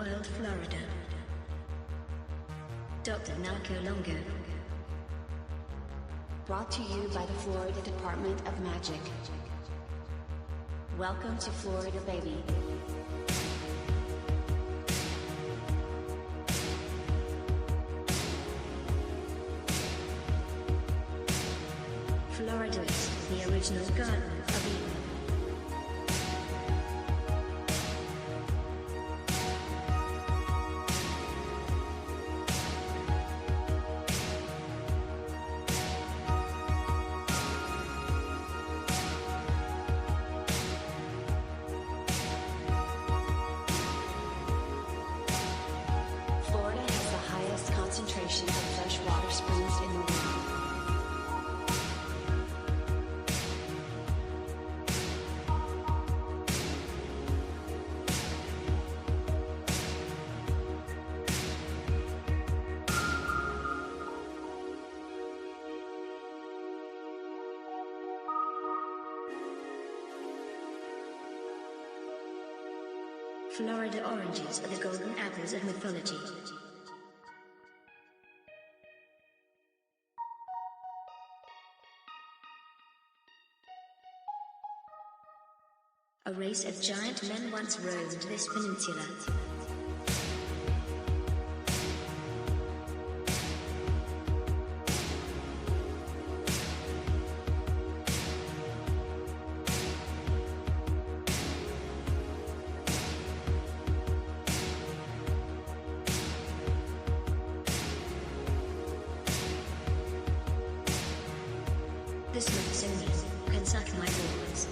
Wild, Florida. Dr. Narco Longo. Brought to you by the Florida Department of Magic. Welcome to Florida, baby. Florida is the original Garden of Eden. Florida has the highest concentration of freshwater springs in the world. Florida oranges are the golden apples of mythology. A race of giant men once roamed this peninsula. The Smithsonian can suck my balls.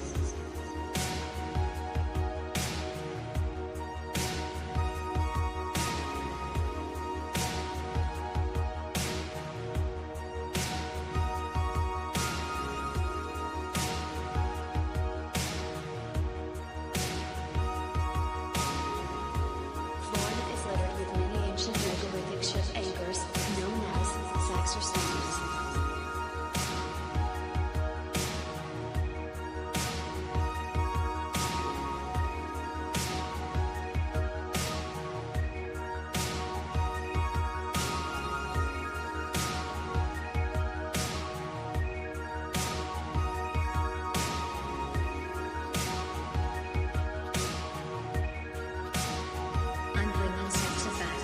Florida is littered with many ancient megalithic ship anchors, known as sacks or stones. I'm bringing Saxa back.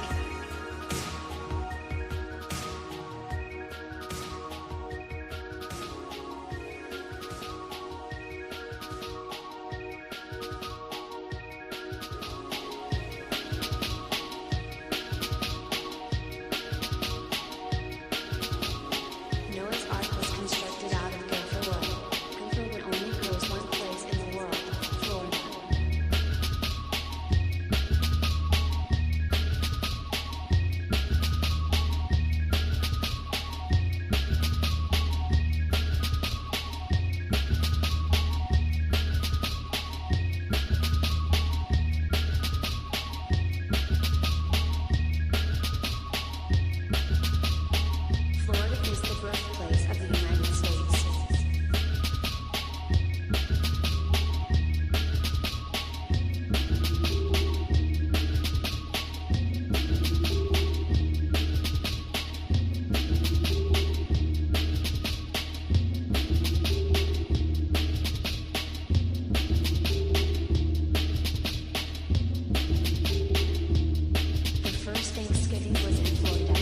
Noah's Ark was constructed out of gopher wood. Gopher wood only grows one place in the world, Florida. Florida is the birthplace of the United States. The first Thanksgiving was in Florida.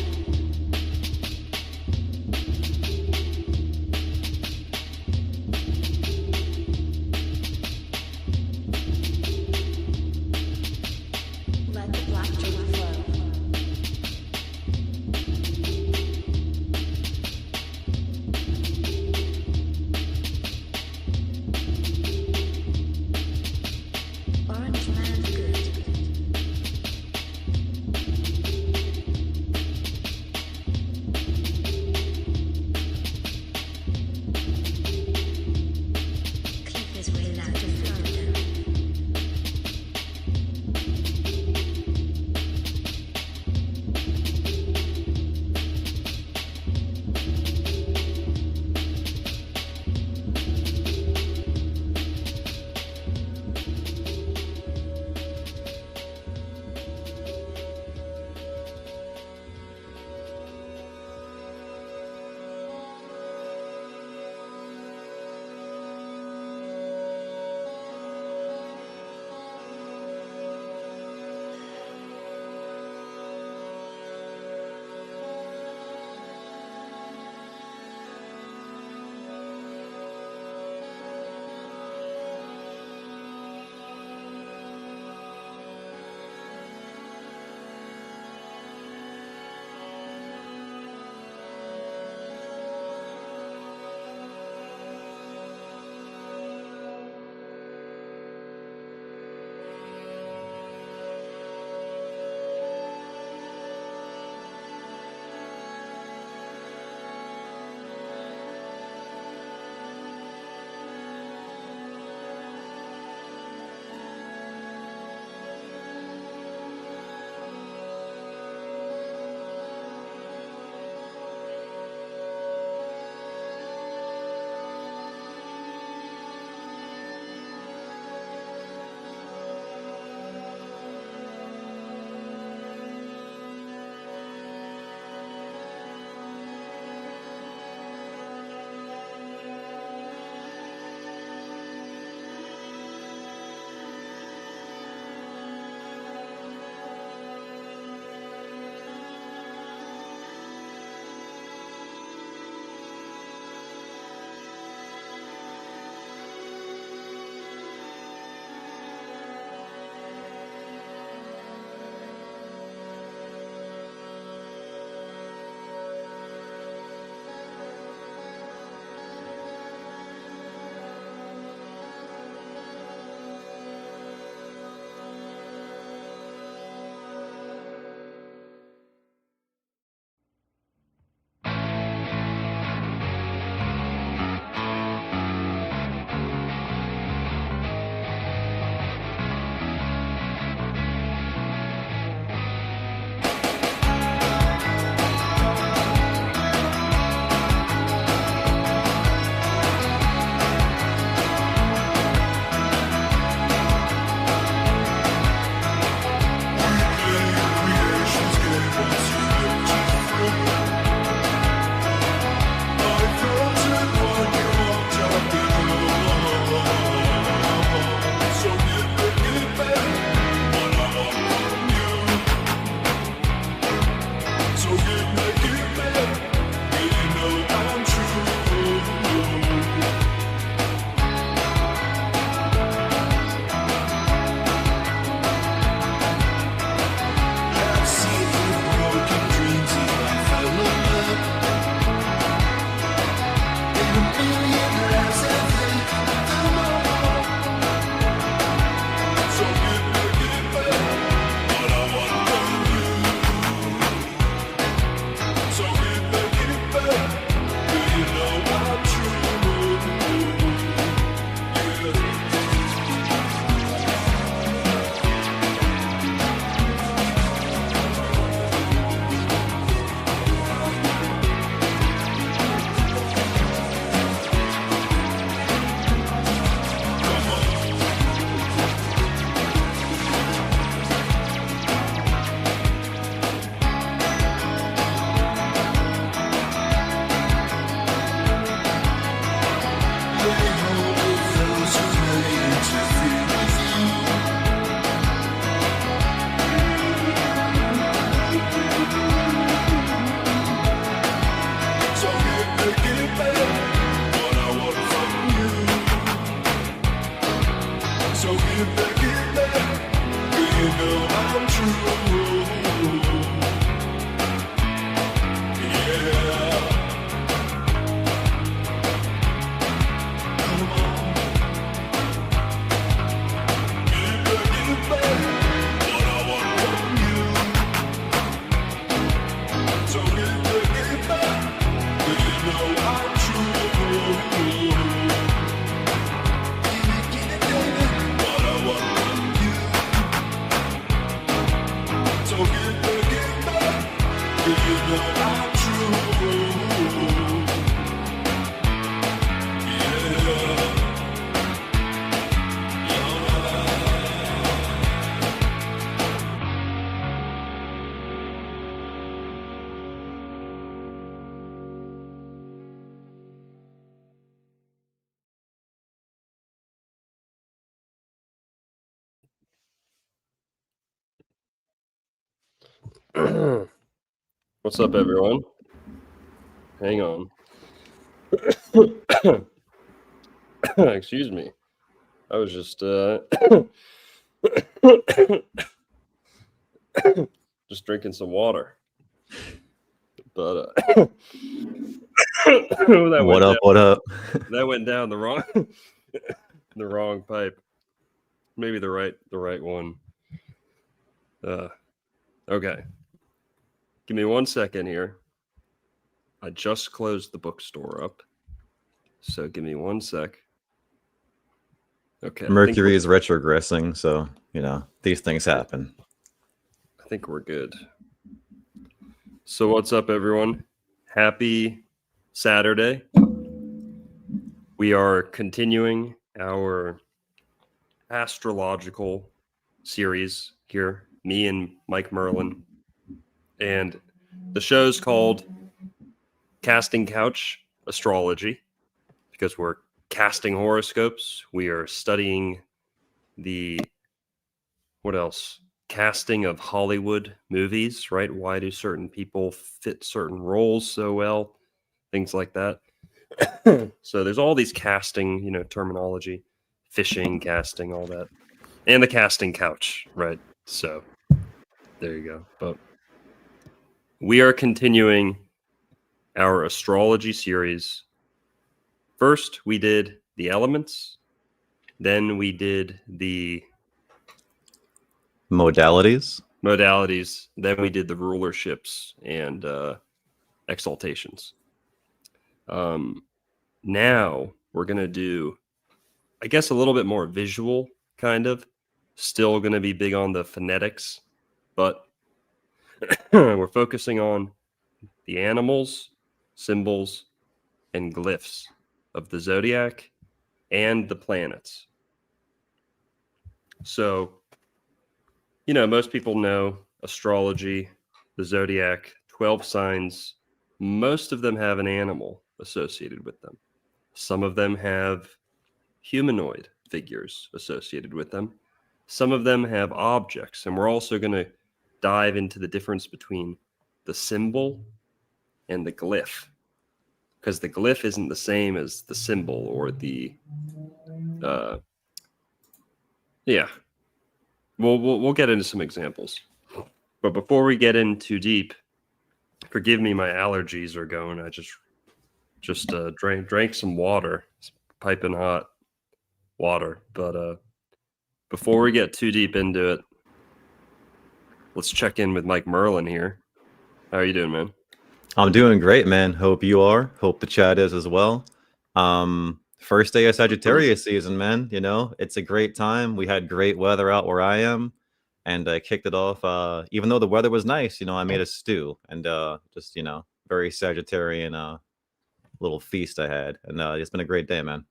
Let the black drink flow. Orange man good. Clip his way out of Florida. What's up, everyone? Hang on. Excuse me. I was just just drinking some water. But What up? What up? That went down the wrong the wrong pipe. Maybe the right one. Okay. Give me 1 second here. I just closed the bookstore up. So give me 1 sec. Okay. Mercury is retrogressing, so these things happen. I think we're good. So what's up, everyone? Happy Saturday. We are continuing our astrological series here, me and Mike Merlin. And the show's called Casting Couch Astrology because we're casting horoscopes. We are studying the, what else? Casting of Hollywood movies, right? Why do certain people fit certain roles so well? Things like that. So there's all these casting, terminology, fishing, casting, all that. And the casting couch, right? So there you go. But we are continuing our astrology series. First, we did the elements. Then we did the modalities. Then we did the rulerships and exaltations. Now we're going to do, I guess, a little bit more visual, kind of. Still going to be big on the phonetics, but we're focusing on the animals, symbols, and glyphs of the Zodiac and the planets. So, most people know astrology, the Zodiac, 12 signs. Most of them have an animal associated with them. Some of them have humanoid figures associated with them. Some of them have objects. And we're also going to dive into the difference between the symbol and the glyph. Because the glyph isn't the same as the symbol or the... yeah. We'll get into some examples. But before we get in too deep, forgive me, my allergies are going. I just drank some water. It's piping hot water. But before we get too deep into it, let's check in with Mike Merlin here. How are you doing, man? I'm doing great, man. Hope you are. Hope the chat is as well. First day of Sagittarius season, man. It's a great time. We had great weather out where I am, and I kicked it off. Even though the weather was nice, I made a stew and just very Sagittarian little feast I had, and it's been a great day, man.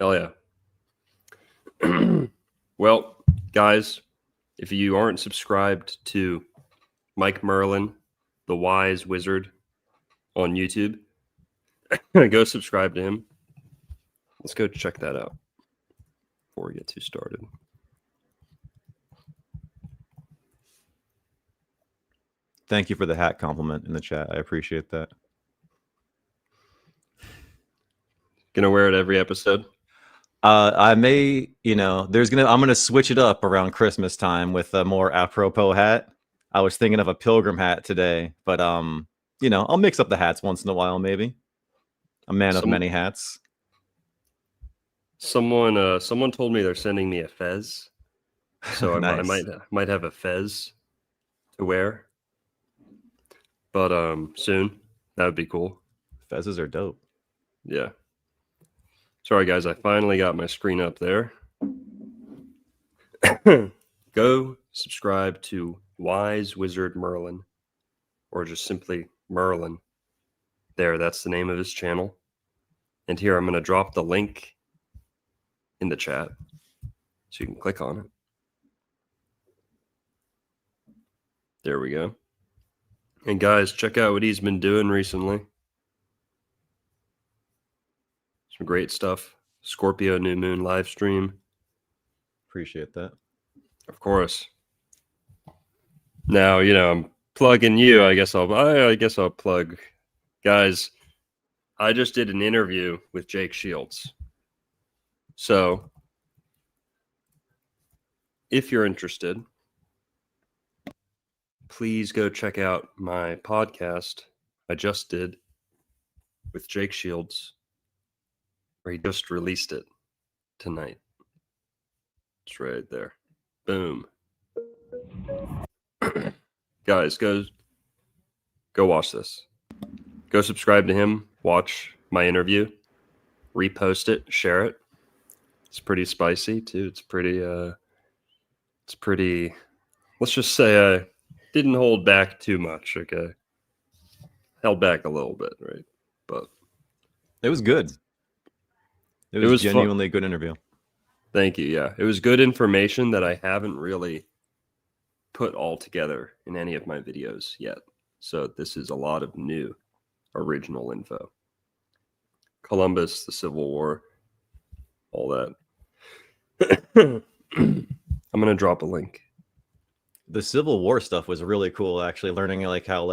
Hell yeah. Well, guys, if you aren't subscribed to Mike Merlin, the Wise Wizard, on YouTube, go subscribe to him. Let's go check that out before we get too started. Thank you for the hat compliment in the chat. I appreciate that. Gonna wear it every episode? I may, I'm gonna switch it up around Christmas time with a more apropos hat. I was thinking of a pilgrim hat today, but I'll mix up the hats once in a while, maybe. A man of many hats. Someone told me they're sending me a fez, so Nice. I might have a fez to wear, but soon. That would be cool. Fezzes are dope. Yeah. Sorry, guys. I finally got my screen up there. Go subscribe to Wise Wizard Merlin or just simply Merlin. There, that's the name of his channel. And here I'm going to drop the link in the chat so you can click on it. There we go. And guys, check out what he's been doing recently. Some great stuff. Scorpio New Moon live stream. Appreciate that. Of course. Now, I'm plugging you. I guess I'll plug. Guys, I just did an interview with Jake Shields. So, if you're interested, please go check out my podcast I just did with Jake Shields, where he just released it tonight. It's right there. Boom. Guys, go watch this. Go subscribe to him, watch my interview, repost it, share it. It's pretty spicy too. It's pretty let's just say I didn't hold back too much, okay? Held back a little bit, right? But it was good. It was genuinely a good interview. Thank you. Yeah. It was good information that I haven't really put all together in any of my videos yet. So this is a lot of new original info. Columbus, the Civil War, all that. I'm going to drop a link. The Civil War stuff was really cool, actually, learning like how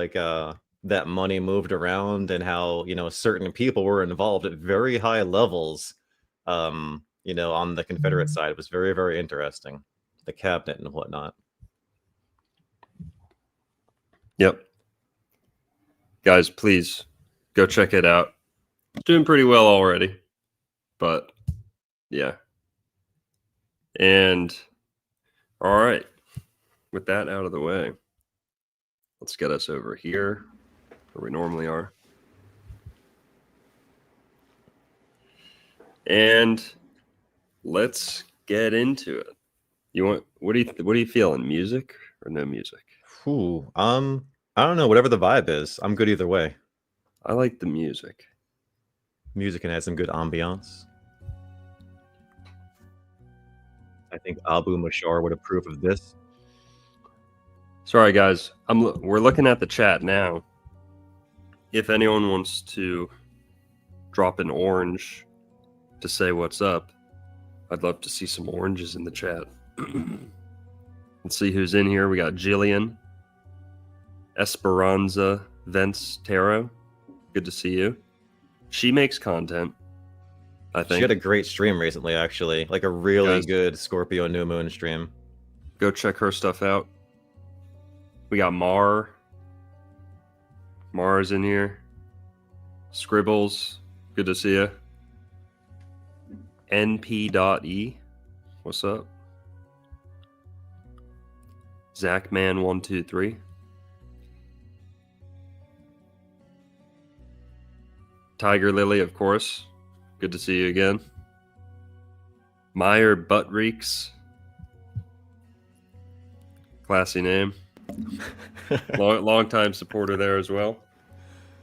that money moved around and how, certain people were involved at very high levels. On the Confederate side. It was very, very interesting. The cabinet and whatnot. Yep. Guys, please go check it out. It's doing pretty well already. But yeah. And all right. With that out of the way, let's get us over here where we normally are. And let's get into it. What are you feeling? Music or no music? Ooh, I don't know. Whatever the vibe is, I'm good either way. I like the music. Music can add some good ambiance. I think Abu Mashar would approve of this. Sorry, guys. We're looking at the chat now. If anyone wants to drop an orange to say what's up, I'd love to see some oranges in the chat. Let's see who's in here. We got Jillian, Esperanza, Vence, Tarot. Good to see you. She makes content, I think. She had a great stream recently, actually. Like a really good Scorpio New Moon stream. Go check her stuff out. We got Mars in here. Scribbles. Good to see you. NP.E. What's up? Zachman123. Tiger Lily, of course. Good to see you again. Meyer Buttreeks. Classy name. Long time supporter there as well.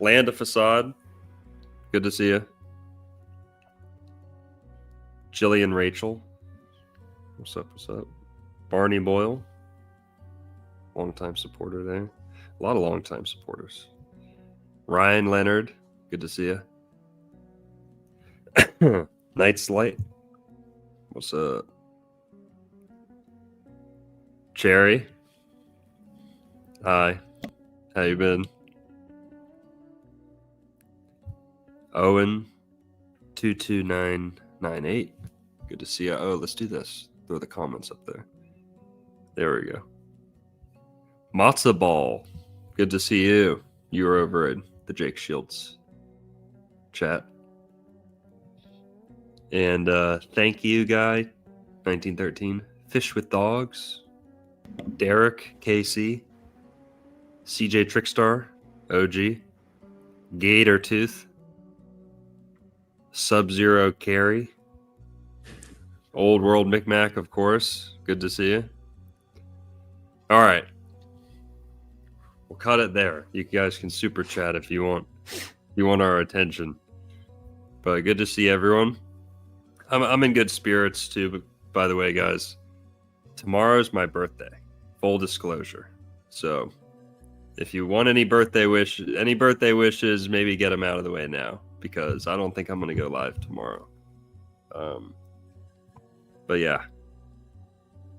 Land of Facade. Good to see you. Jillian Rachel. What's up? Barney Boyle. Long-time supporter there. A lot of long-time supporters. Ryan Leonard. Good to see you. Night's Light. What's up? Cherry. Hi. How you been? Owen 22998. Good to see you. Oh, let's do this. Throw the comments up there. There we go. Matzo Ball. Good to see you. You were over at the Jake Shields chat. And thank you, guy. 1913. Fish with Dogs. Derek KC. CJ Trickstar. OG. Gator Tooth. Sub-Zero Carry. Old World Micmac, of course. Good to see you. All right. we'll cut it there. You guys can super chat if you want. You want our attention. But good to see everyone. I'm in good spirits too. But by the way, guys, tomorrow's my birthday. Full disclosure. So if you want any birthday wishes, maybe get them out of the way now, because I don't think I'm going to go live tomorrow. But yeah.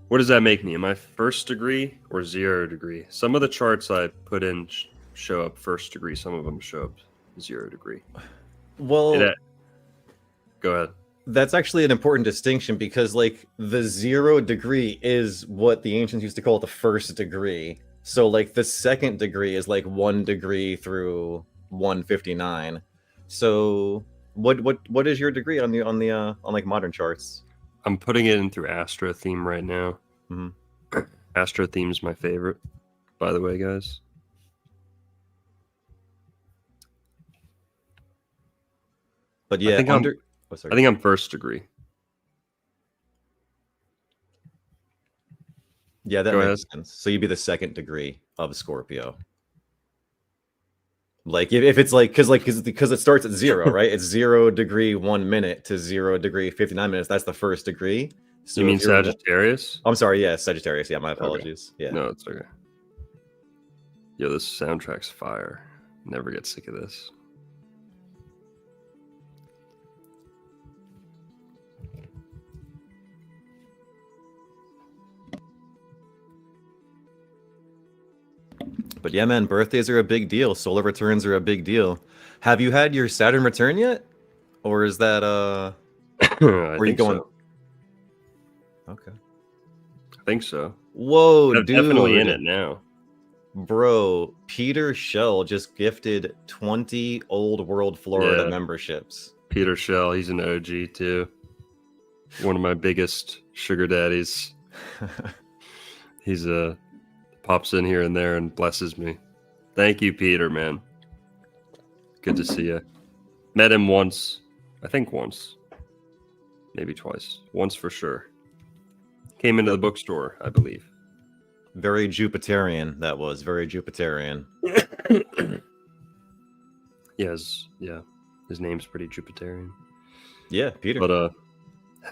What does that make me? Am I first degree or 0 degree? Some of the charts I put in show up first degree. Some of them show up 0 degree. Well, go ahead. That's actually an important distinction, because like the 0 degree is what the ancients used to call the first degree. So like the second degree is like 1 degree through 159. So what is your degree on like modern charts? I'm putting it in through Astro Theme right now. Mm-hmm. Astro Theme's my favorite, by the way, guys. But yeah, I think I'm first degree. Yeah, that makes sense. So you'd be the second degree of Scorpio. Like if it's like because it starts at 0, right? It's 0 degree 1 minute to 0 degree 59 minutes. That's the first degree. So you mean Sagittarius? I'm sorry, yeah, Sagittarius. Yeah, my apologies. Okay. Yeah. No, it's okay. Yo, this soundtrack's fire. Never get sick of this. But yeah, man, birthdays are a big deal. Solar returns are a big deal. Have you had your Saturn return yet? Or is that I think going? So. Okay. I think so. Whoa, I'm dude. definitely in it now. Bro, Peter Shell just gifted 20 Old World Florida memberships. Peter Shell, he's an OG too. One of my biggest sugar daddies. He's pops in here and there and blesses me. Thank you, Peter, man. Good to see you. Met him once. I think once. Maybe twice. Once for sure. Came into the bookstore, I believe. Very Jupiterian, that was. Very Jupiterian. Yes, yeah. His name's pretty Jupiterian. Yeah, Peter. But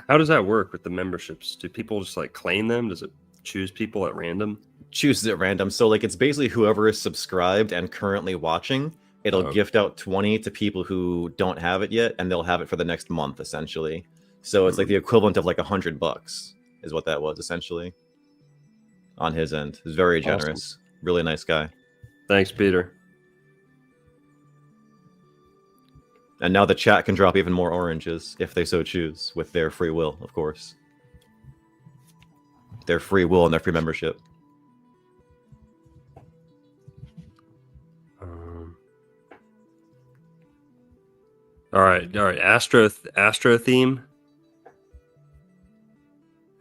how does that work with the memberships? Do people just like claim them? Does it choose people at random? Chooses at random. So like it's basically whoever is subscribed and currently watching, it'll gift out 20 to people who don't have it yet, and they'll have it for the next month essentially. So it's like the equivalent of like $100 is what that was essentially on his end. He's very generous. Awesome. Really nice guy. Thanks, Peter. And now the chat can drop even more oranges if they so choose, with their free will, of course. Their free will and their free membership. All right. Astro theme.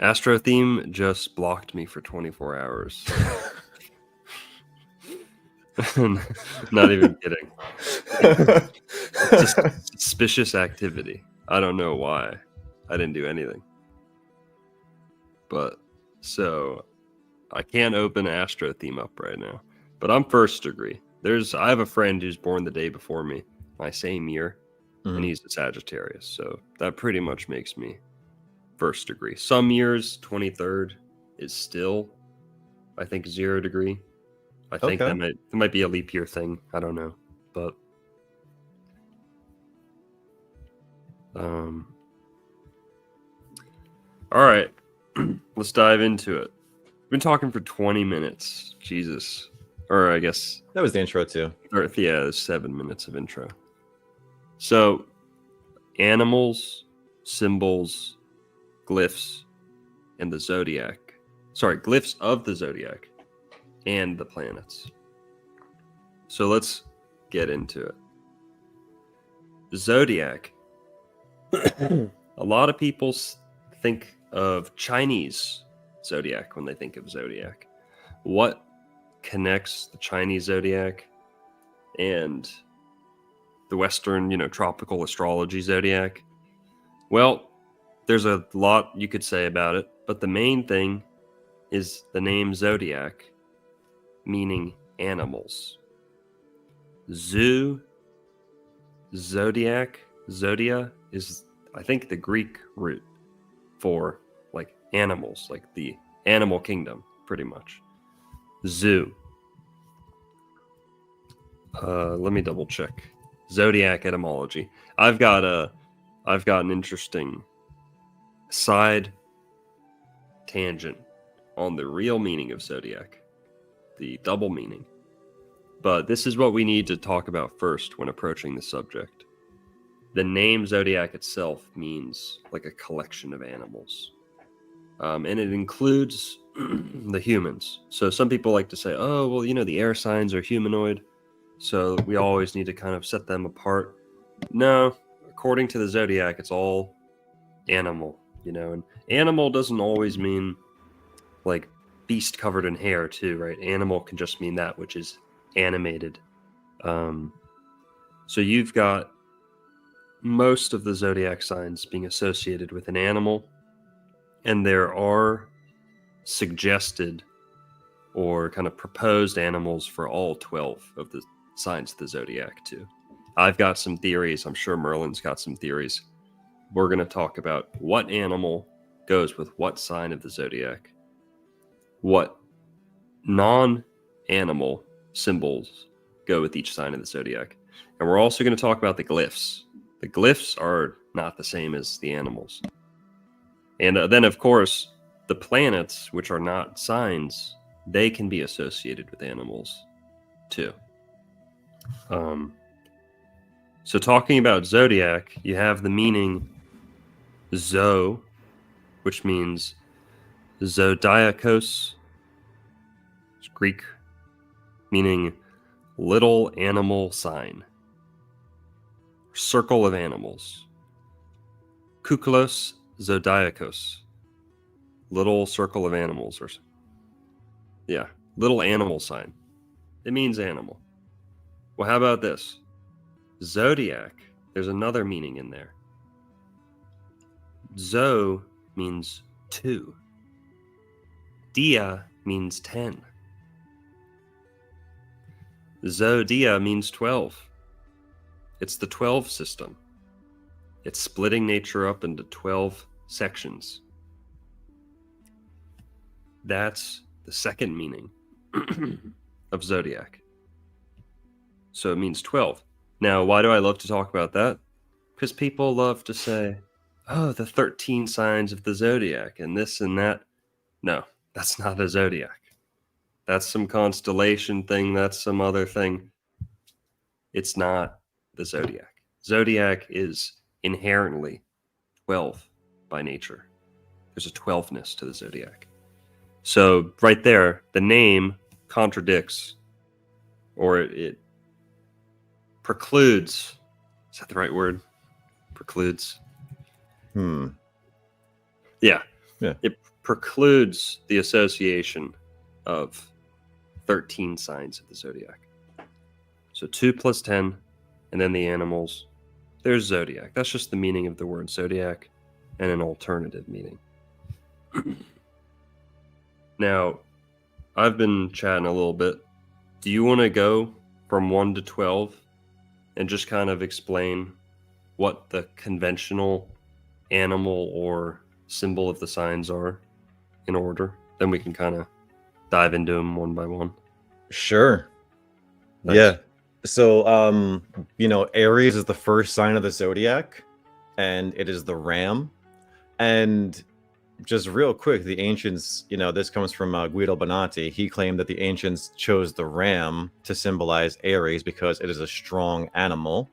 Astro theme just blocked me for 24 hours. Not even kidding. Just suspicious activity. I don't know why. I didn't do anything. But so I can't open Astro theme up right now. But I'm first degree. I have a friend who's born the day before me, my same year, and he's a Sagittarius. So that pretty much makes me first degree. Some years 23rd is still, I think, 0 degree. I think that might be a leap year thing. I don't know, but all right, let's dive into it. We've been talking for 20 minutes. Jesus, or I guess that was the intro too. Or yeah, there's 7 minutes of intro. So, animals, symbols, glyphs, and the Zodiac. Sorry, glyphs of the Zodiac and the planets. So let's get into it. The Zodiac. A lot of people think of Chinese Zodiac when they think of Zodiac. What connects the Chinese Zodiac and the Western, tropical astrology Zodiac? Well, there's a lot you could say about it, but the main thing is the name Zodiac, meaning animals. Zoo, zodiac, zodia is, I think, the Greek root for like animals, like the animal kingdom, pretty much. Zoo. Let me double check. Zodiac etymology. I've got an interesting side tangent on the real meaning of zodiac, the double meaning. But this is what we need to talk about first when approaching the subject. The name zodiac itself means like a collection of animals. And it includes the humans. So some people like to say, oh, well, the air signs are humanoid, so we always need to kind of set them apart. No, according to the zodiac, it's all animal, and animal doesn't always mean like beast covered in hair too, right? Animal can just mean that which is animated. So you've got most of the zodiac signs being associated with an animal, and there are suggested or kind of proposed animals for all 12 of the signs of the zodiac too. I've got some theories. I'm sure Merlin's got some theories. We're going to talk about what animal goes with what sign of the zodiac, what non-animal symbols go with each sign of the zodiac. And we're also going to talk about the glyphs. The glyphs are not the same as the animals. And then, of course, the planets, which are not signs, they can be associated with animals too. So talking about zodiac, you have the meaning zo, which means zodiakos. It's Greek, meaning little animal sign, circle of animals. Kuklos zodiakos, little circle of animals, or little animal sign. It means animal. Well, how about this? Zodiac, there's another meaning in there. Zo means 2. Dia means 10. Zodia means 12. It's the 12 system. It's splitting nature up into 12 sections. That's the second meaning of zodiac. So it means 12. Now, why do I love to talk about that? Because people love to say, oh, the 13 signs of the zodiac and this and that. No, that's not a zodiac. That's some constellation thing. That's some other thing. It's not the zodiac. Zodiac is inherently 12 by nature. There's a 12ness to the zodiac. So right there, the name contradicts, or it precludes. Is that the right word? Precludes. Yeah. It precludes the association of 13 signs of the zodiac. So 2 plus 10, and then the animals. There's zodiac. That's just the meaning of the word zodiac and an alternative meaning. Now, I've been chatting a little bit. Do you want to go from 1 to 12 and just kind of explain what the conventional animal or symbol of the signs are in order? Then we can kind of dive into them one by one. Sure. Nice. Yeah. So, Aries is the first sign of the zodiac, and it is the ram. And just real quick, the ancients, this comes from Guido Bonatti. He claimed that the ancients chose the ram to symbolize Aries because it is a strong animal.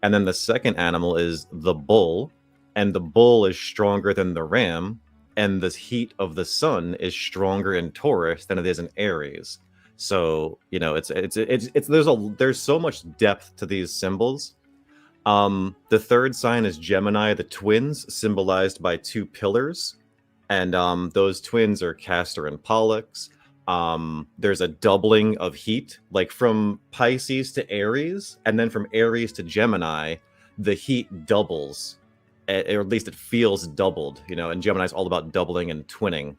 And then the second animal is the bull, and the bull is stronger than the ram, and the heat of the sun is stronger in Taurus than it is in Aries. So, there's so much depth to these symbols. The third sign is Gemini, the twins, symbolized by 2 pillars. And those twins are Castor and Pollux. There's a doubling of heat, like from Pisces to Aries, and then from Aries to Gemini, the heat doubles, or at least it feels doubled, and Gemini's all about doubling and twinning.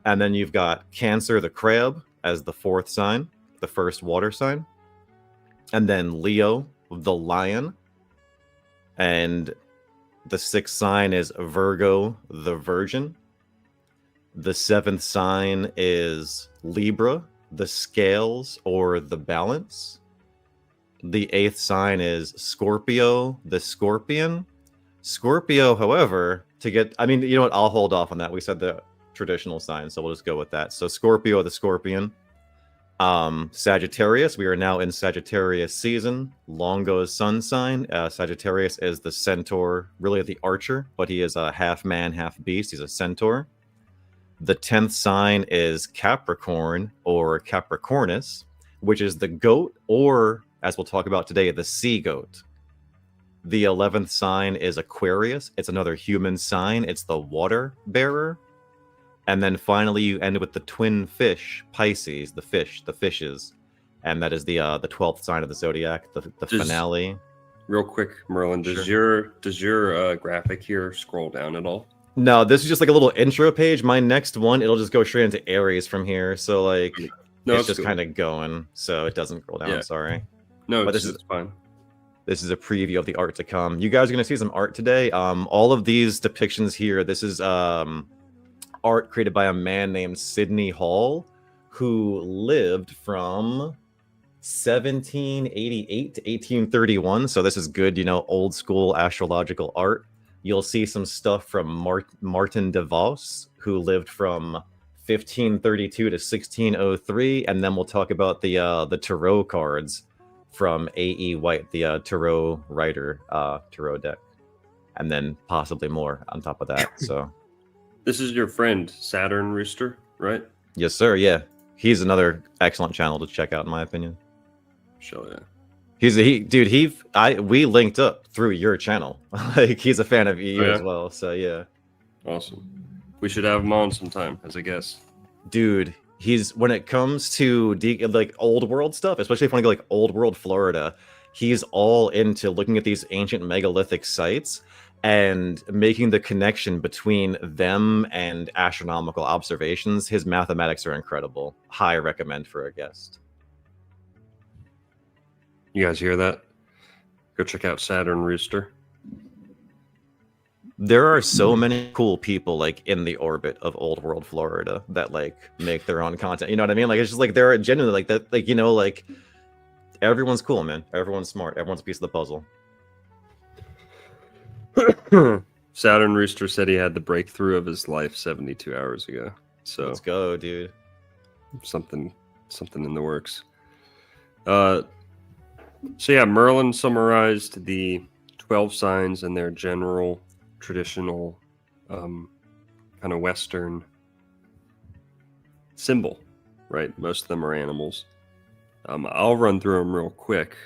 And then you've got Cancer, the crab, as the 4th sign, the first water sign. And then Leo, the lion. And the 6th sign is Virgo, the virgin. The 7th sign is Libra, the scales or the balance. The 8th sign is Scorpio, the scorpion. Scorpio, however, you know what? I'll hold off on that. We said the traditional sign, so we'll just go with that. So Scorpio, the scorpion. Sagittarius, we are now in Sagittarius season. Longo's sun sign. Sagittarius is the centaur, really the archer, but he is a half man, half beast. He's a centaur. The 10th sign is Capricorn or Capricornus, which is the goat, or as we'll talk about today, the sea goat. The 11th sign is Aquarius. It's another human sign. It's the water bearer. And then finally, you end with the twin fish, Pisces, the fishes, and that is the 12th sign of the zodiac, the finale. Real quick, Merlin, does your graphic here scroll down at all? No, this is just like a little intro page. My next one, it'll just go straight into Aries from here. So like, it's just kind of going, so it doesn't scroll down. Yeah. Sorry. No, but this is fine. This is a preview of the art to come. You guys are gonna see some art today. All of these depictions here. This is art created by a man named Sidney Hall, who lived from 1788 to 1831. So this is good, old school astrological art. You'll see some stuff from Martin de Vos, who lived from 1532 to 1603, and then we'll talk about the tarot cards from A.E. White, the tarot writer, tarot deck, and then possibly more on top of that. So. This is your friend, Saturn Rooster, right? Yes, sir. Yeah. He's another excellent channel to check out, in my opinion. Sure, yeah. We linked up through your channel. Like, he's a fan of you as well. So, yeah. Awesome. We should have him on sometime as a guest. Dude, when it comes to old world stuff, especially if you want to go like old world Florida, he's all into looking at these ancient megalithic sites and making the connection between them and astronomical observations. His mathematics are incredible. High recommend for a guest. You guys hear that? Go check out Saturn Rooster. There are so many cool people like in the orbit of old world Florida that like make their own content. You know what I mean? Like, it's just like they're genuinely like that. Like, like everyone's cool, man. Everyone's smart. Everyone's a piece of the puzzle. Saturn Rooster said he had the breakthrough of his life 72 hours ago. So let's go, dude. Something in the works. So yeah, Merlin summarized the 12 signs and their general traditional kind of Western symbol, right? Most of them are animals. I'll run through them real quick.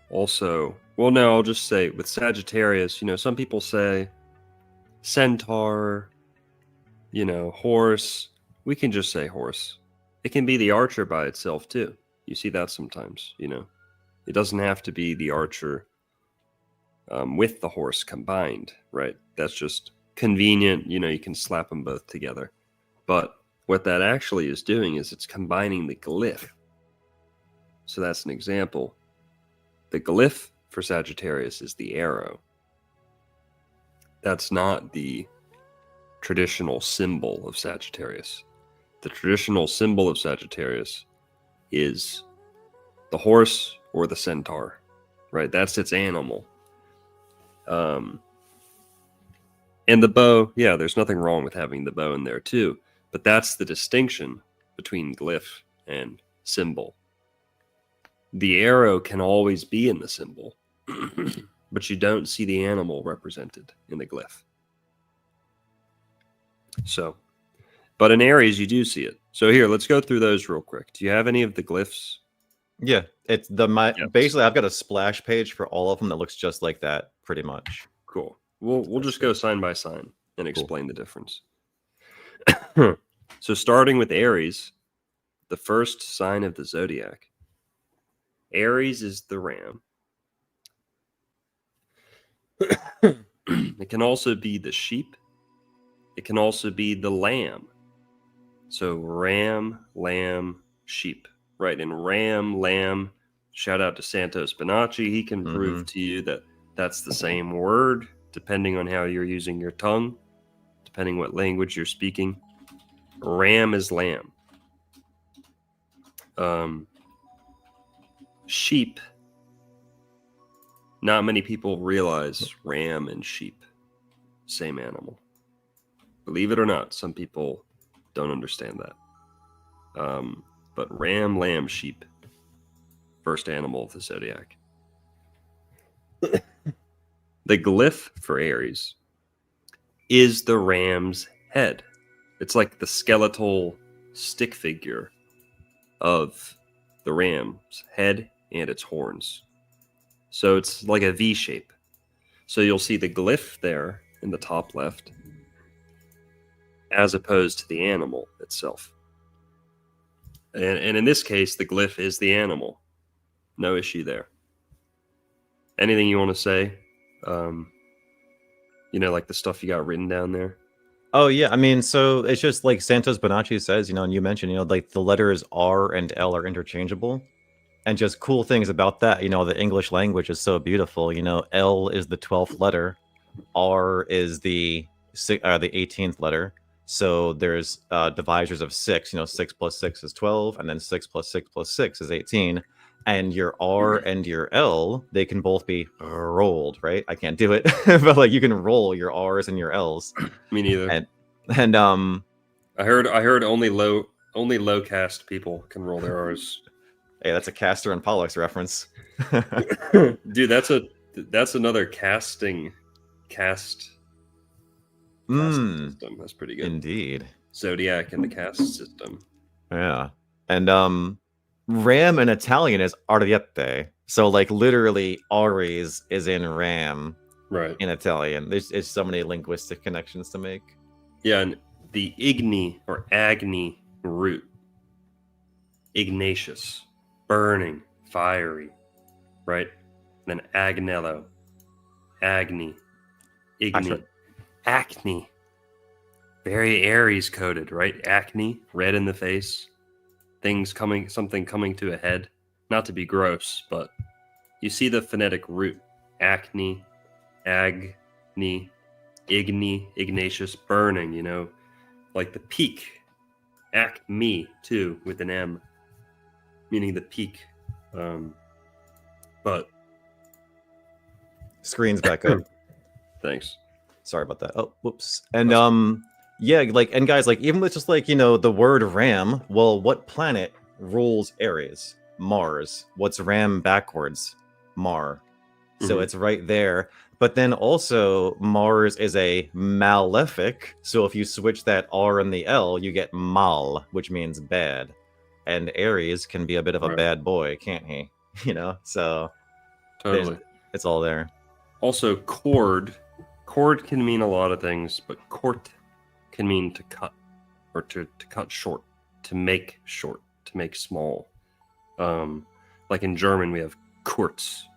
Also, well, no, I'll just say with Sagittarius, some people say centaur, horse. We can just say horse. It can be the archer by itself too. You see that sometimes, It doesn't have to be the archer with the horse combined, right? That's just convenient. You can slap them both together. But what that actually is doing is it's combining the glyph. So that's an example. The glyph for Sagittarius is the arrow. That's not the traditional symbol of Sagittarius. The traditional symbol of Sagittarius is the horse or the centaur, right? That's its animal. And the bow, yeah, there's nothing wrong with having the bow in there too, but that's the distinction between glyph and symbol. The arrow can always be in the symbol, but you don't see the animal represented in the glyph. So, but in Aries, you do see it. So here, let's go through those real quick. Do you have any of the glyphs? Yeah, it's basically I've got a splash page for all of them that looks just like that, pretty much. Cool. We'll just go sign by sign and explain the difference. So starting with Aries, the first sign of the zodiac. Aries is the ram. It can also be the sheep. It can also be the lamb. So ram, lamb, sheep. right? And ram, lamb. Shout out to Santos Bonacci. He can prove to you that that's the same word, depending on how you're using your tongue, depending what language you're speaking. Ram is lamb. Sheep. Not many people realize ram and sheep, same animal. Believe it or not, some people don't understand that. But ram, lamb, sheep, first animal of the zodiac. The glyph for Aries is the ram's head. It's like the skeletal stick figure of the ram's head and its horns. So it's like a V shape. So you'll see the glyph there in the top left, as opposed to the animal itself. And in this case, the glyph is the animal. No issue there. Anything you want to say? Like the stuff you got written down there? Oh yeah, I mean, so it's just like Santos Bonacci says, and you mentioned, like the letters R and L are interchangeable. And just cool things about that, the English language is so beautiful. L is the 12th letter, R is the 18th letter. So there's divisors of 6. 6 plus 6 is 12, and then 6 plus 6 plus 6 is 18. And your R and your L, they can both be rolled, right? I can't do it, but like you can roll your R's and your L's. Me neither. And I heard only low caste people can roll their R's. Hey, that's a Castor and Pollux reference. Dude, that's another cast system. That's pretty good. Indeed. Zodiac and the caste system. Yeah. And ram in Italian is Ariete. So like literally Aries is in ram, right, in Italian. There's so many linguistic connections to make. Yeah, and the igni or agni root. Ignacious. Burning, fiery, right? And then agnello, agni, igni, acne. Very Aries coded, right? Acne, red in the face, something coming to a head. Not to be gross, but you see the phonetic root. Acne, agni, igni, ignacious, burning, like the peak. Acme, too, with an M. Meaning the peak. But screen's back up. Thanks. Sorry about that. Oh, whoops. And yeah, and guys, even with just the word ram, well, what planet rules Aries? Mars. What's ram backwards? Mar. So it's right there. But then also Mars is a malefic. So if you switch that R and the L, you get mal, which means bad. And Aries can be a bit of a bad boy, can't he? So totally, it's all there. Also, cord can mean a lot of things, but court can mean to cut, or to cut short, to make small. Like in German, we have kurz,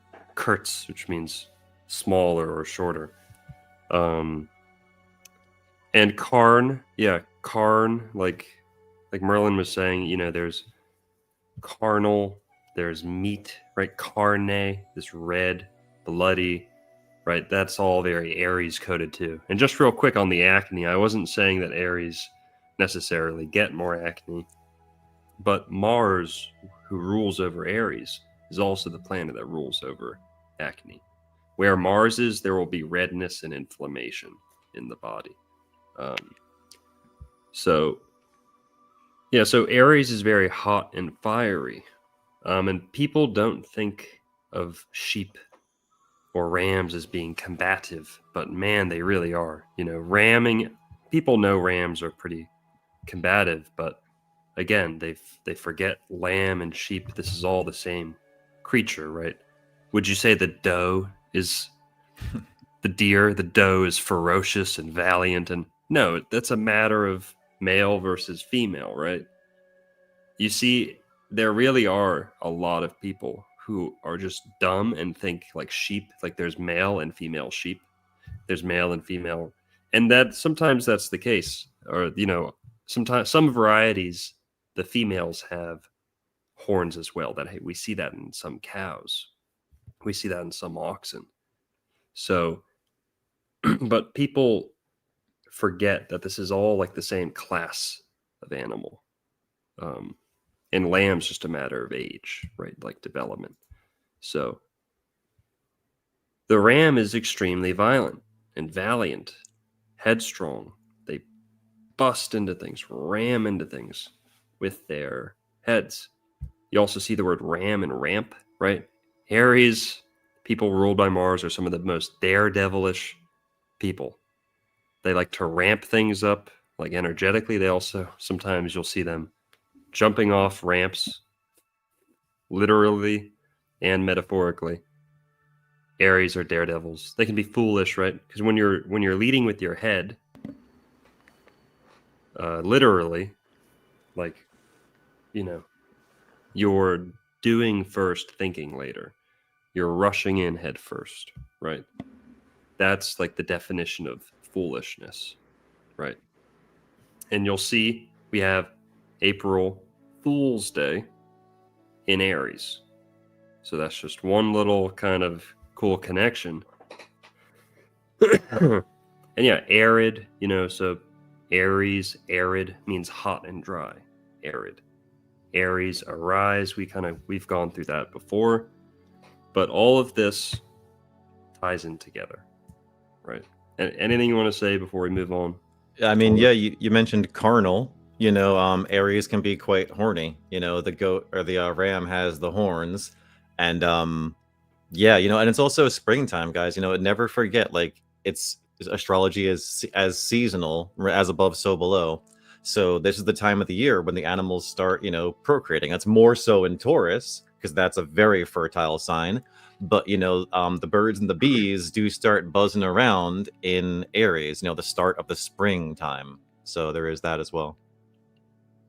which means smaller or shorter. And Karn, like Merlin was saying, there's carnal, there's meat, right? Carne, this red, bloody, right? That's all very Aries coded too. And just real quick on the acne, I wasn't saying that Aries necessarily get more acne, but Mars, who rules over Aries, is also the planet that rules over acne. Where Mars is, there will be redness and inflammation in the body. So Aries is very hot and fiery. And people don't think of sheep or rams as being combative, but man, they really are. Ramming, people know rams are pretty combative, but again, they forget lamb and sheep. This is all the same creature, right? Would you say the doe is the deer? The doe is ferocious and valiant, and no, that's a matter of male versus female, right? You see, there really are a lot of people who are just dumb and think like sheep, like there's male and female sheep, there's male and female, and that sometimes that's the case. Or sometimes some varieties, the females have horns as well. That we see that in some cows, we see that in some oxen. So, but people forget that this is all like the same class of animal. And lamb's just a matter of age, right? Like development. So the ram is extremely violent and valiant, headstrong. They bust into things, ram into things with their heads. You also see the word ram and ramp, right? Aries, people ruled by Mars, are some of the most daredevilish people. They like to ramp things up, like energetically. They also, sometimes you'll see them jumping off ramps, literally and metaphorically. Aries are daredevils. They can be foolish, right? Because when you're leading with your head, literally, like, you know, you're doing first, thinking later. You're rushing in head first, right? That's like the definition of foolishness, right? And you'll see we have April Fool's Day in Aries. So that's just one little kind of cool connection. And yeah, arid, so Aries, arid means hot and dry. Arid. Aries, arise. We've gone through that before. But all of this ties in together, right? And anything you want to say before we move on? I mean, yeah, you mentioned carnal. Aries can be quite horny. The goat or the ram has the horns, and yeah, and it's also springtime, guys. Never forget, like, astrology is as seasonal, as above, so below. So this is the time of the year when the animals start, procreating. That's more so in Taurus, because that's a very fertile sign. But the birds and the bees do start buzzing around in Aries. The start of the springtime. So there is that as well.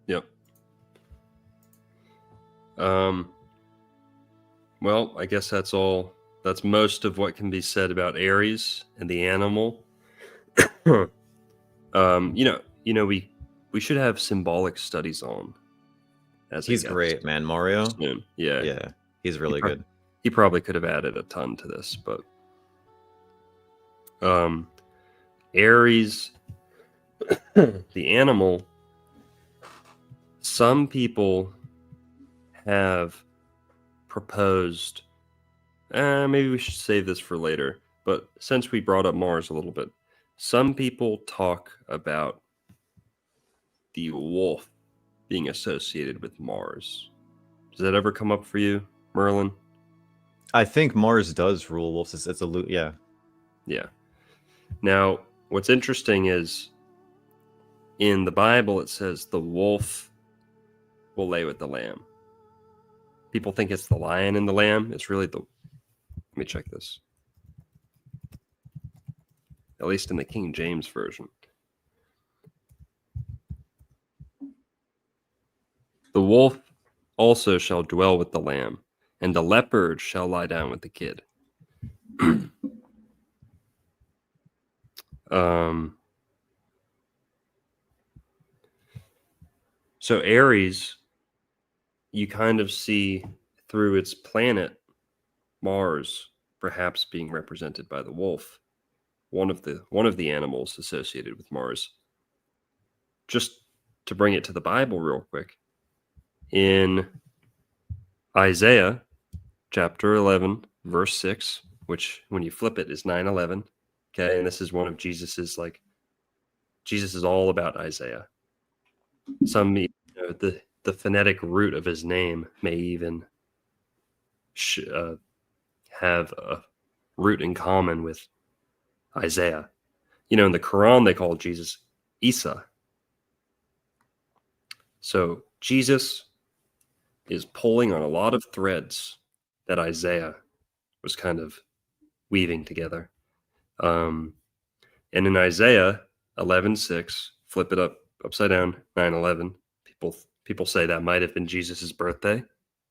Yep. Well, I guess that's all. That's most of what can be said about Aries and the animal. We should have symbolic studies on. He's great, man. Mario. Soon. Yeah, he's really good. He probably could have added a ton to this, but Aries, the animal. Some people have proposed, maybe we should save this for later, but since we brought up Mars a little bit, some people talk about the wolf being associated with Mars. Does that ever come up for you, Merlin? I think Mars does rule wolves. It's a yeah. Yeah. Now, what's interesting is in the Bible, it says the wolf will lay with the lamb. People think it's the lion and the lamb. It's really let me check this. At least in the King James Version. The wolf also shall dwell with the lamb, and the leopard shall lie down with the kid. So Aries, you kind of see through its planet, Mars, perhaps being represented by the wolf, one of the animals associated with Mars. Just to bring it to the Bible real quick, in Isaiah chapter 11, verse 6, which when you flip it is 9/11. Okay, and this is one of Jesus is all about Isaiah. Some, the phonetic root of his name may even have a root in common with Isaiah. In the Quran, they call Jesus Isa. So Jesus is pulling on a lot of threads that Isaiah was kind of weaving together. And in Isaiah 11:6, flip it upside down, 9/11. People say that might have been Jesus's birthday,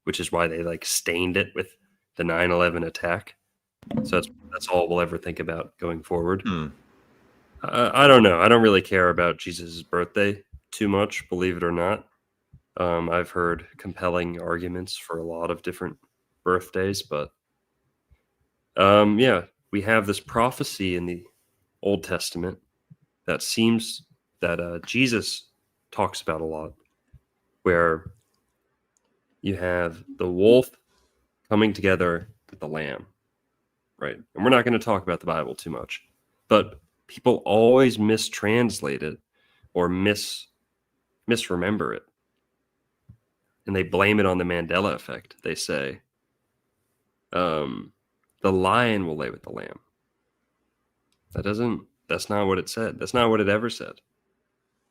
which is why they stained it with the 9/11 attack. So that's all we'll ever think about going forward. I don't know. I don't really care about Jesus's birthday too much, believe it or not. I've heard compelling arguments for a lot of different birthdays, but yeah, we have this prophecy in the Old Testament that seems that Jesus talks about a lot, where you have the wolf coming together with the lamb, right? And we're not going to talk about the Bible too much, but people always mistranslate it or misremember it. And they blame it on the Mandela effect. They say, the lion will lay with the lamb. That's not what it said. That's not what it ever said.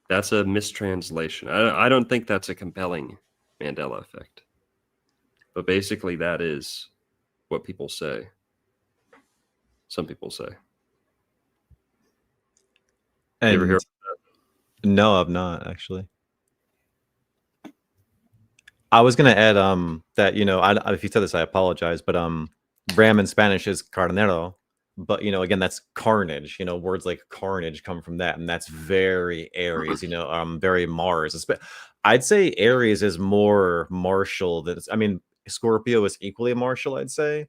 That's a mistranslation. I don't think that's a compelling Mandela effect. But basically that is what people say. Some people say. And You ever hear no, I've not actually. I was gonna add that if you said this, I apologize, but ram in Spanish is carnero, but again that's carnage. Words like carnage come from that, and that's very Aries. Very Mars. I'd say Aries is more martial than Scorpio is equally martial, I'd say,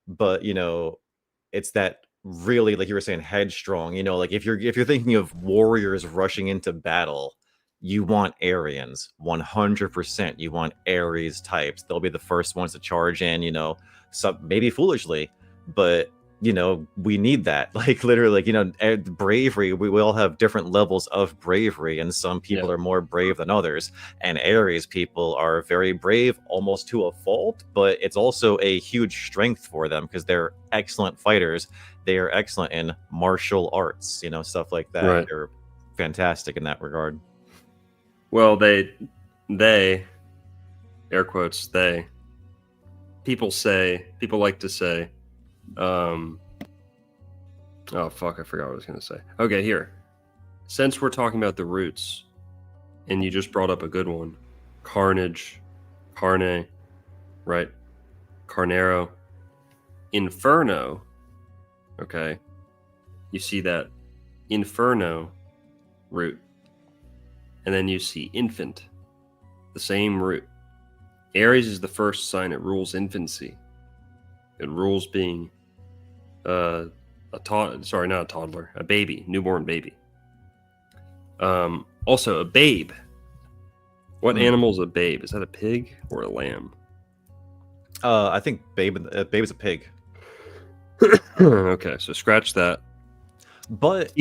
but it's that really, like you were saying, headstrong. Like if you're thinking of warriors rushing into battle, you want Arians 100%. You want Aries types. They'll be the first ones to charge in. Some maybe foolishly, but we need that. Like literally, bravery. We all have different levels of bravery, and some people are more brave than others. And Aries people are very brave, almost to a fault, but it's also a huge strength for them because they're excellent fighters. They are excellent in martial arts, stuff like that. Right. They're fantastic in that regard. Well, they, air quotes, people like to say, oh fuck, I forgot what I was going to say. Okay, here. Since we're talking about the roots, and you just brought up a good one, carnage, carne, right? Carnero, inferno, okay? You see that inferno root. And then you see infant, the same root. Aries is the first sign. It rules infancy. It rules being not a toddler, a baby, newborn baby. Also a babe. What animal is a babe? Is that a pig or a lamb? I think babe is a pig. Okay, so scratch that. But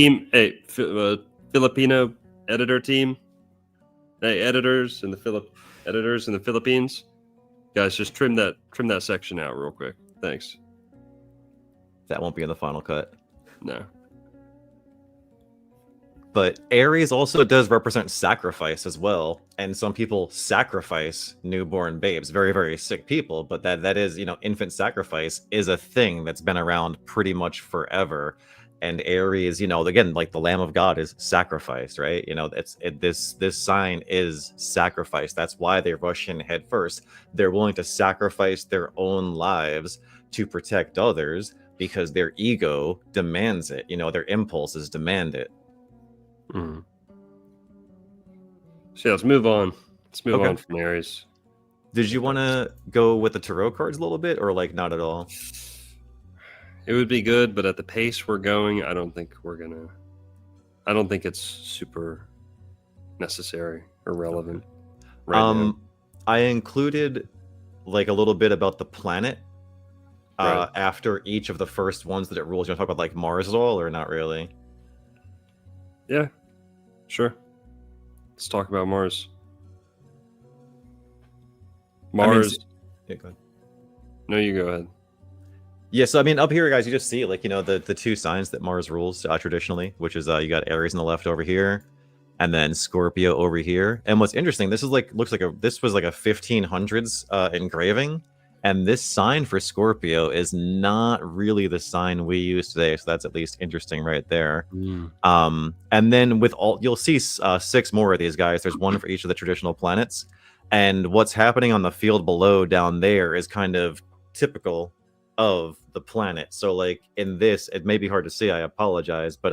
Filipino editor team. Hey, editors in the Philippines, guys, just trim that section out real quick. Thanks. That won't be in the final cut. No. But Aries also does represent sacrifice as well, and some people sacrifice newborn babes, very, very sick people. But that is, infant sacrifice is a thing that's been around pretty much forever. And Aries, again, like the Lamb of God is sacrifice, right? This sign is sacrifice. That's why they rush in head first. They're willing to sacrifice their own lives to protect others because their ego demands it. Their impulses demand it. Mm. So let's move on. Let's move on from Aries. Did you want to go with the tarot cards a little bit, or like not at all? It would be good, but at the pace we're going, I don't think it's super necessary or relevant right now. I included like a little bit about the planet after each of the first ones that it rules. You want to talk about like Mars at all, or not really? Yeah, sure. Let's talk about Mars. Mars. Yeah, go ahead. No, you go ahead. Yeah, so up here, guys, you just see like the two signs that Mars rules traditionally, which is you got Aries on the left over here, and then Scorpio over here. And what's interesting, this was like a 1500s engraving, and this sign for Scorpio is not really the sign we use today. So that's at least interesting right there. And then you'll see 6 more of these guys. There's one for each of the traditional planets, and what's happening on the field below down there is kind of typical of the planet. So like in this, it may be hard to see, I apologize, but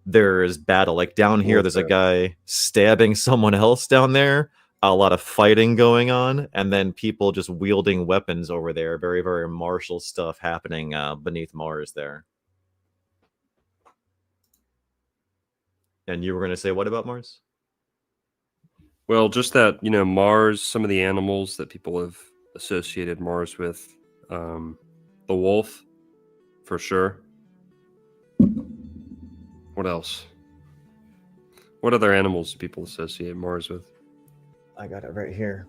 there's battle. Like down here, there's a guy stabbing someone else down there. a lot of fighting going on, and then people just wielding weapons over there. Very, very martial stuff happening beneath Mars there. And you were going to say what about Mars? Well, just that, Mars, some of the animals that people have associated Mars with, the wolf, for sure. What else? What other animals do people associate Mars with? I got it right here.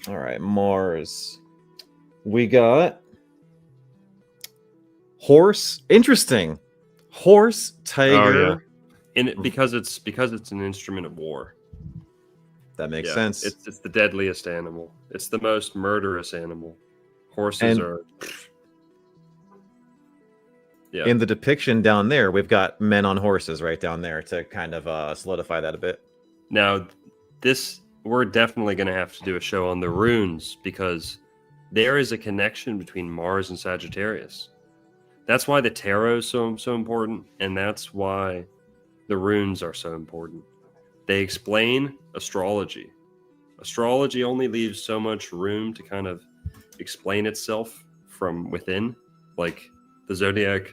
All right, Mars. We got horse. Interesting. Horse, tiger. Oh, yeah. And because it's an instrument of war. That makes sense. It's the deadliest animal. It's the most murderous animal. Horses are. Yeah. In the depiction down there, we've got men on horses right down there to kind of solidify that a bit. Now, we're definitely going to have to do a show on the runes because there is a connection between Mars and Sagittarius. That's why the tarot is so important, and that's why the runes are so important. They explain astrology. Astrology only leaves so much room to kind of explain itself from within. Like the Zodiac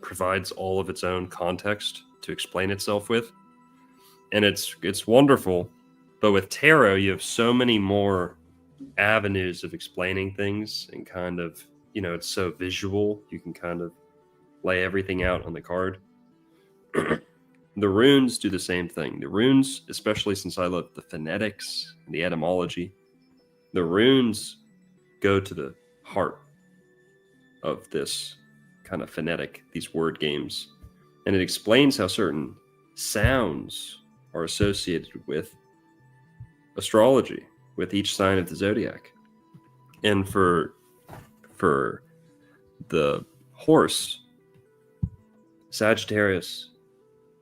provides all of its own context to explain itself with. And it's wonderful. But with tarot, you have so many more avenues of explaining things and kind of, it's so visual. You can kind of lay everything out on the card. The runes do the same thing. The runes, especially since I love the phonetics and the etymology, the runes go to the heart of this kind of these word games. And it explains how certain sounds are associated with astrology, with each sign of the zodiac. And for the horse, Sagittarius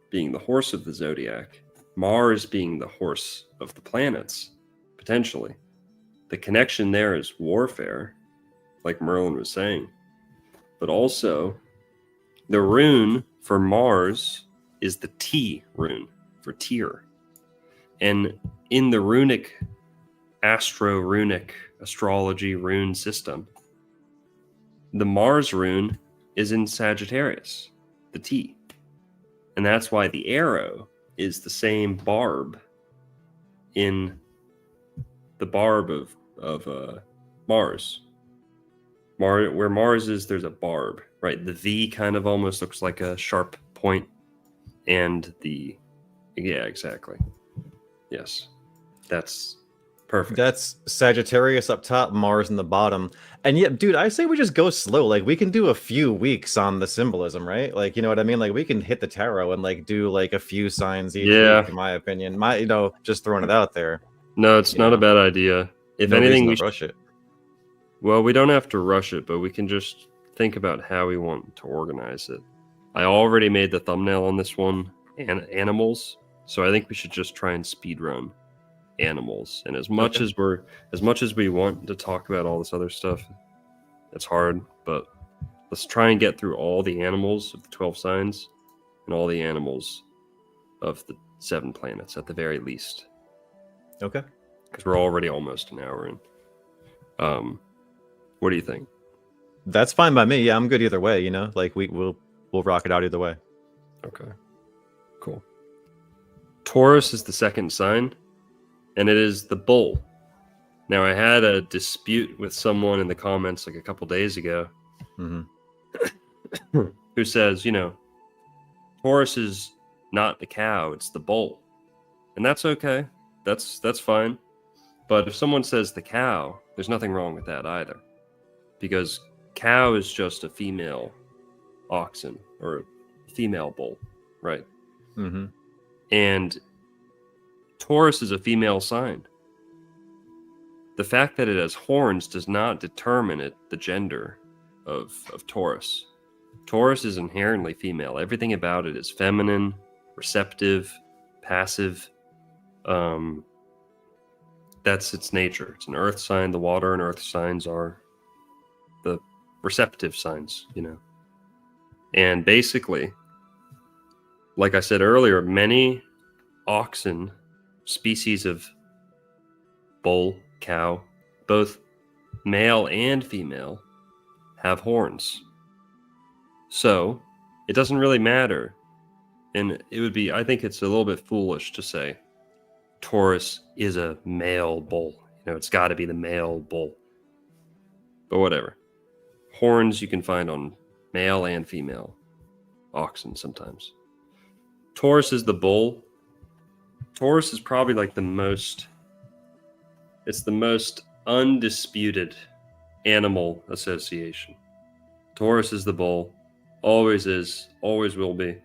being the horse of the zodiac, Mars being the horse of the planets, potentially. The connection there is warfare, like Merlin was saying. But also, the rune for Mars is the T rune for Tyr. And in the runic astrology rune system, the Mars rune is in Sagittarius, the T. And that's why the arrow is the same barb in the barb of Mars. Where Mars is, there's a barb, right? The V kind of almost looks like a sharp point, and yeah, exactly. Yes, that's perfect. That's Sagittarius up top, Mars in the bottom. And yet, dude, I say we just go slow. Like, we can do a few weeks on the symbolism, right? Like, you know what I mean? Like, we can hit the tarot and like do like a few signs each week, in my opinion. Just throwing it out there. No, it's not a bad idea. If anything, we should rush it. Well, we don't have to rush it, but we can just think about how we want to organize it. I already made the thumbnail on this one, animals, so I think we should just try and speedrun animals. And as much as we want to talk about all this other stuff, it's hard, but let's try and get through all the animals of the 12 signs and all the animals of the 7 planets at the very least. Okay. Because we're already almost an hour in. What do you think? That's fine by me. Yeah, I'm good either way, Like we'll rock it out either way. Okay. Cool. Taurus is the second sign, and it is the bull. Now, I had a dispute with someone in the comments like a couple days ago who says, Taurus is not the cow, it's the bull. And that's okay. That's fine. But if someone says the cow, there's nothing wrong with that either. Because cow is just a female oxen or a female bull, right? Mm-hmm. And Taurus is a female sign. The fact that it has horns does not determine the gender of Taurus. Taurus is inherently female. Everything about it is feminine, receptive, passive. That's its nature. It's an earth sign. The water and earth signs are the receptive signs, And basically, like I said earlier, many oxen, species of bull, cow, both male and female, have horns. So it doesn't really matter. And it would be, I think it's a little bit foolish to say Taurus is a male bull. It's got to be the male bull. But whatever. Horns you can find on male and female oxen sometimes. Taurus is the bull. Taurus is probably like the most undisputed animal association. Taurus is the bull. Always is, always will be.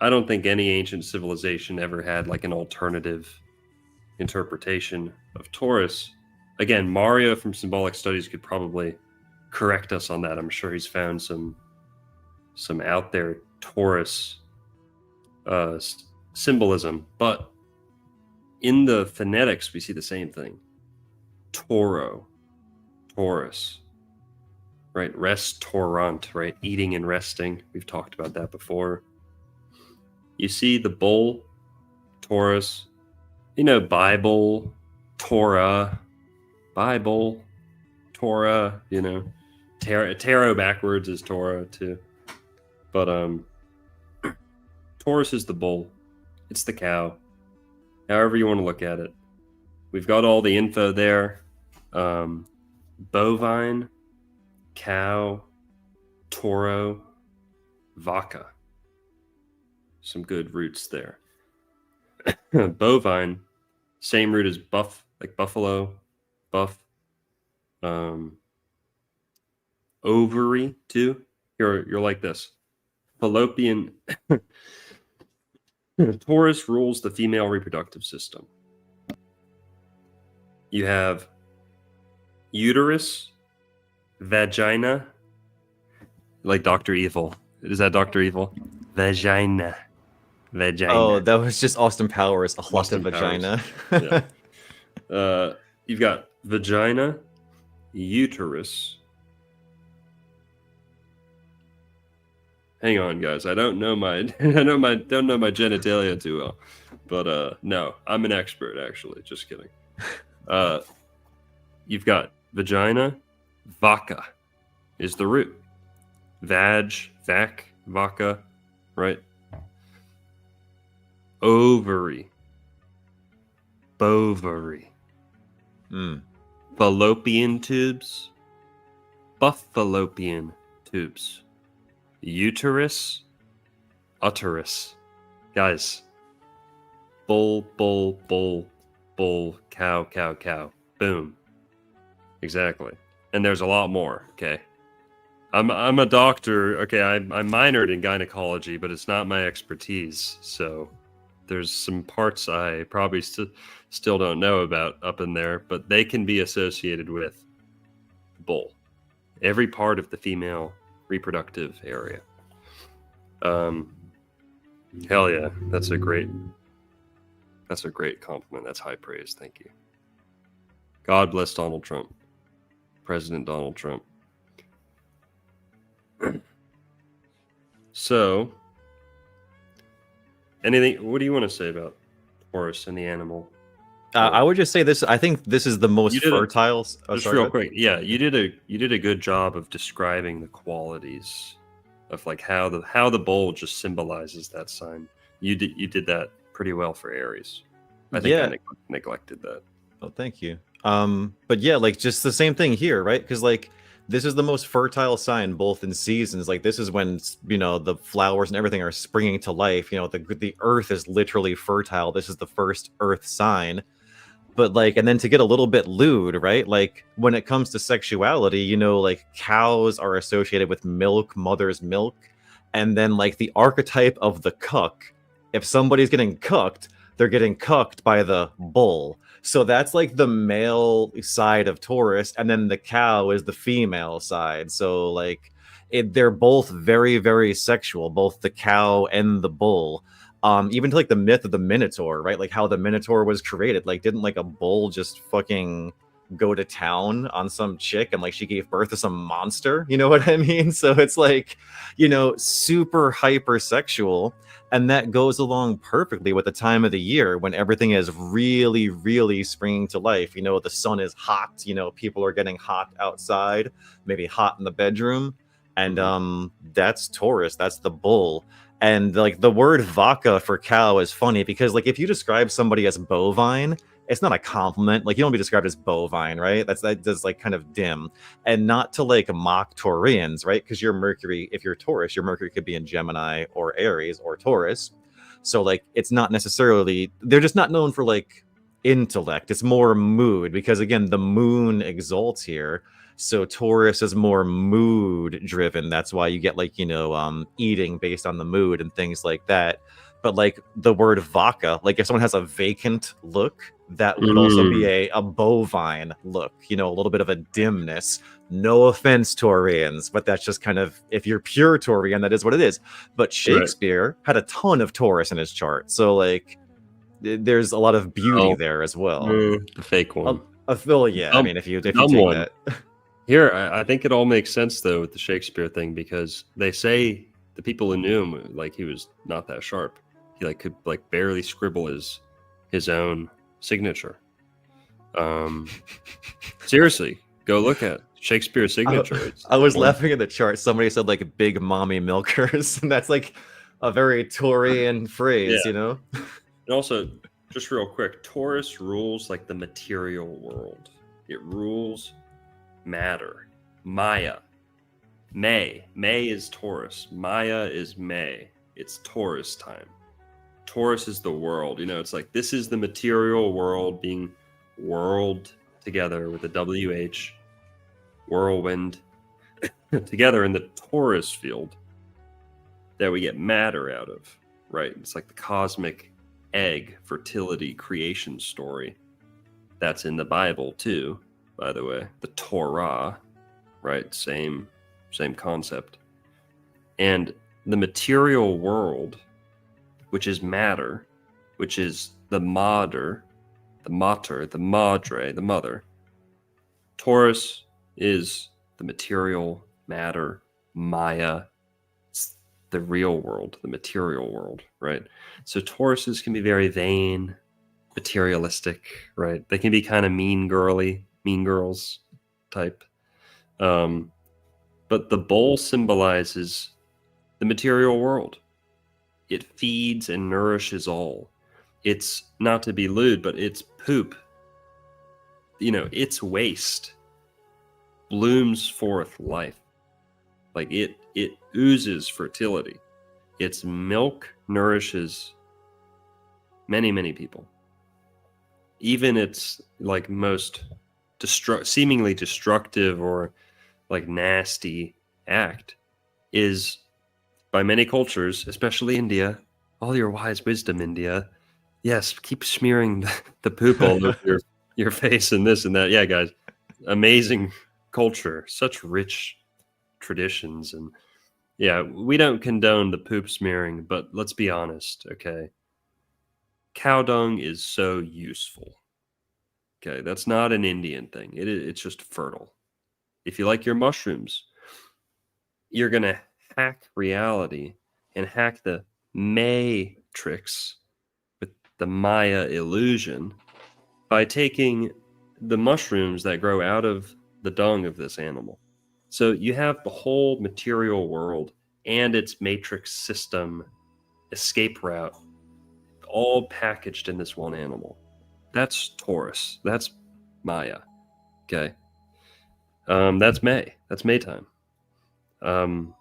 I don't think any ancient civilization ever had like an alternative interpretation of Taurus. Again, Mario from Symbolic Studies could probably correct us on that. I'm sure he's found some out there Taurus symbolism, but in the phonetics we see the same thing. Toro, Taurus, right? Restaurant, right? Eating and resting. We've talked about that before. You see the bull, Taurus, Bible, Torah, Bible, Torah, tarot backwards is Torah too. But Taurus is the bull. It's the cow. However you want to look at it. We've got all the info there. Bovine, cow, toro, vaca. Some good roots there. Bovine, same root as buff, like buffalo, buff. Ovary too. You're like this. Fallopian. Taurus rules the female reproductive system. You have uterus, vagina, like Dr. Evil. Is that Dr. Evil? Vagina. Oh, that was just Austin Powers. A lot of vagina. Yeah. You've got vagina, uterus. Hang on, guys. I don't know my genitalia too well, but no, I'm an expert actually. Just kidding. You've got vagina, vaca is the root. Vac, vaca, right? Ovary, bovary. Fallopian tubes, buffalopian tubes. Uterus, uterus. Guys, bull, bull, bull, bull, cow, cow, cow. Boom. Exactly. And there's a lot more, okay? I'm a doctor, okay? I minored in gynecology, but it's not my expertise. So there's some parts I probably still don't know about up in there, but they can be associated with bull. Every part of the female reproductive area. Hell yeah, that's a great compliment. That's high praise. Thank you. God bless Donald Trump. President Donald Trump. So, what do you want to say about Taurus and the animal? I would just say this. I think this is the most fertile. Real quick, yeah, you did a good job of describing the qualities of like how the bull just symbolizes that sign. You did that pretty well for Aries. I think I neglected that. Oh, thank you. But yeah, like just the same thing here, right? Because like this is the most fertile sign, both in seasons. Like this is when the flowers and everything are springing to life. The earth is literally fertile. This is the first earth sign. But like, and then to get a little bit lewd, right? Like when it comes to sexuality, like cows are associated with milk, mother's milk. And then like the archetype of the cuck, if somebody's getting cucked, they're getting cucked by the bull. So that's like the male side of Taurus. And then the cow is the female side. So like they're both very, very sexual, both the cow and the bull. Even to like the myth of the Minotaur, right? Like how the Minotaur was created. Like didn't like a bull just fucking go to town on some chick and like she gave birth to some monster, you know what I mean? So it's like, you know, super hypersexual, and that goes along perfectly with the time of the year when everything is really, really springing to life. You know, the sun is hot, you know, people are getting hot outside, maybe hot in the bedroom, and that's Taurus, that's the bull. And like the word vaka for cow is funny because like if you describe somebody as bovine, it's not a compliment. Like you don't be described as bovine, right? That's like kind of dim. And not to like mock Taurians, right? Because your Mercury, if you're Taurus, your Mercury could be in Gemini or Aries or Taurus. So like it's not necessarily, they're just not known for like intellect. It's more mood because again, the moon exalts here. So Taurus is more mood driven. That's why you get like, you know, eating based on the mood and things like that. But like the word vaka, like if someone has a vacant look, that would also be a bovine look, you know, a little bit of a dimness. No offense, Taurians, but that's just kind of, if you're pure Taurian, that is what it is. But Shakespeare had a ton of Taurus in his chart. So like there's a lot of beauty there as well. The fake one. Yeah, I mean, if you take one. that. Here, I think it all makes sense though with the Shakespeare thing because they say the people who knew him, like he was not that sharp. He like could like barely scribble his own signature. Seriously, go look at Shakespeare's signature. I was laughing at the chart. Somebody said like big mommy milkers, and that's like a very Taurian phrase, you know. And also, just real quick, Taurus rules like the material world. It rules matter. Maya. May is Taurus. Maya is May. It's Taurus time. Taurus is the world. You know, it's like this is the material world being whirled together with the WH, whirlwind, together in the Taurus field that we get matter out of, right? It's like the cosmic egg, fertility, creation story. That's in the Bible too, by the way. The Torah, right? Same concept. And the material world, which is matter, which is the mater, the mater, the madre, the mother. Taurus is the material matter, Maya. It's the real world, the material world, right? So Tauruses can be very vain, materialistic, right? They can be kind of mean girls type. But the bowl symbolizes the material world. It feeds and nourishes all. It's not to be lewd, but it's poop. You know, its waste blooms forth life. Like it oozes fertility. Its milk nourishes many, many people. Even its like most seemingly destructive or like nasty act is by many cultures, especially India, all your wise wisdom, India. Yes, keep smearing the poop all over your face and this and that. Yeah, guys, amazing culture, such rich traditions. And yeah, we don't condone the poop smearing, but let's be honest, okay? Cow dung is so useful. Okay, that's not an Indian thing. It's just fertile. If you like your mushrooms, you're going to hack reality and hack the matrix with the Maya illusion by taking the mushrooms that grow out of the dung of this animal. So you have the whole material world and its matrix system escape route all packaged in this one animal. That's Taurus. That's Maya. Okay. That's May. That's May time. And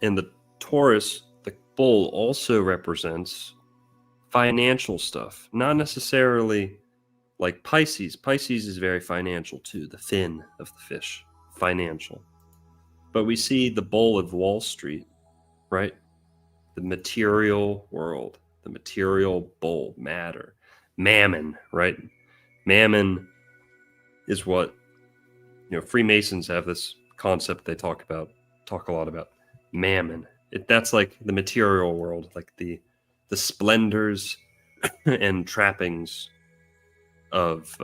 the Taurus, the bull, also represents financial stuff. Not necessarily like Pisces. Pisces is very financial too. The fin of the fish. Financial. But we see the bull of Wall Street, right? The material world. The material bull. Matter. Mammon, right? Mammon is what, you know, Freemasons have this concept they talk a lot about. Mammon. That's like the material world, like the splendors and trappings of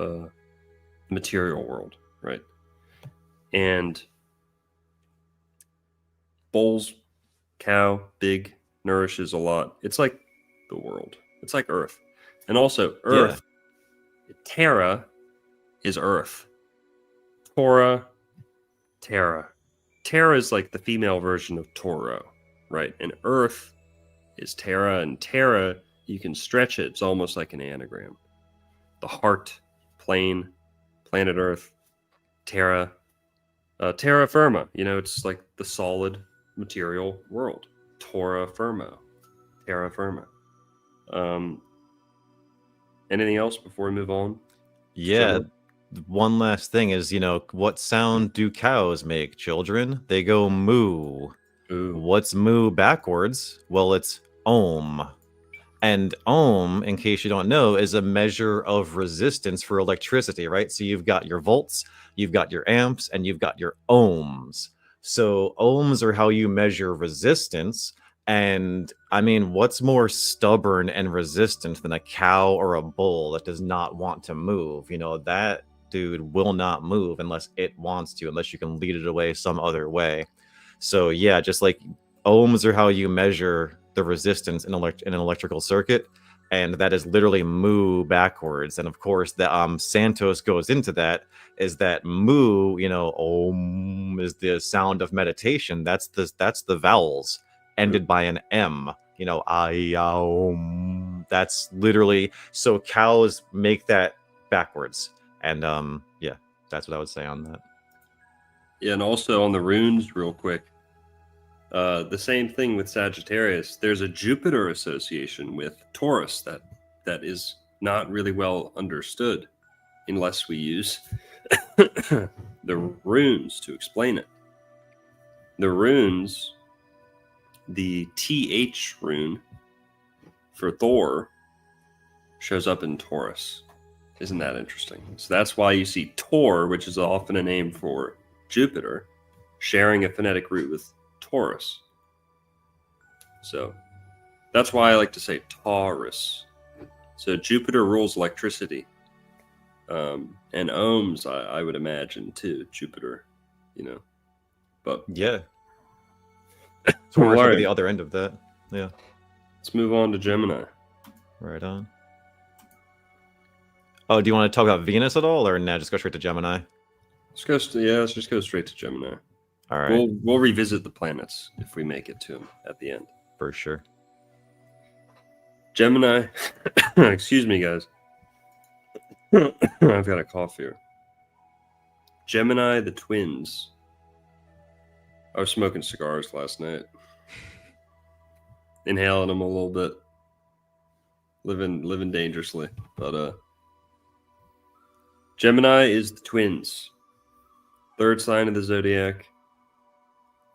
material world, right? And bulls, cow, big, nourishes a lot. It's like the world. It's like Earth. And also Earth, Terra is Earth. Torah, Terra. Terra is like the female version of Toro, right? And Earth is Terra, and Terra, you can stretch it. It's almost like an anagram. The heart, plane, planet Earth, Terra, terra firma. It's like the solid material world. Terra firma. Anything else before we move on? Yeah. One last thing is, what sound do cows make, children? They go moo. Ooh. What's moo backwards? Well, it's ohm. And ohm, in case you don't know, is a measure of resistance for electricity, right? So you've got your volts, you've got your amps, and you've got your ohms. So ohms are how you measure resistance. And I mean, what's more stubborn and resistant than a cow or a bull that does not want to move? That dude will not move unless it wants to, unless you can lead it away some other way. So yeah, just like ohms are how you measure the resistance in an electrical circuit, and that is literally moo backwards. And of course, the Santos goes into that, is that moo, om is the sound of meditation. That's the vowels ended by an M. I, om. That's literally, so cows make that backwards. And yeah, that's what I would say on that. Yeah, and also on the runes, real quick. The same thing with Sagittarius. There's a Jupiter association with Taurus that is not really well understood unless we use the runes to explain it. The runes, the TH rune for Thor shows up in Taurus. Isn't that interesting? So that's why you see Tor, which is often a name for Jupiter, sharing a phonetic root with Taurus. So that's why I like to say Taurus. So Jupiter rules electricity. And ohms, I would imagine, too, Jupiter, But yeah. Taurus All will right. be the other end of that. Yeah. Let's move on to Gemini. Right on. Oh, do you want to talk about Venus at all, or nah, just go straight to Gemini? Let's just go straight to Gemini. All right. We'll revisit the planets if we make it to them at the end. For sure. Gemini. Excuse me, guys. I've got a cough here. Gemini, the twins. I was smoking cigars last night. Inhaling them a little bit. Living dangerously. But Gemini is the twins. Third sign of the Zodiac.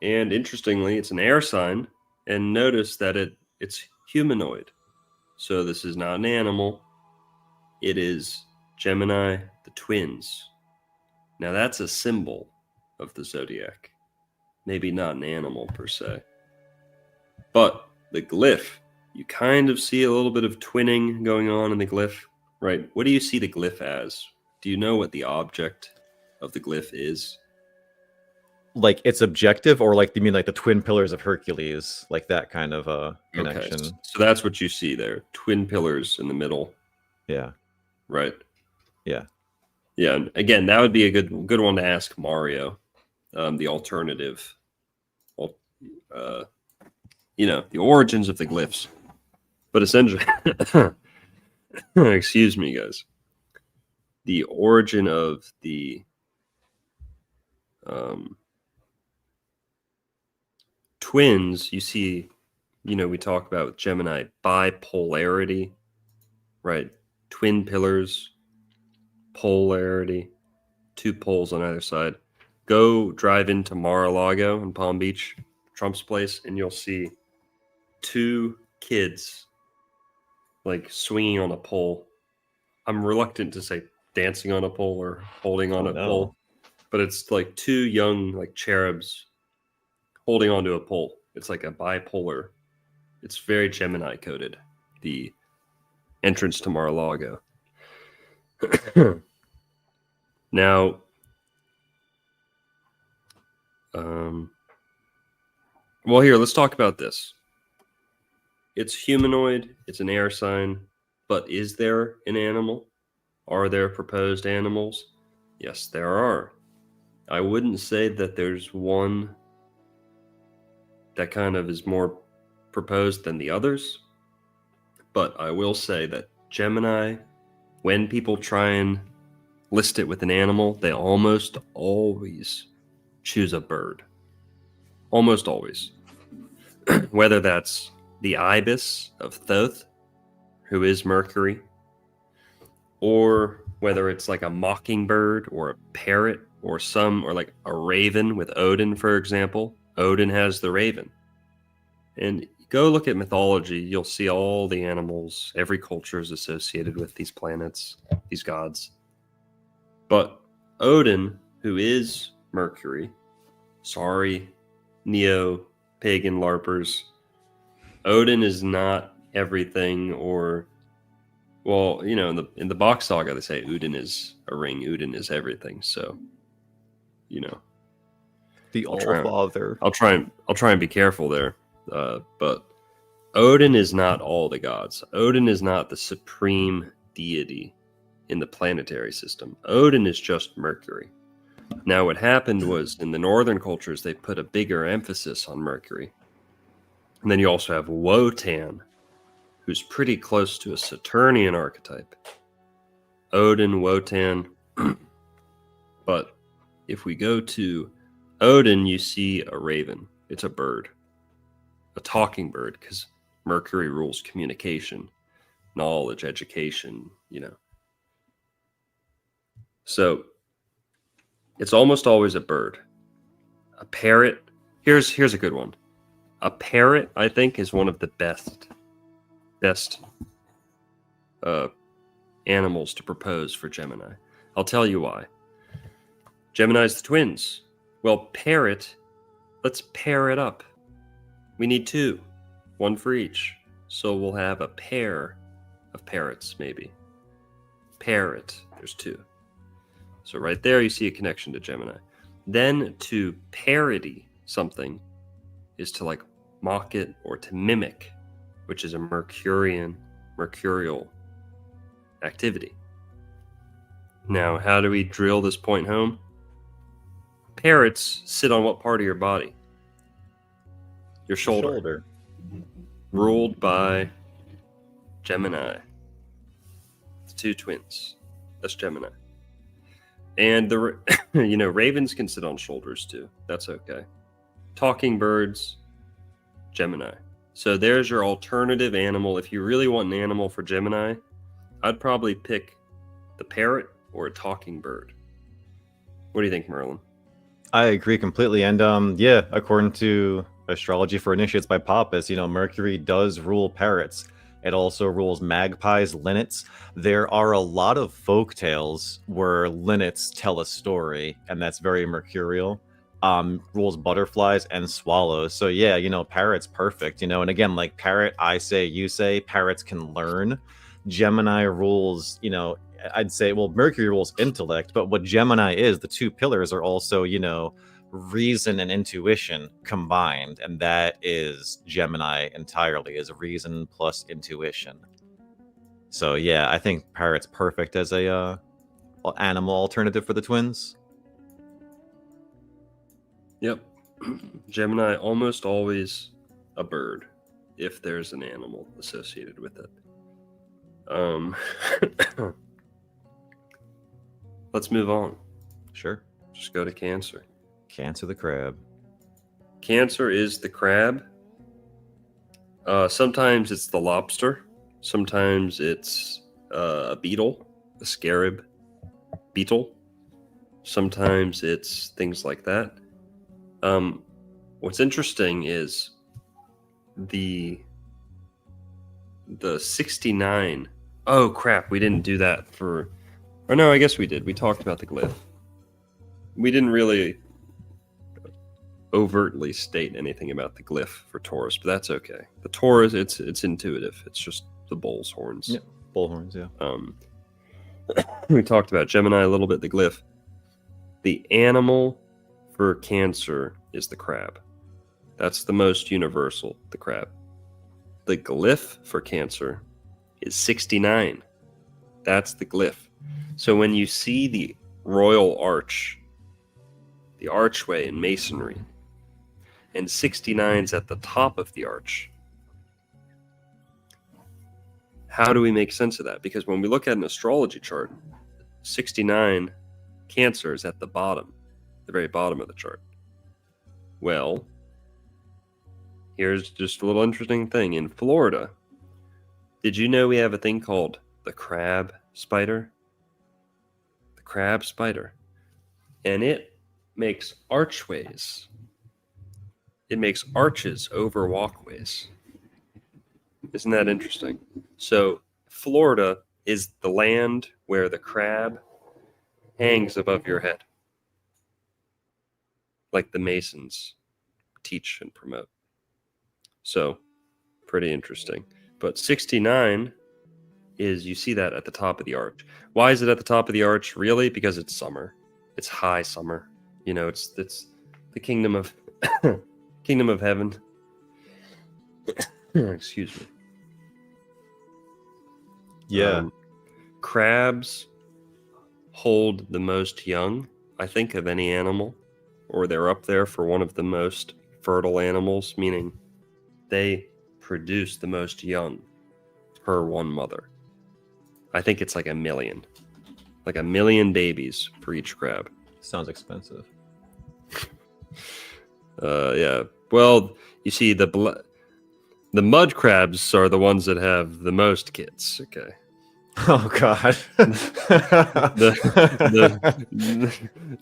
And interestingly, it's an air sign. And notice that it's humanoid. So this is not an animal. It is Gemini, the twins. Now that's a symbol of the Zodiac. Maybe not an animal per se. But the glyph, you kind of see a little bit of twinning going on in the glyph, right? What do you see the glyph as? Do you know what the object of the glyph is? Like its objective, or like you mean like the twin pillars of Hercules, like that kind of connection? Okay, so that's what you see there. Twin pillars in the middle. Yeah. Right. Yeah. Yeah. And again, that would be a good one to ask Mario. The alternative. The origins of the glyphs. But essentially, excuse me, guys. The origin of the twins, you see, we talk about Gemini bipolarity, right? Twin pillars, polarity, two poles on either side. Go drive into Mar-a-Lago in Palm Beach, Trump's place, and you'll see two kids like swinging on a pole. I'm reluctant to say dancing on a pole or holding on a pole, but it's like two young like cherubs holding onto a pole. It's like a bipolar. It's very Gemini coded, the entrance to Mar-a-Lago. Now, well, here, let's talk about this. It's humanoid, it's an air sign, but is there an animal? Are there proposed animals? Yes, there are. I wouldn't say that there's one that kind of is more proposed than the others, but I will say that Gemini, when people try and list it with an animal, they almost always choose a bird. Almost always. Whether that's the ibis of Thoth, who is Mercury, or whether it's like a mockingbird or a parrot or like a raven with Odin, for example. Odin has the raven. And go look at mythology, you'll see all the animals, every culture is associated with these planets, these gods. But Odin, who is Mercury, sorry, neo-pagan LARPers, Odin is not everything, or, well, you know, in the Bach saga, they say Odin is a ring, Odin is everything. So, you know, The All-Father. I'll try and be careful there. But Odin is not all the gods. Odin is not the supreme deity in the planetary system. Odin is just Mercury. Now, what happened was in the northern cultures, they put a bigger emphasis on Mercury. And then you also have Wotan, who's pretty close to a Saturnian archetype. Odin, Wotan. But if we go to Odin, you see a raven. It's a bird. A talking bird, because Mercury rules communication, knowledge, education, you know. So it's almost always a bird. A parrot. Here's a good one. A parrot, I think, is one of the best animals to propose for Gemini. I'll tell you why. Gemini's the twins. Well, parrot, let's pair it up. We need two, one for each. So we'll have a pair of parrots, maybe. Parrot, there's two. So right there, you see a connection to Gemini. Then to parody something is to like mock it or to mimic, which is a mercurial activity. Now, how do we drill this point home? Parrots sit on what part of your body? Your shoulder. Ruled by Gemini. It's two twins. That's Gemini. And ravens can sit on shoulders too. That's okay. Talking birds, Gemini. So there's your alternative animal. If you really want an animal for Gemini, I'd probably pick the parrot or a talking bird. What do you think, Merlin? I agree completely. And yeah, according to Astrology for Initiates by Pappas, Mercury does rule parrots. It also rules magpies, linnets. There are a lot of folk tales where linnets tell a story, and that's very mercurial. Rules butterflies and swallows. So yeah, parrots perfect, and again, like parrot, I say, you say, parrots can learn. Gemini rules, I'd say, well, Mercury rules intellect, but what Gemini is, the two pillars are also, reason and intuition combined, and that is Gemini entirely, is reason plus intuition. So yeah, I think parrot's perfect as a animal alternative for the twins. Yep. Gemini almost always a bird if there's an animal associated with it. Let's move on. Sure. Just go to Cancer. Cancer the crab. Cancer is the crab. Sometimes it's the lobster. Sometimes it's a beetle, a scarab beetle. Sometimes it's things like that. What's interesting is the 69. Oh crap, we didn't do that for... Or no, I guess we did. We talked about the glyph. We didn't really overtly state anything about the glyph for Taurus, but that's okay. The Taurus, it's intuitive. It's just the bull's horns. Yeah, bull horns, yeah. We talked about Gemini a little bit, the glyph. The animal for Cancer is the crab. That's the most universal, the crab. The glyph for Cancer is 69. That's the glyph. So when you see the royal arch, the archway in masonry, and 69's at the top of the arch, how do we make sense of that? Because when we look at an astrology chart, 69 Cancer is at the bottom, the very bottom of the chart. Well, here's just a little interesting thing. In Florida, did you know we have a thing called the crab spider? The crab spider. And it makes archways. It makes arches over walkways. Isn't that interesting? So Florida is the land where the crab hangs above your head, like the Masons teach and promote. So pretty interesting. But 69 is, you see that at the top of the arch. Why is it at the top of the arch? Really? Because it's summer. It's high summer. You know, it's the kingdom of kingdom of heaven. Excuse me. Yeah. Crabs hold the most young, I think, of any animal, or they're up there for one of the most fertile animals, meaning they produce the most young per one mother. I think it's like 1 million. Like 1 million babies for each crab. Sounds expensive. Yeah. Well, you see, the mud crabs are the ones that have the most kids. Okay. Oh God.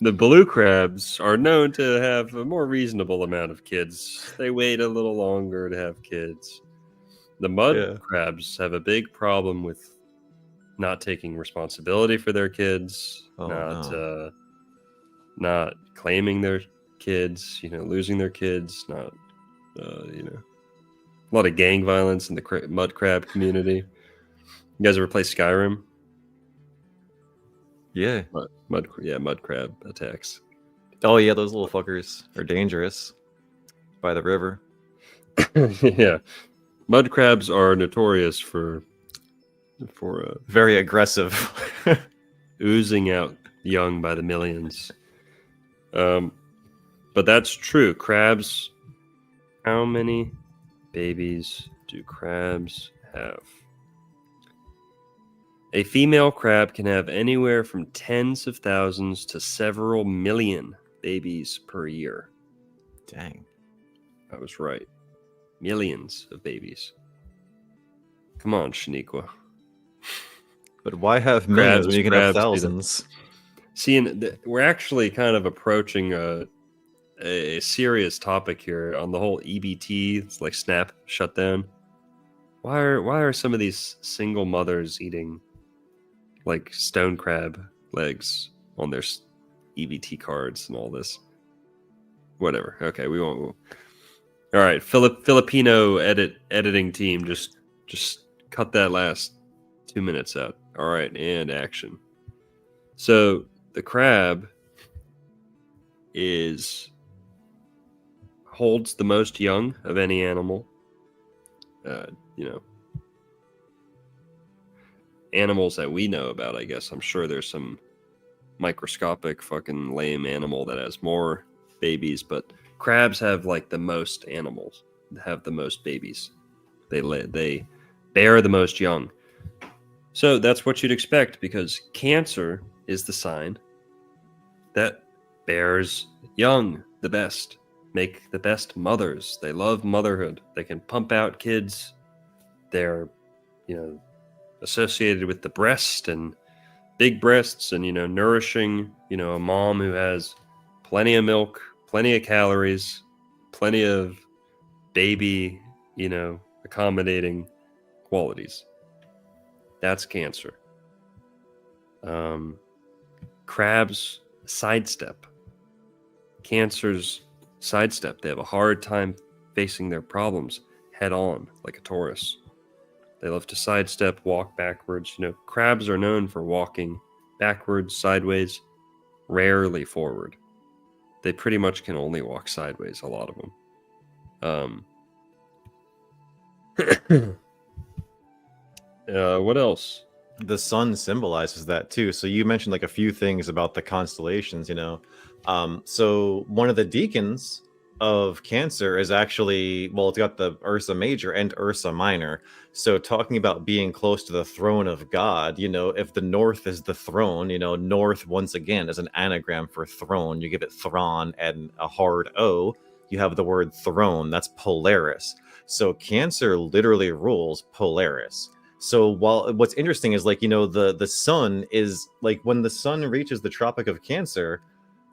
The blue crabs are known to have a more reasonable amount of kids. They wait a little longer to have kids. The mud crabs have a big problem with not taking responsibility for their kids, not claiming their kids, losing their kids, not, a lot of gang violence in the mud crab community. You guys ever play Skyrim? Yeah. Mud crab attacks. Oh yeah, those little fuckers are dangerous by the river. Yeah. Mud crabs are notorious for very aggressive. Oozing out young by the millions. But that's true. Crabs, how many babies do crabs have? A female crab can have anywhere from tens of thousands to several million babies per year. Dang. I was right. Millions of babies. Come on, Shaniqua. But why have millions when you can have thousands? See, we're actually kind of approaching a serious topic here on the whole EBT. It's like SNAP shutdown. Why are some of these single mothers eating like stone crab legs on their EBT cards and all this? Whatever. Okay, we won't. All right, Filipino editing team, just cut that last 2 minutes out. All right, and action. So the crab holds the most young of any animal. Animals that we know about, I guess. I'm sure there's some microscopic fucking lame animal that has more babies, but crabs have like the most animals, have the most babies. They bear the most young. So that's what you'd expect, because Cancer is the sign that bears young the best, make the best mothers. They love motherhood. They can pump out kids. They're, associated with the breast and big breasts and, nourishing, a mom who has plenty of milk, plenty of calories, plenty of baby, accommodating qualities. That's Cancer. Crabs sidestep. Cancer's sidestep. They have a hard time facing their problems head on, like a Taurus. They love to sidestep, walk backwards. Crabs are known for walking backwards, sideways. rarely forward. They pretty much can only walk sideways, a lot of them. What else? The sun symbolizes that too. So you mentioned like a few things about the constellations, so one of the deacons of Cancer is actually, well, it's got the Ursa Major and Ursa Minor. So talking about being close to the throne of God, if the north is the throne, north once again is an anagram for throne. You give it Thron and a hard O, you have the word throne. That's Polaris. So Cancer literally rules Polaris. So while what's interesting is the sun is like when the sun reaches the Tropic of Cancer,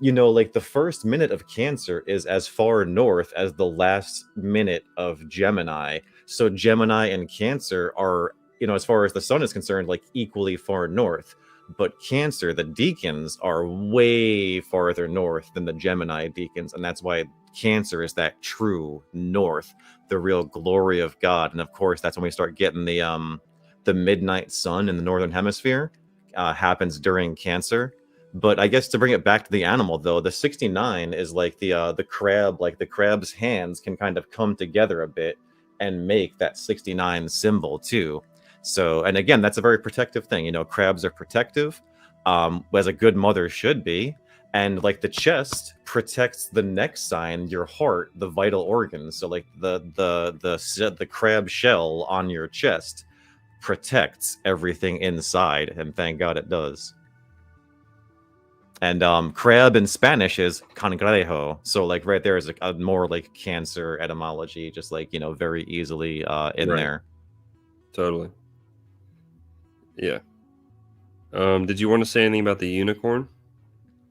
the first minute of Cancer is as far north as the last minute of Gemini. So Gemini and Cancer are, as far as the sun is concerned, like equally far north. But Cancer, the deacons, are way farther north than the Gemini deacons, and that's why Cancer is that true north, the real glory of God. And of course, that's when we start getting the midnight sun in the northern hemisphere happens during Cancer. But I guess to bring it back to the animal, though, the 69 is like the crab, like the crab's hands can kind of come together a bit and make that 69 symbol too. So, and again, that's a very protective thing. Crabs are protective, as a good mother should be. And like the chest protects the next sign, your heart, the vital organs. So like the crab shell on your chest protects everything inside, and thank God it does. And crab in Spanish is cangrejo, so like right there is a more like Cancer etymology, just like very easily in Right. there. Totally. Yeah. Did you want to say anything about the unicorn?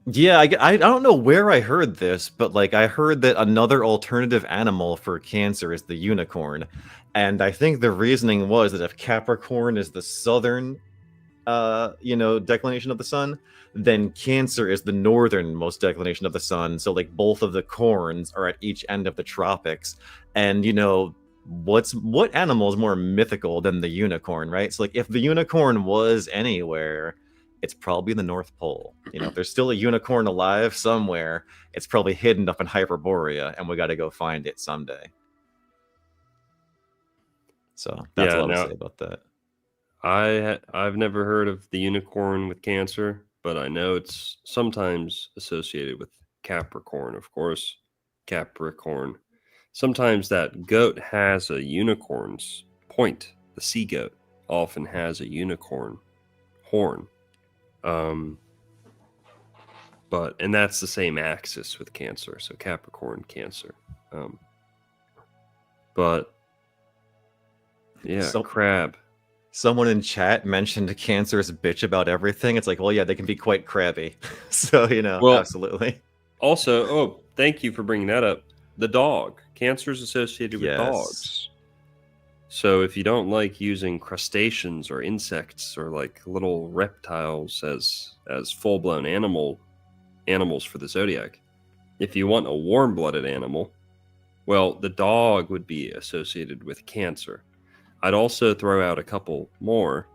Yeah, I don't know where I heard this, but like I heard that another alternative animal for Cancer is the unicorn. And I think the reasoning was that if Capricorn is the southern, declination of the sun, then Cancer is the northernmost declination of the sun. So like both of the corns are at each end of the tropics. And what animal is more mythical than the unicorn, right? So like if the unicorn was anywhere, it's probably the North Pole. If there's still a unicorn alive somewhere, it's probably hidden up in Hyperborea, and we got to go find it someday. So that's all I would say about that. I've never heard of the unicorn with Cancer, but I know it's sometimes associated with Capricorn, of course. Capricorn. Sometimes that goat has a unicorn's point. The sea goat often has a unicorn horn. And that's the same axis with Cancer, so Capricorn, Cancer. But yeah, crab. Someone in chat mentioned Cancer is a bitch about everything. It's like, well, yeah, they can be quite crabby. So, absolutely. Also, thank you for bringing that up. The dog. Cancer is associated with dogs. So if you don't like using crustaceans or insects or like little reptiles as full-blown animals for the zodiac, if you want a warm-blooded animal, well, the dog would be associated with Cancer. I'd also throw out a couple more,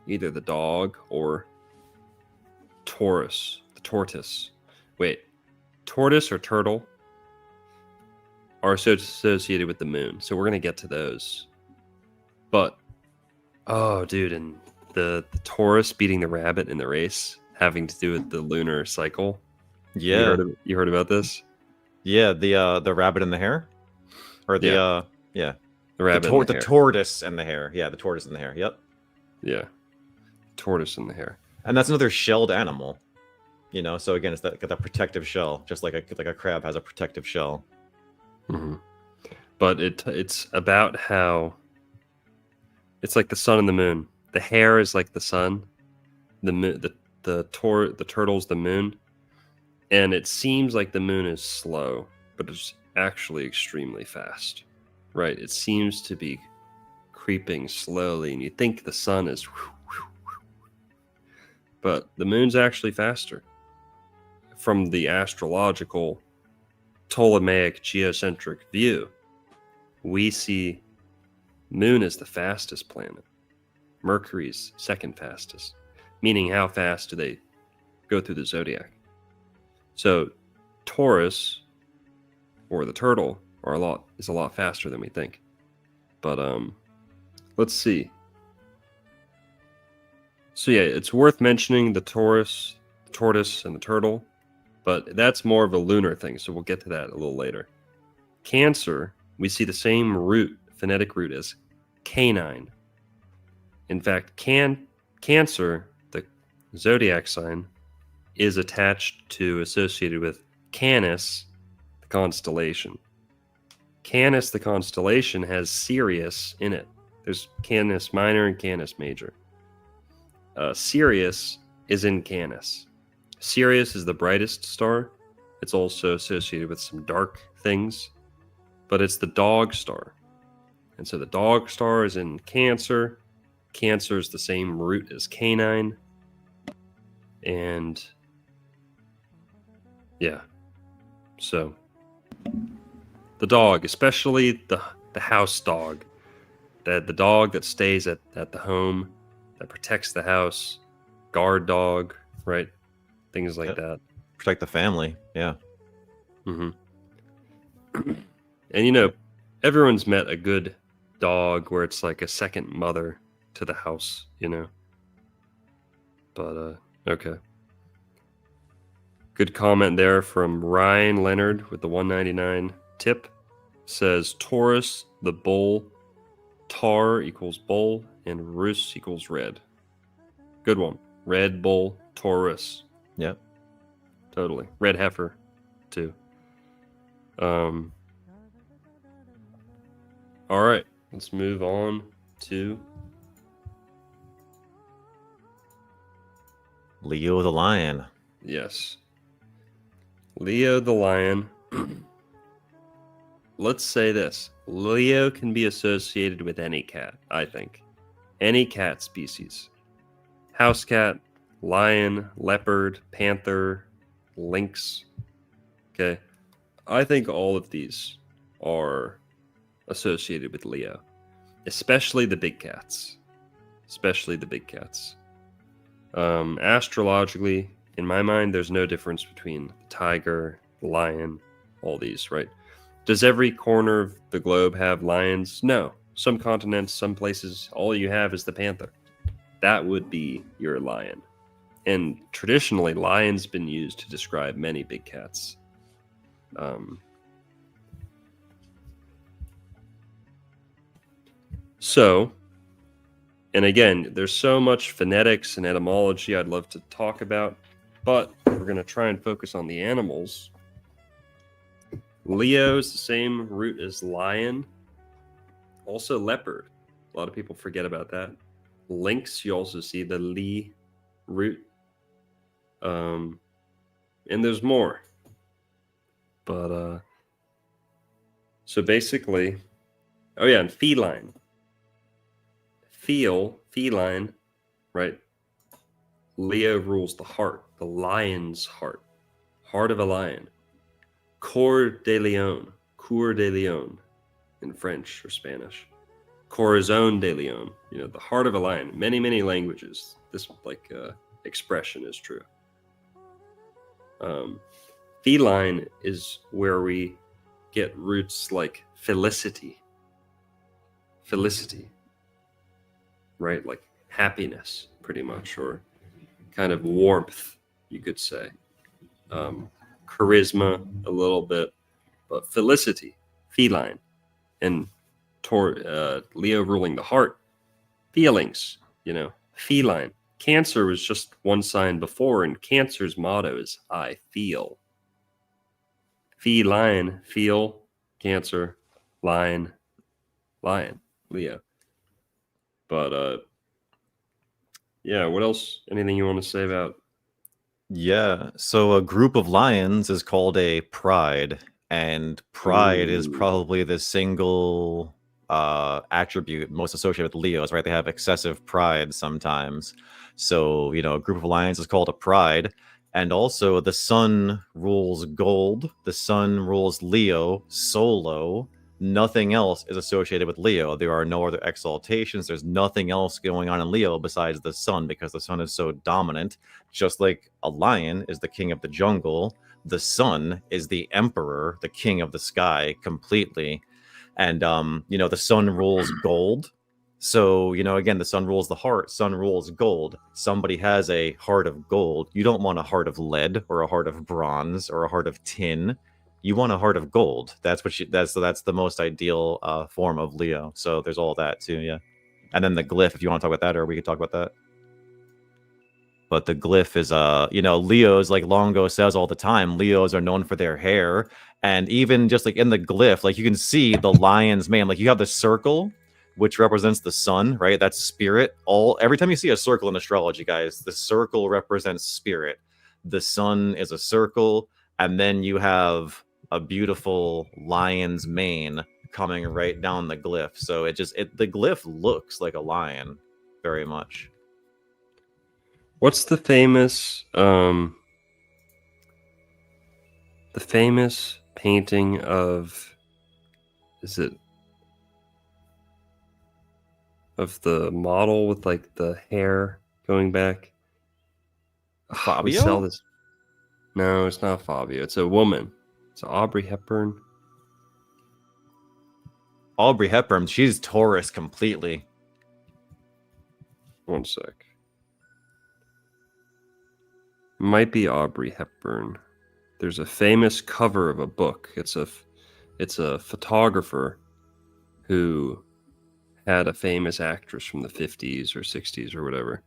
either the dog or Taurus, the tortoise. Wait, tortoise or turtle are associated with the moon, so we're going to get to those. But, oh, dude, and the Taurus beating the rabbit in the race, having to do with the lunar cycle. Yeah. You heard about this? Yeah, the rabbit and the hare? Or the, The rabbit and the hare. Tortoise and the hare. Yeah, the tortoise and the hare. Yep. Yeah. Tortoise and the hare. And that's another shelled animal. So again, it's got that protective shell, just like a crab has a protective shell. Mm-hmm. But it's about how it's like the sun and the moon. The hare is like the sun. The turtle's the moon. And it seems like the moon is slow, but it's actually extremely fast. Right? It seems to be creeping slowly, and you think the sun is... But the moon's actually faster. From the astrological Ptolemaic geocentric view, we see moon as the fastest planet. Mercury's second fastest. Meaning how fast do they go through the zodiac? So Taurus, or the turtle, is a lot faster than we think. But let's see. So yeah, it's worth mentioning the tortoise, and the turtle, but that's more of a lunar thing, so we'll get to that a little later. Cancer, we see the same phonetic root as canine. In fact, Cancer, the zodiac sign, is associated with Canis, the constellation. Canis, the constellation, has Sirius in it. There's Canis Minor and Canis Major. Sirius is in Canis. Sirius is the brightest star. It's also associated with some dark things, but it's the dog star. And so the dog star is in Cancer. Cancer is the same root as canine. And yeah, so the dog, especially the house dog, the dog that stays at the home, that protects the house, guard dog, right? Things like that. Protect the family, yeah. Mm-hmm. And everyone's met a good dog where it's like a second mother to the house, But okay. Good comment there from Ryan Leonard with the 199 tip. Says Taurus, the bull, tar equals bull, and Rus equals red. Good one. Red bull, Taurus. Yep. Totally. Red heifer, too. All right. Let's move on to Leo the lion. Yes. Leo the lion. Let's say this. Leo can be associated with any cat, I think. Any cat species. House cat, lion, leopard, panther, lynx. Okay. I think all of these are associated with Leo. Especially the big cats. Astrologically, in my mind, there's no difference between the tiger, the lion, all these, right? Does every corner of the globe have lions? No. Some continents, some places, all you have is the panther. That would be your lion. And traditionally, lion's been used to describe many big cats. And again, there's so much phonetics and etymology I'd love to talk about, but we're going to try and focus on the animals. Leo is the same root as lion. Also leopard. A lot of people forget about that. Lynx, you also see the li root. And there's more. But, so basically, and feline. Feline, right? Leo rules the heart, the lion's heart. Heart of a lion. Coeur de Lion in French or Spanish. Corazon de Leon, the heart of a lion. Many, many languages. This expression is true. Feline is where we get roots like felicity, right? Like happiness, pretty much, or kind of warmth, you could say. Charisma, a little bit, but felicity, feline, and Leo ruling the heart, feelings, feline. Cancer was just one sign before, and Cancer's motto is I feel. Feline, feel, Cancer, lion, Leo. But what else? Anything you want to say about? Yeah, so a group of lions is called a pride, and pride is probably the single attribute most associated with Leos, right? They have excessive pride sometimes. So, a group of lions is called a pride. And also the sun rules gold. The sun rules Leo, solo. Nothing else is associated with Leo. There are no other exaltations. There's nothing else going on in Leo besides the sun, because the sun is so dominant. Just like a lion is the king of the jungle, the sun is the emperor, the king of the sky completely. And the sun rules gold. So, again, the sun rules the heart, sun rules gold. Somebody has a heart of gold. You don't want a heart of lead or a heart of bronze or a heart of tin. You want a heart of gold. That's the most ideal form of Leo. So there's all that too, yeah. And then the glyph, if you want to talk about that, or we could talk about that. But the glyph is Leos, like Longo says all the time, Leos are known for their hair. And even just like in the glyph, like you can see the lion's mane, like you have the circle, which represents the sun, right? That's spirit. Every time you see a circle in astrology, guys, the circle represents spirit. The sun is a circle, and then you have a beautiful lion's mane coming right down the glyph. So the glyph looks like a lion very much. What's the famous painting of, is it of the model with like the hair going back? Fabio? We sell this. No, it's not Fabio. It's a woman. It's Audrey Hepburn. Audrey Hepburn, she's Taurus completely. One sec. Might be Audrey Hepburn. There's a famous cover of a book. It's a photographer who had a famous actress from the 50s or 60s or whatever.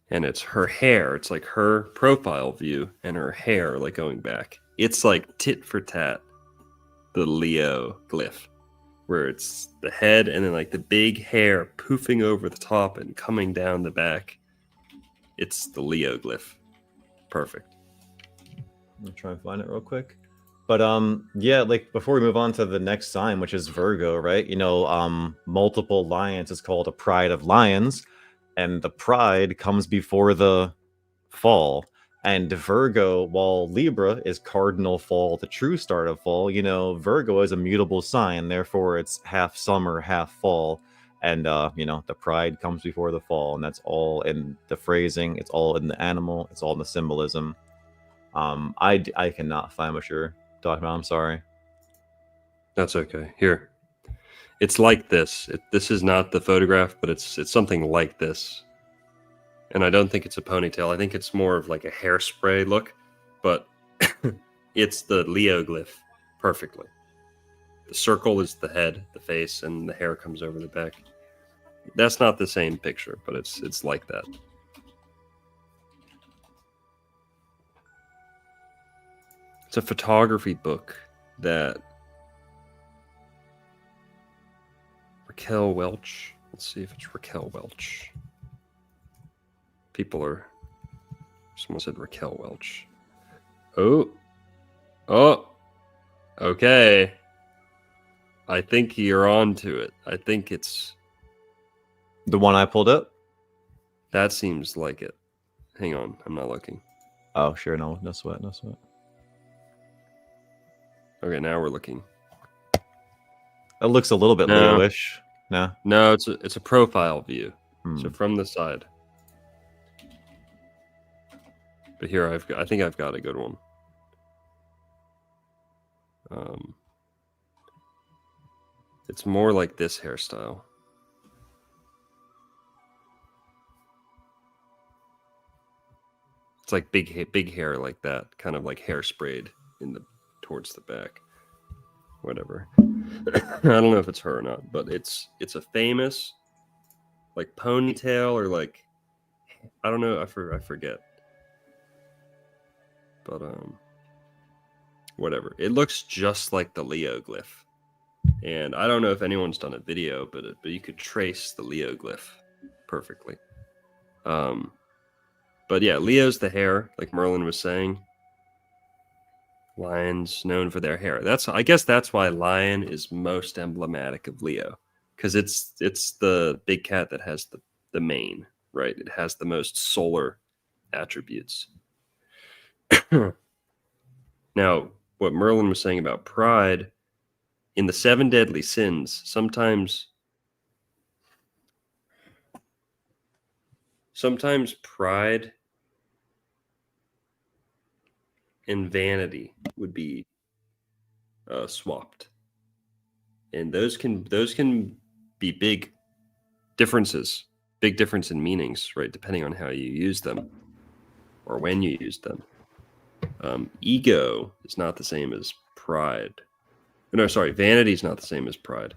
And it's her hair. It's like her profile view and her hair like going back. It's like tit for tat the Leo glyph, where it's the head and then like the big hair poofing over the top and coming down the back. It's the Leo glyph. Perfect. I'll try and find it real quick. But yeah, like before we move on to the next sign, which is Virgo, right? Multiple lions is called a pride of lions, and the pride comes before the fall. And Virgo, while Libra is cardinal fall, the true start of fall, Virgo is a mutable sign, therefore it's half summer, half fall. And the pride comes before the fall, and that's all in the phrasing, it's all in the animal, it's all in the symbolism. I cannot find what you're talking about. I'm sorry. That's okay. Here, it's like this. This is not the photograph, but it's something like this. And I don't think it's a ponytail. I think it's more of like a hairspray look, but it's the Leo glyph perfectly. The circle is the head, the face, and the hair comes over the back. That's not the same picture, but it's like that. It's a photography book that Raquel Welch. Let's see if it's Raquel Welch. Someone said Raquel Welch. Oh, okay. I think you're on to it. I think it's the one I pulled up. That seems like it. Hang on, I'm not looking. Oh, sure, no sweat. Okay, now we're looking. It looks a little bit Leo-ish. No, it's a profile view. So from the side. But here I think I've got a good one. It's more like this hairstyle. It's like big hair like that, kind of like hairsprayed towards the back. Whatever. I don't know if it's her or not, but it's a famous like ponytail or like, I don't know, I forget. But whatever. It looks just like the Leo glyph. And I don't know if anyone's done a video, but you could trace the Leo glyph perfectly. But yeah, Leo's the hair, like Merlin was saying. Lions known for their hair. I guess that's why lion is most emblematic of Leo, because it's the big cat that has the mane, right? It has the most solar attributes. Now, what Merlin was saying about pride, in the 7 deadly sins, sometimes pride and vanity would be swapped, and those can be big difference in meanings, right? Depending on how you use them or when you use them. Ego is not the same as pride. No, sorry, vanity is not the same as pride.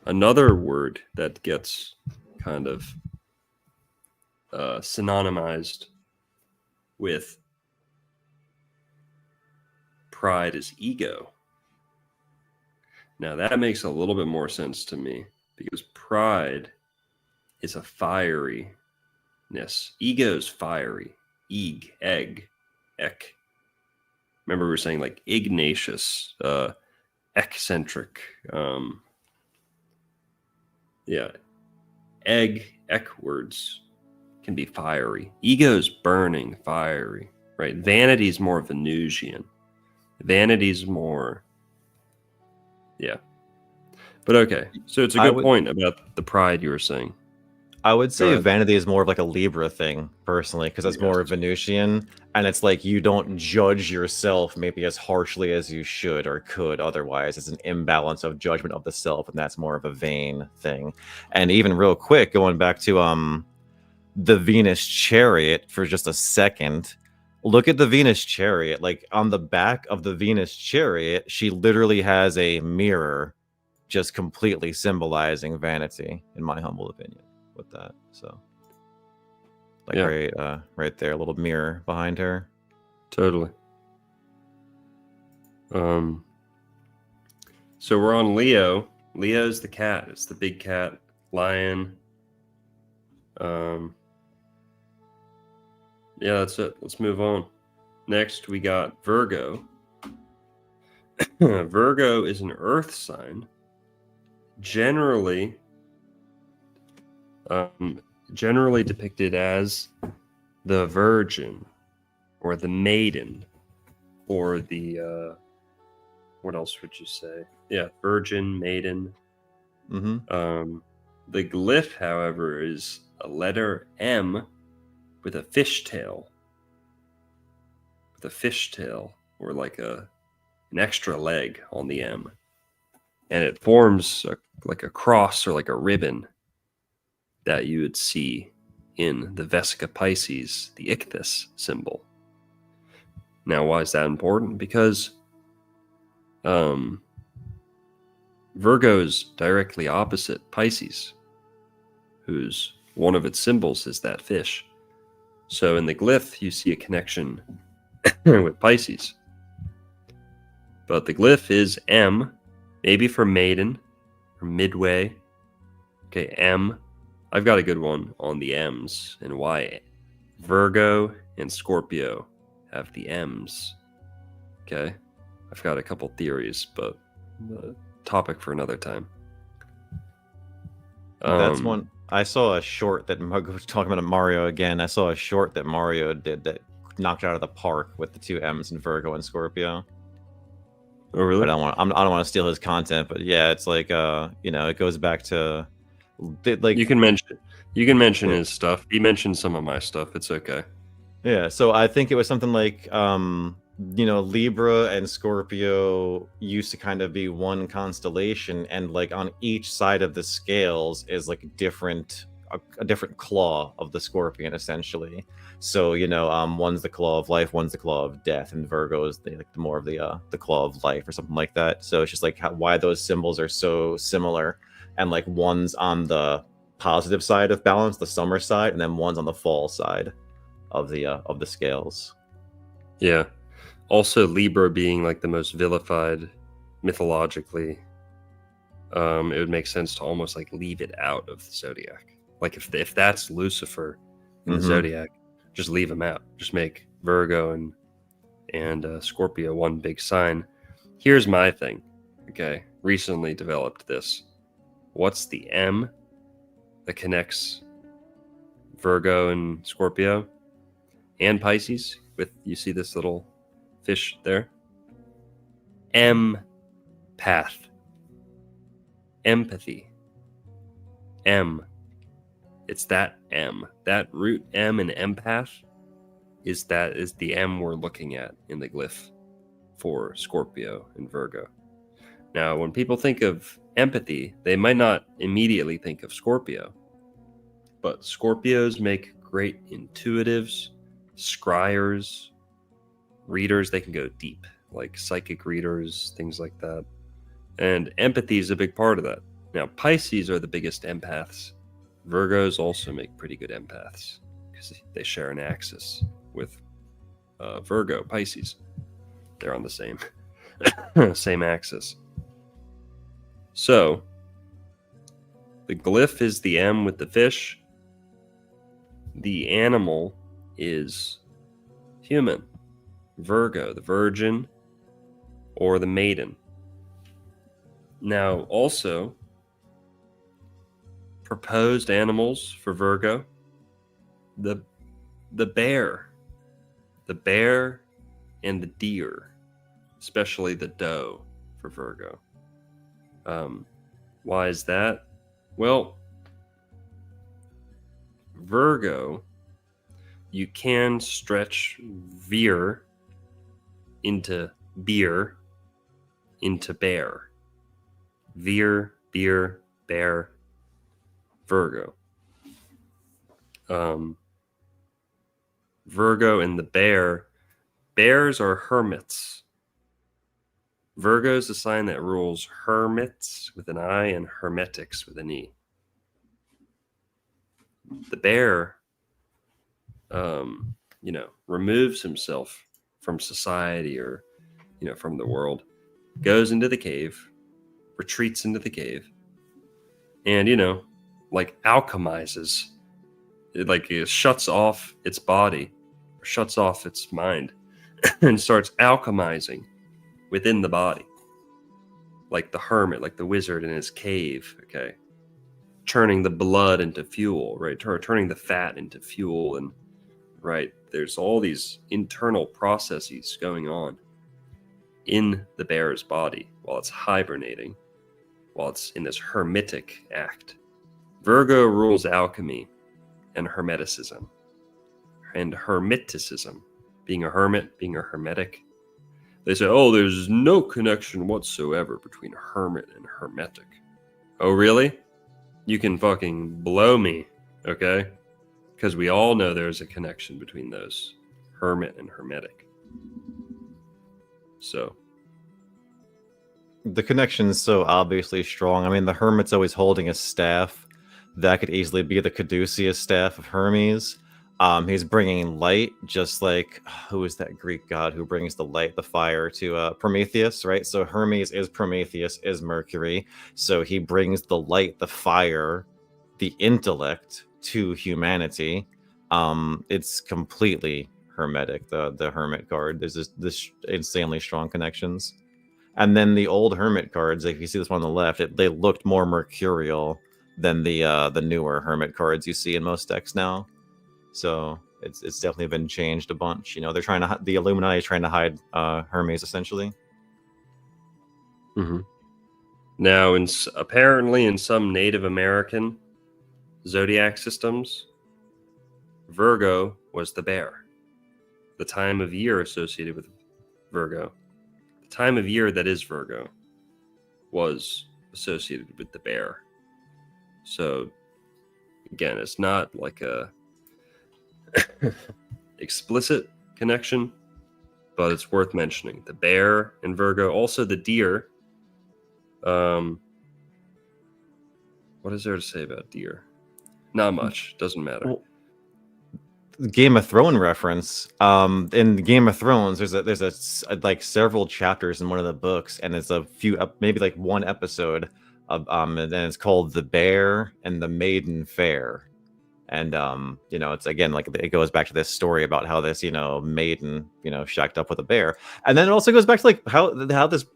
Another word that gets kind of synonymized with pride is ego. Now that makes a little bit more sense to me, because pride is a fieriness. Ego is fiery. Egg, ek. Remember we were saying like Ignatius, eccentric. Ek words can be fiery. Ego's burning, fiery, right? Vanity's more Venusian. Vanity's more, yeah. But okay, so it's a good point about the pride you were saying. I would say vanity is more of like a Libra thing, personally, because it's more Venusian, and it's like you don't judge yourself maybe as harshly as you should or could otherwise. It's an imbalance of judgment of the self, and that's more of a vain thing. And even real quick, going back to the Venus chariot for just a second, look at the Venus chariot. Like on the back of the Venus chariot, she literally has a mirror, just completely symbolizing vanity, in my humble opinion. With that, so like right there, a little mirror behind her. Totally. So we're on Leo. Leo's the cat. It's the big cat, lion. Yeah, that's it. Let's move on. Next, we got Virgo. Virgo is an earth sign. Generally depicted as the virgin or the maiden or the what else would you say? Yeah, virgin, maiden. The glyph, however, is a letter M with a fishtail. Or like an extra leg on the M. And it forms like a cross or like a ribbon that you would see in the Vesica Pisces, the ichthys symbol. Now, why is that important? Because Virgo is directly opposite Pisces, whose one of its symbols is that fish. So in the glyph, you see a connection with Pisces. But the glyph is M, maybe for maiden or midway. Okay, M. I've got a good one on the M's and why Virgo and Scorpio have the M's. Okay, I've got a couple theories, but topic for another time. That's one. I saw a short that talking about Mario again. I saw a short that Mario did that knocked out of the park with the two M's in Virgo and Scorpio. Oh, really? But I don't want to steal his content, but yeah, it's like it goes back to like you can mention his stuff. He mentioned some of my stuff. It's okay. Yeah, so I think it was something like Libra and Scorpio used to kind of be one constellation, and like on each side of the scales is like a different claw of the Scorpion, essentially. So one's the claw of life, one's the claw of death, and Virgo is the more of the claw of life or something like that. So it's just like why those symbols are so similar, and like one's on the positive side of balance, the summer side, and then one's on the fall side of the scales. Yeah. Also, Libra being like the most vilified mythologically, it would make sense to almost like leave it out of the zodiac. Like if that's Lucifer in the zodiac, just leave him out. Just make Virgo and Scorpio one big sign. Here's my thing. Okay, recently developed this. What's the M that connects Virgo and Scorpio and Pisces? With you see this little fish there? Empath. Empathy. M. It's that M. That root M in empath is the M we're looking at in the glyph for Scorpio and Virgo. Now, when people think of empathy, they might not immediately think of Scorpio, but Scorpios make great intuitives, scryers, readers. They can go deep, like psychic readers, things like that. And empathy is a big part of that. Now, Pisces are the biggest empaths. Virgos also make pretty good empaths because they share an axis with Virgo, Pisces. They're on the same same axis. So, the glyph is the M with the fish. The animal is human, Virgo, the virgin, or the maiden. Now, also, proposed animals for Virgo, the bear and the deer, especially the doe for Virgo. Why is that? Well, Virgo, you can stretch veer into beer into bear. Veer, beer, bear, Virgo. Virgo and the bear. Bears are hermits. Virgo is a sign that rules hermits with an I and hermetics with an E. The bear, removes himself from society or, from the world, goes into the cave, retreats into the cave, and, alchemizes. It shuts off its body, or shuts off its mind, and starts alchemizing within the body. Like the hermit, like the wizard in his cave, okay? Turning the blood into fuel, right? Turning the fat into fuel, and, right, there's all these internal processes going on in the bear's body while it's hibernating, while it's in this hermetic act. Virgo rules alchemy and hermeticism. And hermeticism, being a hermit, being a hermetic. They say, oh, there's no connection whatsoever between hermit and hermetic. Oh, really? You can fucking blow me, okay? Because we all know there's a connection between those, hermit and hermetic. So. The connection is so obviously strong. I mean, the hermit's always holding a staff. That could easily be the caduceus staff of Hermes. He's bringing light, just like, who is that Greek god who brings the light, the fire to Prometheus, right? So Hermes is Prometheus, is Mercury. So he brings the light, the fire, the intellect to humanity. It's completely hermetic, the hermit card. There's this insanely strong connections. And then the old hermit cards, if you see this one on the left, they looked more mercurial than the newer hermit cards you see in most decks now. So it's definitely been changed a bunch. They're trying to, the Illuminati is trying to hide Hermes essentially. Mm-hmm. Now, apparently in some Native American zodiac systems, Virgo was the bear. The time of year associated with Virgo, the time of year that is Virgo, was associated with the bear. So, again, it's not like a explicit connection, but it's worth mentioning. The bear and Virgo, also the deer. What is there to say about deer? Not much. Doesn't matter. Well, Game of Thrones reference. In Game of Thrones, there's like several chapters in one of the books, and it's a few, maybe like one episode of, and then it's called The Bear and the Maiden Fair. And, it's again, like it goes back to this story about how this, maiden, shacked up with a bear. And then it also goes back to like how this,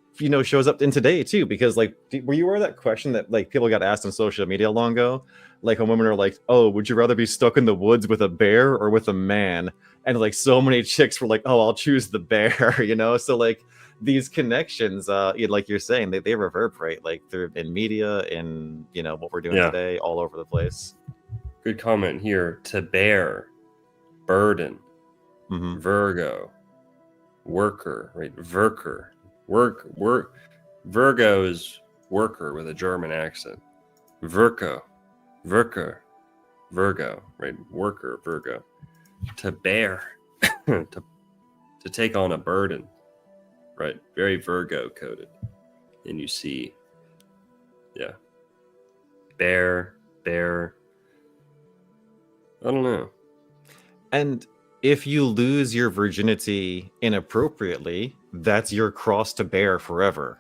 shows up in today too, because like, were you aware of that question that like people got asked on social media long ago? Like when women are like, oh, would you rather be stuck in the woods with a bear or with a man? And like so many chicks were like, oh, I'll choose the bear, So like these connections, like you're saying, they reverberate like through in media, in what we're doing Yeah. today, all over the place. Good comment here. To bear, burden, Hmm. Virgo, worker, right? Work. Virgo is worker with a German accent. Virgo, Virgo, right? Worker, Virgo. To bear, to take on a burden, right? Very Virgo coded. And you see, yeah, bear. I don't know. And if you lose your virginity inappropriately, that's your cross to bear forever.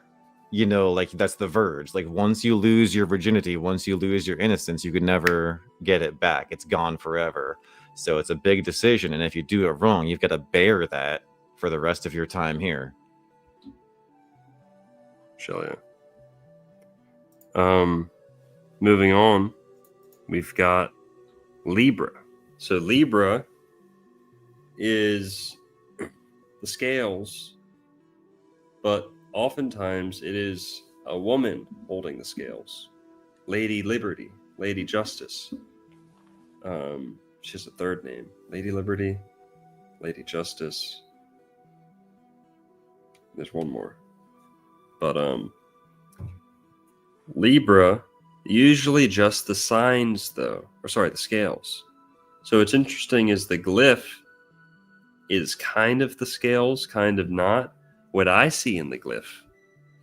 Like that's the verge. Like once you lose your virginity, once you lose your innocence, you could never get it back. It's gone forever. So it's a big decision. And if you do it wrong, you've got to bear that for the rest of your time here. Shall ya? Moving on, we've got Libra. So Libra is the scales, but oftentimes it is a woman holding the scales. Lady Liberty, Lady Justice. She has a third name. Lady Liberty, Lady Justice. There's one more. But Libra, usually just the signs though. Or sorry, the scales. So what's interesting is the glyph is kind of the scales, kind of not. What I see in the glyph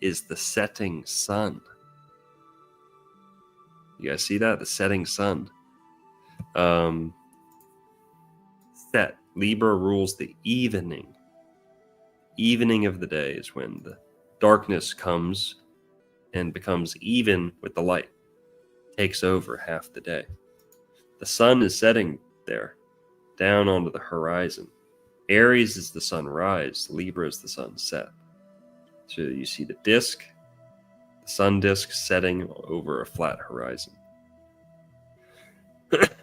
is the setting sun. You guys see that? The setting sun. Set. Libra rules the evening. Evening of the day is when the darkness comes and becomes even with the light. Takes over half the day. The sun is setting there, down onto the horizon. Aries is the sunrise. Libra is the sunset. So you see the disk, the sun disk setting over a flat horizon.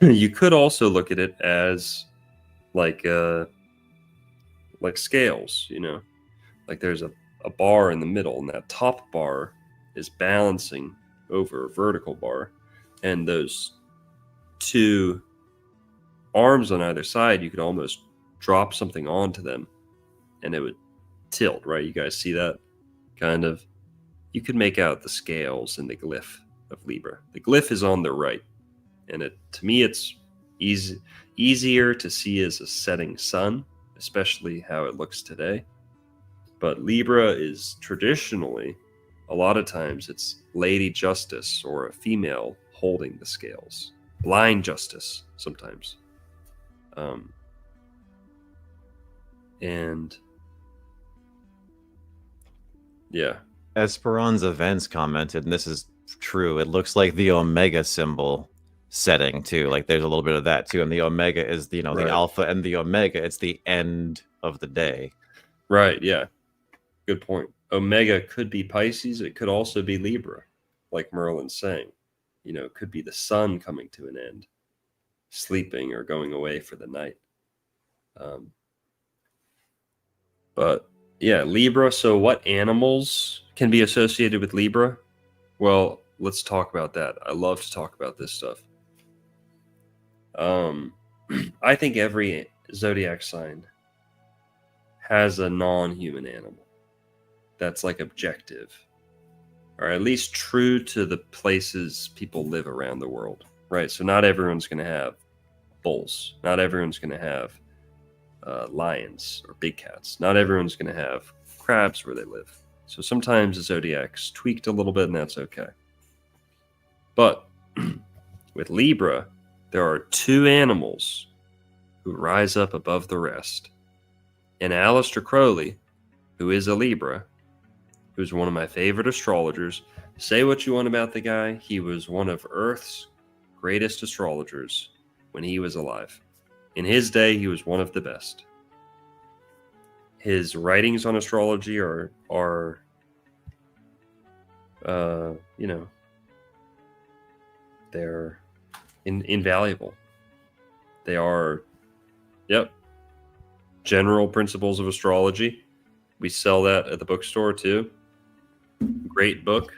You could also look at it as like scales, like there's a bar in the middle, and that top bar is balancing over a vertical bar, and those two arms on either side, you could almost drop something onto them and it would tilt, right? You guys see that? Kind of. You could make out the scales in the glyph of Libra. The glyph is on the right, and to me it's easier to see as a setting sun, especially how it looks today. But Libra is traditionally, a lot of times, it's Lady Justice or a female holding the scales. Blind Justice sometimes. And yeah. Esperanza Vents commented, and this is true, it looks like the Omega symbol setting too. Like there's a little bit of that too. And the Omega is the Right. Alpha and the Omega, it's the end of the day. Right, yeah. Good point. Omega could be Pisces. It could also be Libra, like Merlin's saying. It could be the sun coming to an end, sleeping or going away for the night. But yeah, Libra. So what animals can be associated with Libra? Well, let's talk about that. I love to talk about this stuff. I think every zodiac sign has a non-human animal that's like objective, or at least true to the places people live around the world, right? So not everyone's going to have bulls. Not everyone's going to have lions or big cats. Not everyone's going to have crabs where they live. So sometimes the zodiac's tweaked a little bit, and that's okay. But with Libra, there are two animals who rise up above the rest. And Aleister Crowley, who is a Libra, who's one of my favorite astrologers, say what you want about the guy, he was one of Earth's greatest astrologers when he was alive. In his day, he was one of the best. His writings on astrology are they're invaluable. They are, general principles of astrology. We sell that at the bookstore too. Great book.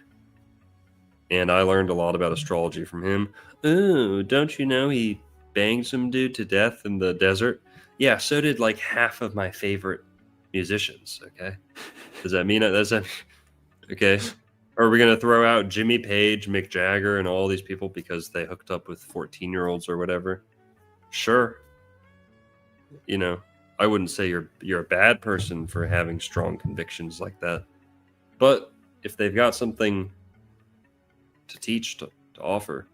And I learned a lot about astrology from him. Oh, don't you know he banged some dude to death in the desert? Yeah, so did like half of my favorite musicians. Okay. Does that mean that? Okay? Are we going to throw out Jimmy Page, Mick Jagger, and all these people because they hooked up with 14-year-olds or whatever? Sure. You know, I wouldn't say you're a bad person for having strong convictions like that. But if they've got something to teach, to offer,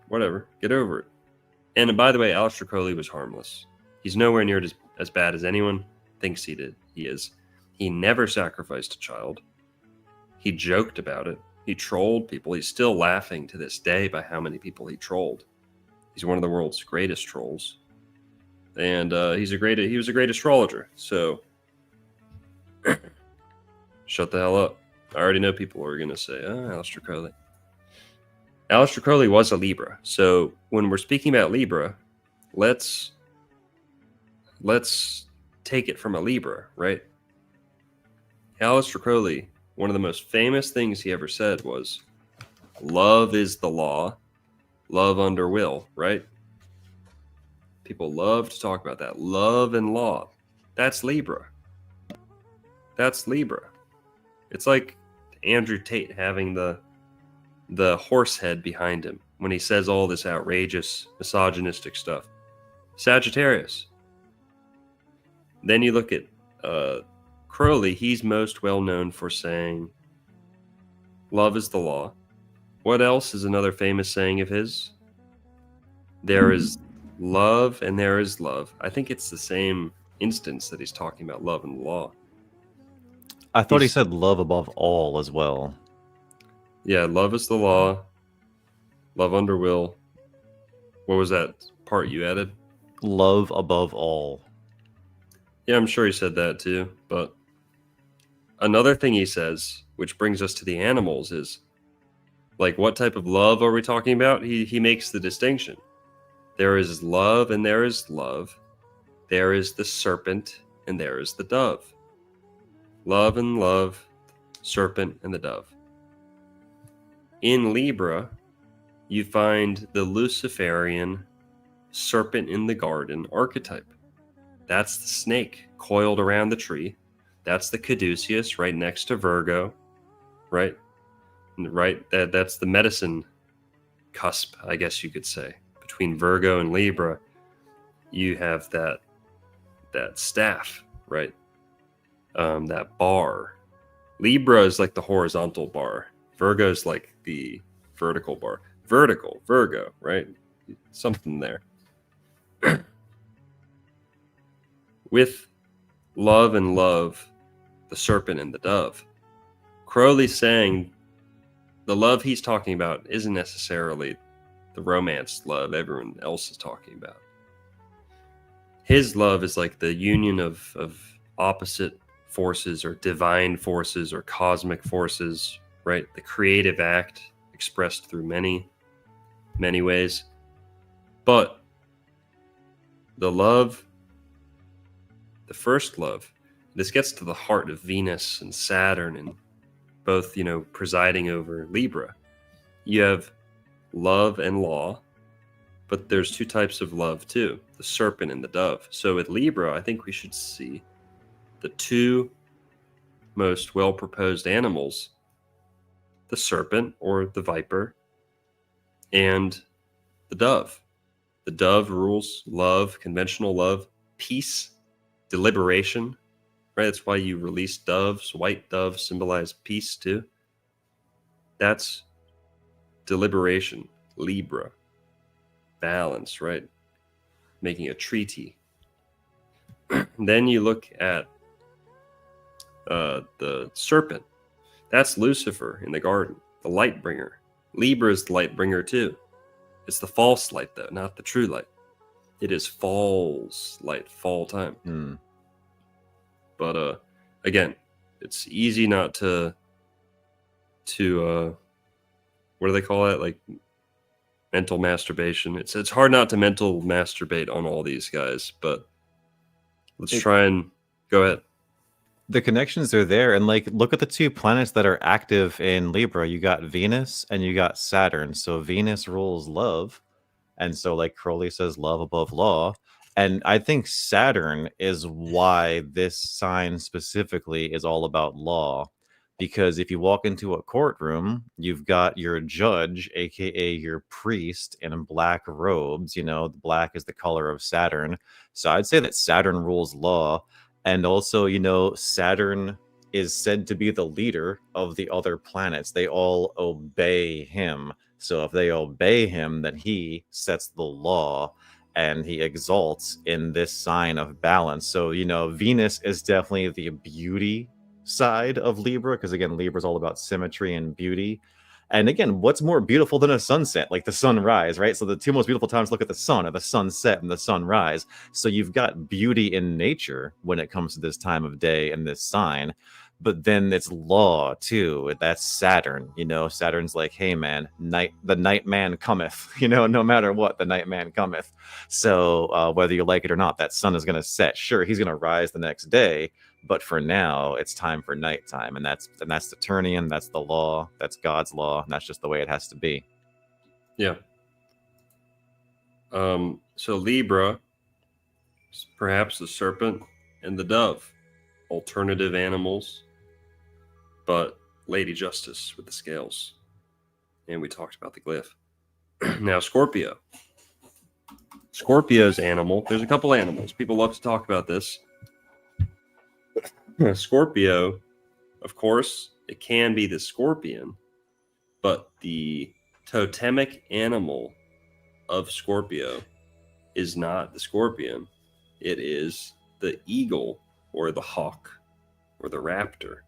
whatever, get over it. And by the way, Aleister Crowley was harmless. He's nowhere near as bad as anyone thinks he is. He never sacrificed a child. He joked about it. He trolled people. He's still laughing to this day by how many people he trolled. He's one of the world's greatest trolls. And he was a great astrologer. So shut the hell up. I already know people are going to say, Aleister Crowley. Aleister Crowley was a Libra. So when we're speaking about Libra, let's take it from a Libra, right? Aleister Crowley, one of the most famous things he ever said was, love is the law, love under will, right? People love to talk about that. Love and law. That's Libra. That's Libra. It's like Andrew Tate having the horse head behind him when he says all this outrageous misogynistic stuff. Sagittarius. Then you look at Crowley. He's most well known for saying, love is the law. What else is another famous saying of his? There is love and there is love. I think it's the same instance that he's talking about love and law. I thought he said love above all as well. Yeah, love is the law. Love under will. What was that part you added? Love above all. Yeah, I'm sure he said that too. But another thing he says, which brings us to the animals, is like, what type of love are we talking about? He makes the distinction. There is love and there is love. There is the serpent and there is the dove. Love and love, serpent and the dove. In Libra, you find the Luciferian serpent in the garden archetype. That's the snake coiled around the tree. That's the caduceus right next to Virgo, right? Right. That's the medicine cusp, I guess you could say, between Virgo and Libra. You have that staff, right? That bar. Libra is like the horizontal bar. Virgo is like the vertical bar. Vertical, Virgo, right? Something there. With love and love, the serpent and the dove. Crowley's saying the love he's talking about isn't necessarily the romance love everyone else is talking about. His love is like the union of opposite forces or divine forces or cosmic forces, right? The creative act expressed through many, many ways. But the love, the first love, this gets to the heart of Venus and Saturn and both, presiding over Libra. You have love and law, but there's two types of love too, the serpent and the dove. So with Libra, I think we should see the two most well-proposed animals, the serpent or the viper and the dove. The dove rules love, conventional love, peace, deliberation, right? That's why you release doves. White doves symbolize peace too. That's deliberation, Libra. Balance, right? Making a treaty. Then you look at the serpent. That's Lucifer in the garden, the light bringer. Libra is the light bringer too. It's the false light though, not the true light. It is false light, fall time. But again, it's easy not to what do they call it? Like mental masturbation. It's hard not to mental masturbate on all these guys, but let's try and go ahead. The connections are there, and like look at the two planets that are active in Libra. You got Venus and you got Saturn. So Venus rules love, and so like Crowley says, love above law. And I think Saturn is why this sign specifically is all about law. Because if you walk into a courtroom, you've got your judge, aka your priest, in black robes. You know, black is the color of Saturn. So I'd say that Saturn rules law. And also, you know, Saturn is said to be the leader of the other planets. They all obey him. So if they obey him, then he sets the law and he exalts in this sign of balance. So, you know, Venus is definitely the beauty side of Libra, because again, Libra is all about symmetry and beauty. And again, what's more beautiful than a sunset, like the sunrise, right? So the two most beautiful times to look at the sun are the sunset and the sunrise. So you've got beauty in nature when it comes to this time of day and this sign. But then it's law too. That's Saturn. You know, Saturn's like, hey man, the night man cometh. You know, no matter what, the night man cometh. So whether you like it or not, that sun is going to set. Sure, he's going to rise the next day, but for now, it's time for nighttime, and that's Saturnian. That's the law. That's God's law. And that's just the way it has to be. Yeah. So Libra, perhaps the serpent and the dove, alternative animals, but Lady Justice with the scales. And we talked about the glyph. Now, Scorpio. Scorpio's animal. There's a couple animals. People love to talk about this. Scorpio, of course, it can be the scorpion, but the totemic animal of Scorpio is not the scorpion. It is the eagle or the hawk or the raptor.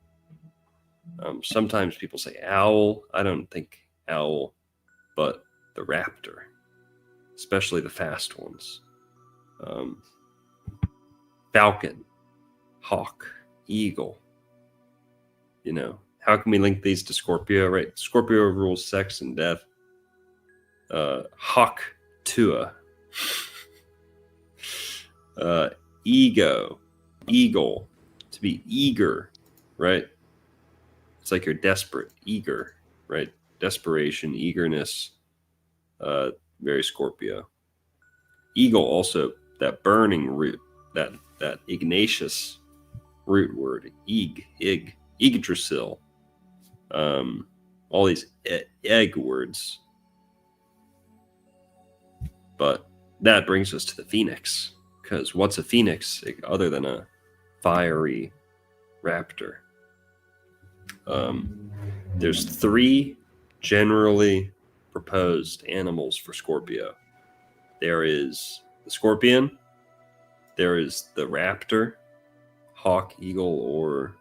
Sometimes people say owl. I don't think owl, but the raptor, especially the fast ones. Falcon, hawk, eagle. You know, how can we link these to Scorpio, right? Scorpio rules sex and death. Hawk, Tua. Ego, eagle, to be eager, right? It's like you're desperate, eager, right? Desperation, eagerness, very Scorpio. Eagle also, that burning root, that Ignatius root word, Yggdrasil, all these egg words. But that brings us to the phoenix, because what's a phoenix other than a fiery raptor? There's three generally proposed animals for Scorpio. There is the scorpion, there is the raptor, hawk, eagle, or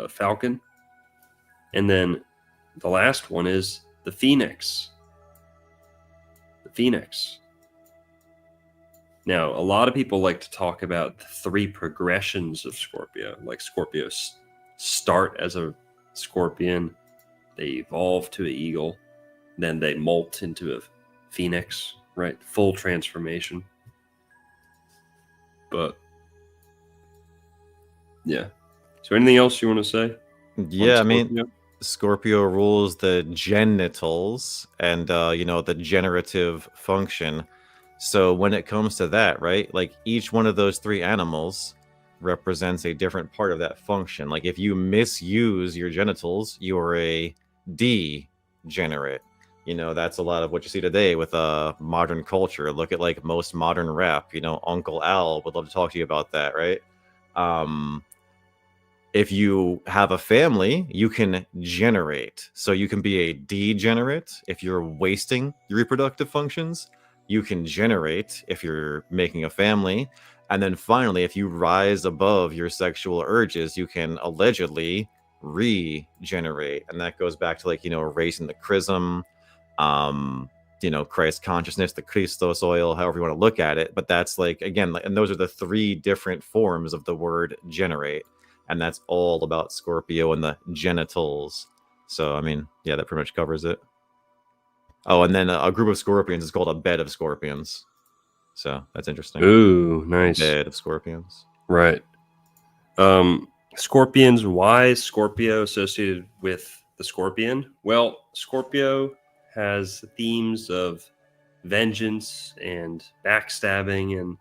falcon, and then the last one is the phoenix. The phoenix. Now, a lot of people like to talk about the three progressions of Scorpio, like Scorpios start as a scorpion, they evolve to an eagle, then they molt into a phoenix, right? Full transformation. But yeah. So anything else you want to say? Yeah, I mean, Scorpio rules the genitals and you know, the generative function. So when it comes to that, right, like each one of those three animals represents a different part of that function. Like if you misuse your genitals, you are a degenerate. You know, that's a lot of what you see today with modern culture. Look at like most modern rap. You know, Uncle Al would love to talk to you about that, right? If you have a family, you can generate. So you can be a degenerate if you're wasting your reproductive functions. You can generate if you're making a family. And then finally, if you rise above your sexual urges, you can allegedly regenerate. And that goes back to like, you know, raising the chrism, you know, Christ consciousness, the Christos oil, however you want to look at it. But that's like, again, and those are the three different forms of the word generate. And that's all about Scorpio and the genitals. So, I mean, yeah, that pretty much covers it. Oh, and then a group of scorpions is called a bed of scorpions. So that's interesting. Ooh, nice. Bed of scorpions. Right. Scorpions. Why is Scorpio associated with the scorpion? Well, Scorpio has themes of vengeance and backstabbing, and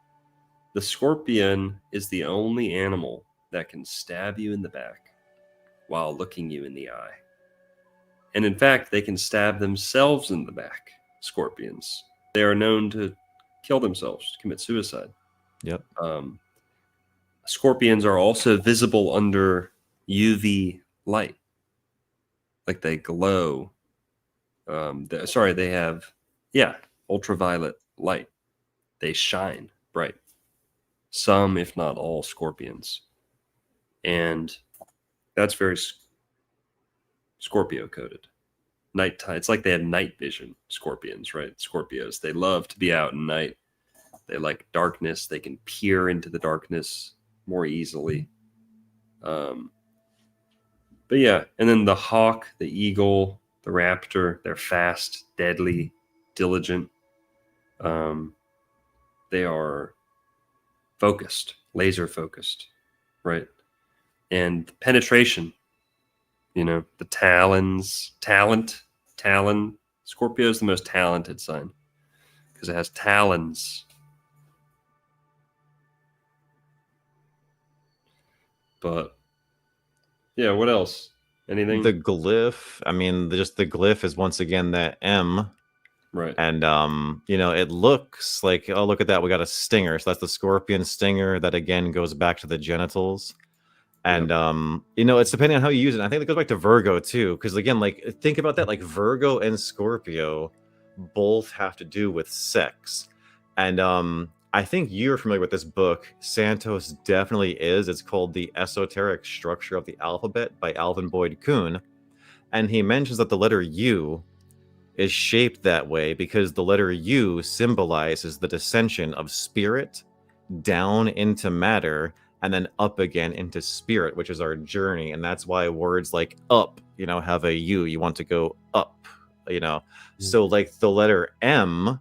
the scorpion is the only animal that can stab you in the back while looking you in the eye. And in fact, they can stab themselves in the back, scorpions. They are known to kill themselves, commit suicide. Yep. Scorpions are also visible under UV light. Like they glow. They have, ultraviolet light. They shine bright. Some, if not all, scorpions. And that's very Scorpio coded. Nighttime. It's like they have night vision, scorpions, right? Scorpios. They love to be out at night. They like darkness. They can peer into the darkness more easily. But yeah, and then the hawk, the eagle, the raptor, they're fast, deadly, diligent. They are focused, laser focused, right? And penetration, the talon. Scorpio is the most talented sign because it has talons. But yeah, what else? Anything? The glyph. I mean, just the glyph is once again that M. Right. And it looks like, oh, look at that, we got a stinger. So that's the scorpion stinger that again goes back to the genitals. And it's depending on how you use it. I think it goes back to Virgo too, because again, like think about that, like Virgo and Scorpio both have to do with sex. And I think you're familiar with this book. Santos definitely is. It's called The Esoteric Structure of the Alphabet by Alvin Boyd Kuhn. And he mentions that the letter U is shaped that way because the letter U symbolizes the descension of spirit down into matter and then up again into spirit, which is our journey. And that's why words like up, have a U. You want to go up, So like the letter M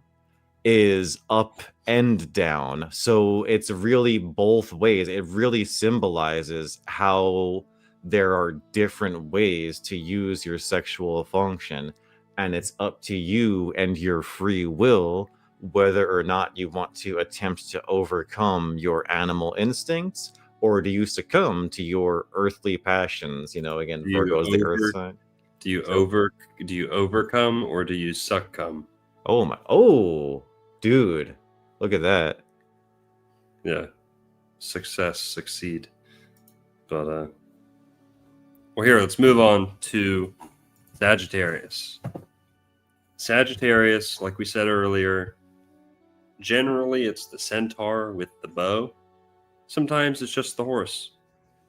is up and down. So it's really both ways. It really symbolizes how there are different ways to use your sexual function. And it's up to you and your free will whether or not you want to attempt to overcome your animal instincts, or do you succumb to your earthly passions? Again, Virgo is the earth sign. Do you overcome or do you succumb? Oh, dude, look at that. Yeah, succeed. But here, let's move on to Sagittarius. Sagittarius, like we said earlier, generally it's the centaur with the bow. Sometimes it's just the horse.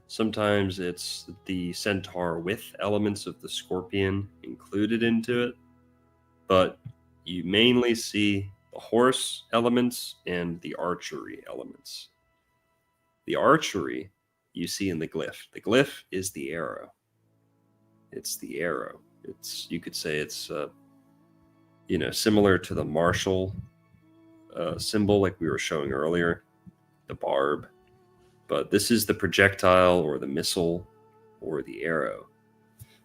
Sometimes it's the centaur with elements of the scorpion included into it. But you mainly see the horse elements and the archery elements. The archery you see in the glyph. The glyph is the arrow. It's the arrow. You could say it's similar to the martial symbol like we were showing earlier, the barb. But this is the projectile or the missile or the arrow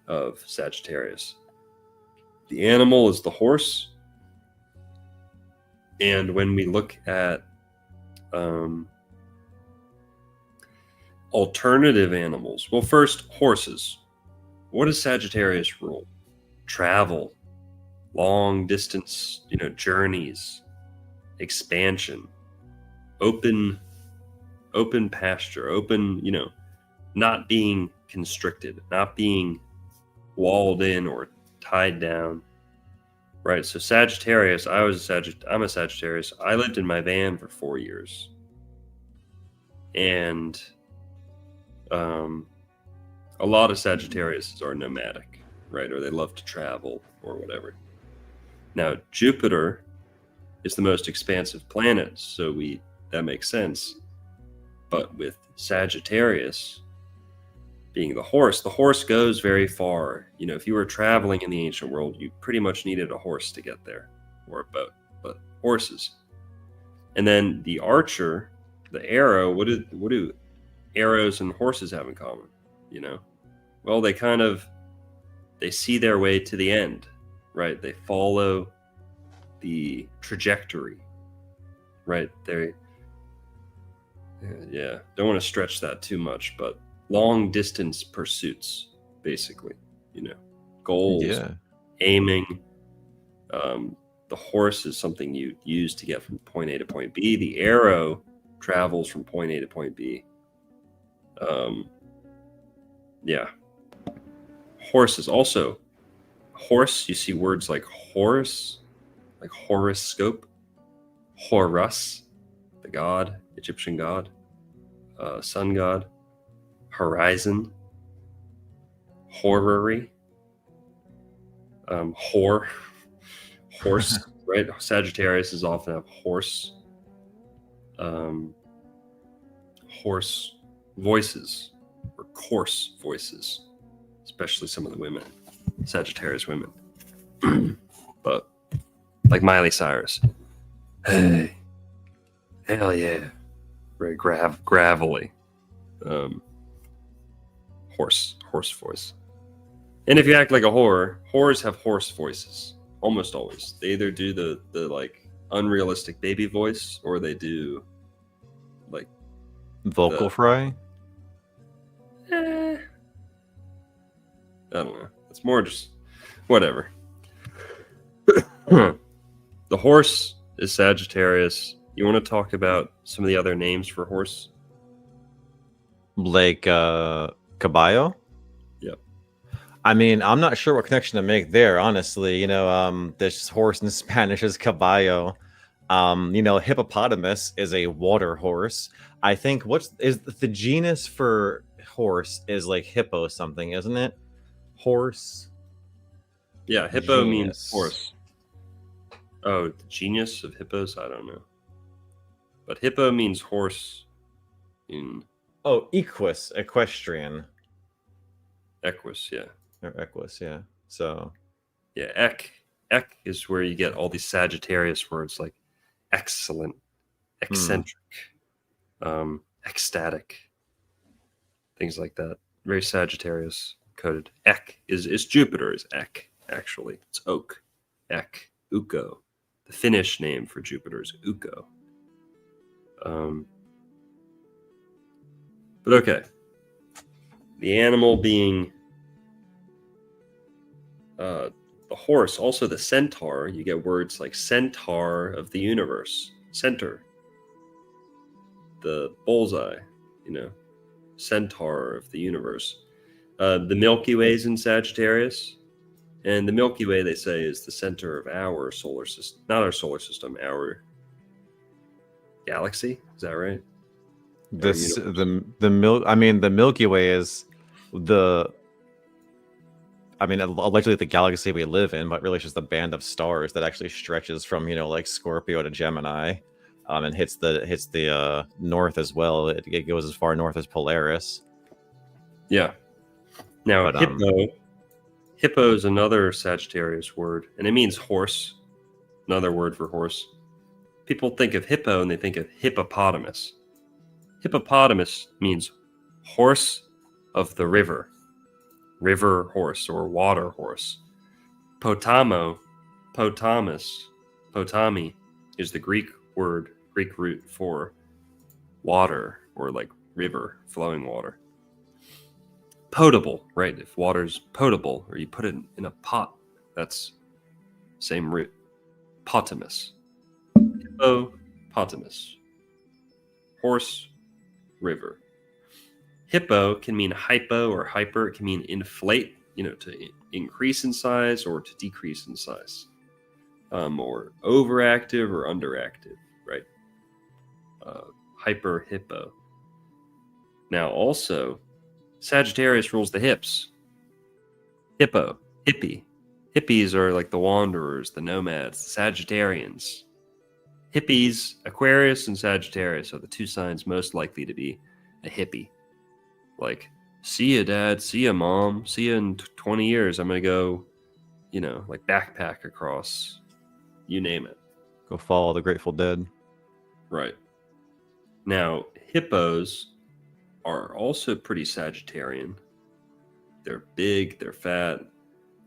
of Sagittarius. The animal is the horse. And when we look at alternative animals, well, first, horses. What does Sagittarius rule? Travel, long distance, journeys, expansion, open pasture, not being constricted, not being walled in or tied down. Right. So Sagittarius, I'm a Sagittarius. I lived in my van for 4 years. And a lot of Sagittarius are nomadic, right? Or they love to travel or whatever. Now, Jupiter is the most expansive planet, so that makes sense. But with Sagittarius being the horse goes very far. If you were traveling in the ancient world, you pretty much needed a horse to get there, or a boat, but horses. And then the archer, the arrow, what do arrows and horses have in common? You know, well, they see their way to the end, right? They follow the trajectory, right? Yeah, don't want to stretch that too much, but long distance pursuits, basically, you know, goals, Yeah. aiming. The horse is something you use to get from point A to point B. The arrow travels from point A to point B. Yeah. Horse is also horse. You see words like horus, like horoscope, Horus, the god, Egyptian god, sun god, horizon, horary, horse, right? Sagittarius is often have horse, horse voices or coarse voices, especially some of the women, Sagittarius women. But like Miley Cyrus, hey, hell yeah, very gravelly, horse voice. And if you act like a whore, whores have horse voices almost always. They either do the like unrealistic baby voice, or they do like Vocal fry. I don't know. It's more just whatever. The horse is Sagittarius. You want to talk about some of the other names for horse? Like caballo. Yep. I mean, I'm not sure what connection to make there, honestly. You know, this horse in Spanish is caballo. You know, hippopotamus is a water horse. I think what's is the genus for horse is like hippo something, isn't it? Horse. Yeah, hippo Genius. means horse. Oh, the genius of hippos? I don't know. But hippo means horse in Oh, equestrian. Equus, yeah. Or equus, yeah. So Yeah, ek is where you get all these Sagittarius words like excellent, eccentric, ecstatic, things like that. Very Sagittarius coded. Ek is Jupiter is ek, actually. It's oak. Ek, Ukko. The Finnish name for Jupiter is Ukko. But okay. The animal being the horse, also the centaur. You get words like centaur of the universe, center, the bullseye, you know, centaur of the universe. The Milky Way is in Sagittarius, and the Milky Way, they say, is the center of our solar system, not our solar system, our galaxy. Is that right? this the Milky Way is the allegedly the galaxy we live in, but really it's just a band of stars that actually stretches from, you know, like Scorpio to Gemini, and hits the north as well. It goes as far north as Polaris. Yeah. Now, But, hippo is another Sagittarius word, and it means horse. Another word for horse. People think of hippo and they think of hippopotamus. Hippopotamus means horse of the river horse or water horse. Potami is the Greek root for water or like river, flowing water. Potable, right? If water's potable or you put it in a pot, that's same root. Potamus. Hippopotamus. Horse, river. Hippo can mean hypo or hyper. It can mean inflate, you know, to increase in size or to decrease in size. Or overactive or underactive, right? Hyper hippo. Now also, Sagittarius rules the hips. Hippo, hippie. Hippies are like the wanderers, the nomads, the Sagittarians. Hippies, Aquarius and Sagittarius are the two signs most likely to be a hippie. Like, see ya, Dad. See ya, Mom. See ya in 20 years. I'm going to go, you know, like backpack across, you name it. Go follow the Grateful Dead. Right. Now, hippos are also pretty Sagittarian. They're big, they're fat,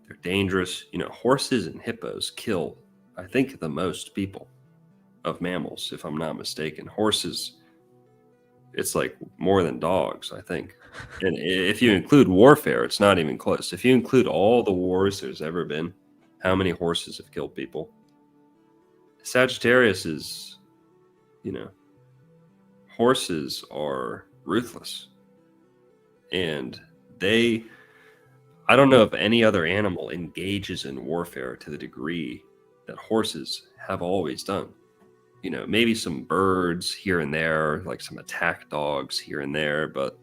they're dangerous. You know, horses and hippos kill, I think, the most people of mammals, if I'm not mistaken. Horses, it's like more than dogs, I think. And if you include warfare, it's not even close. If you include all the wars there's ever been, how many horses have killed people? Sagittarius is, you know, horses are ruthless. And I don't know if any other animal engages in warfare to the degree that horses have always done. You know, maybe some birds here and there, like some attack dogs here and there, but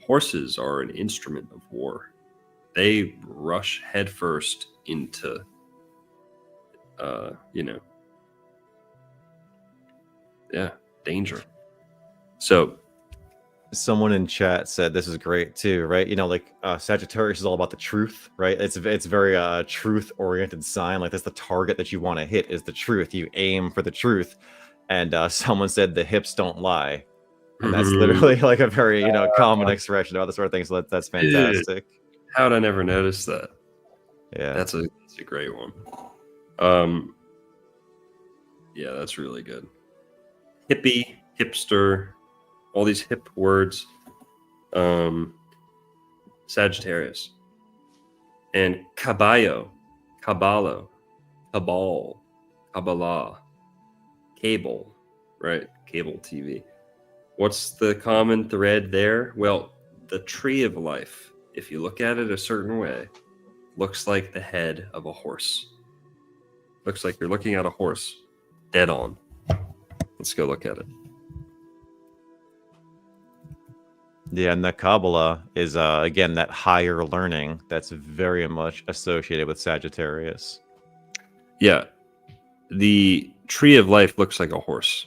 horses are an instrument of war. They rush headfirst into, danger. So, someone in chat said this is great too, right? You know, like Sagittarius is all about the truth, right? It's very truth oriented sign. Like that's the target that you want to hit is the truth. You aim for the truth. And someone said the hips don't lie. And that's literally like a very, common expression about the sort of thing. So that's fantastic. How'd I never notice that? Yeah. That's a great one. Yeah, that's really good. Hippie, hipster, all these hip words. Sagittarius. And caballo, caballo, cabal, Kabbalah, cable, right? Cable TV. What's the common thread there? Well, the tree of life, if you look at it a certain way, looks like the head of a horse. Looks like you're looking at a horse, dead on. Let's go look at it. Yeah, and the Kabbalah is, again, that higher learning that's very much associated with Sagittarius. Yeah. The tree of life looks like a horse.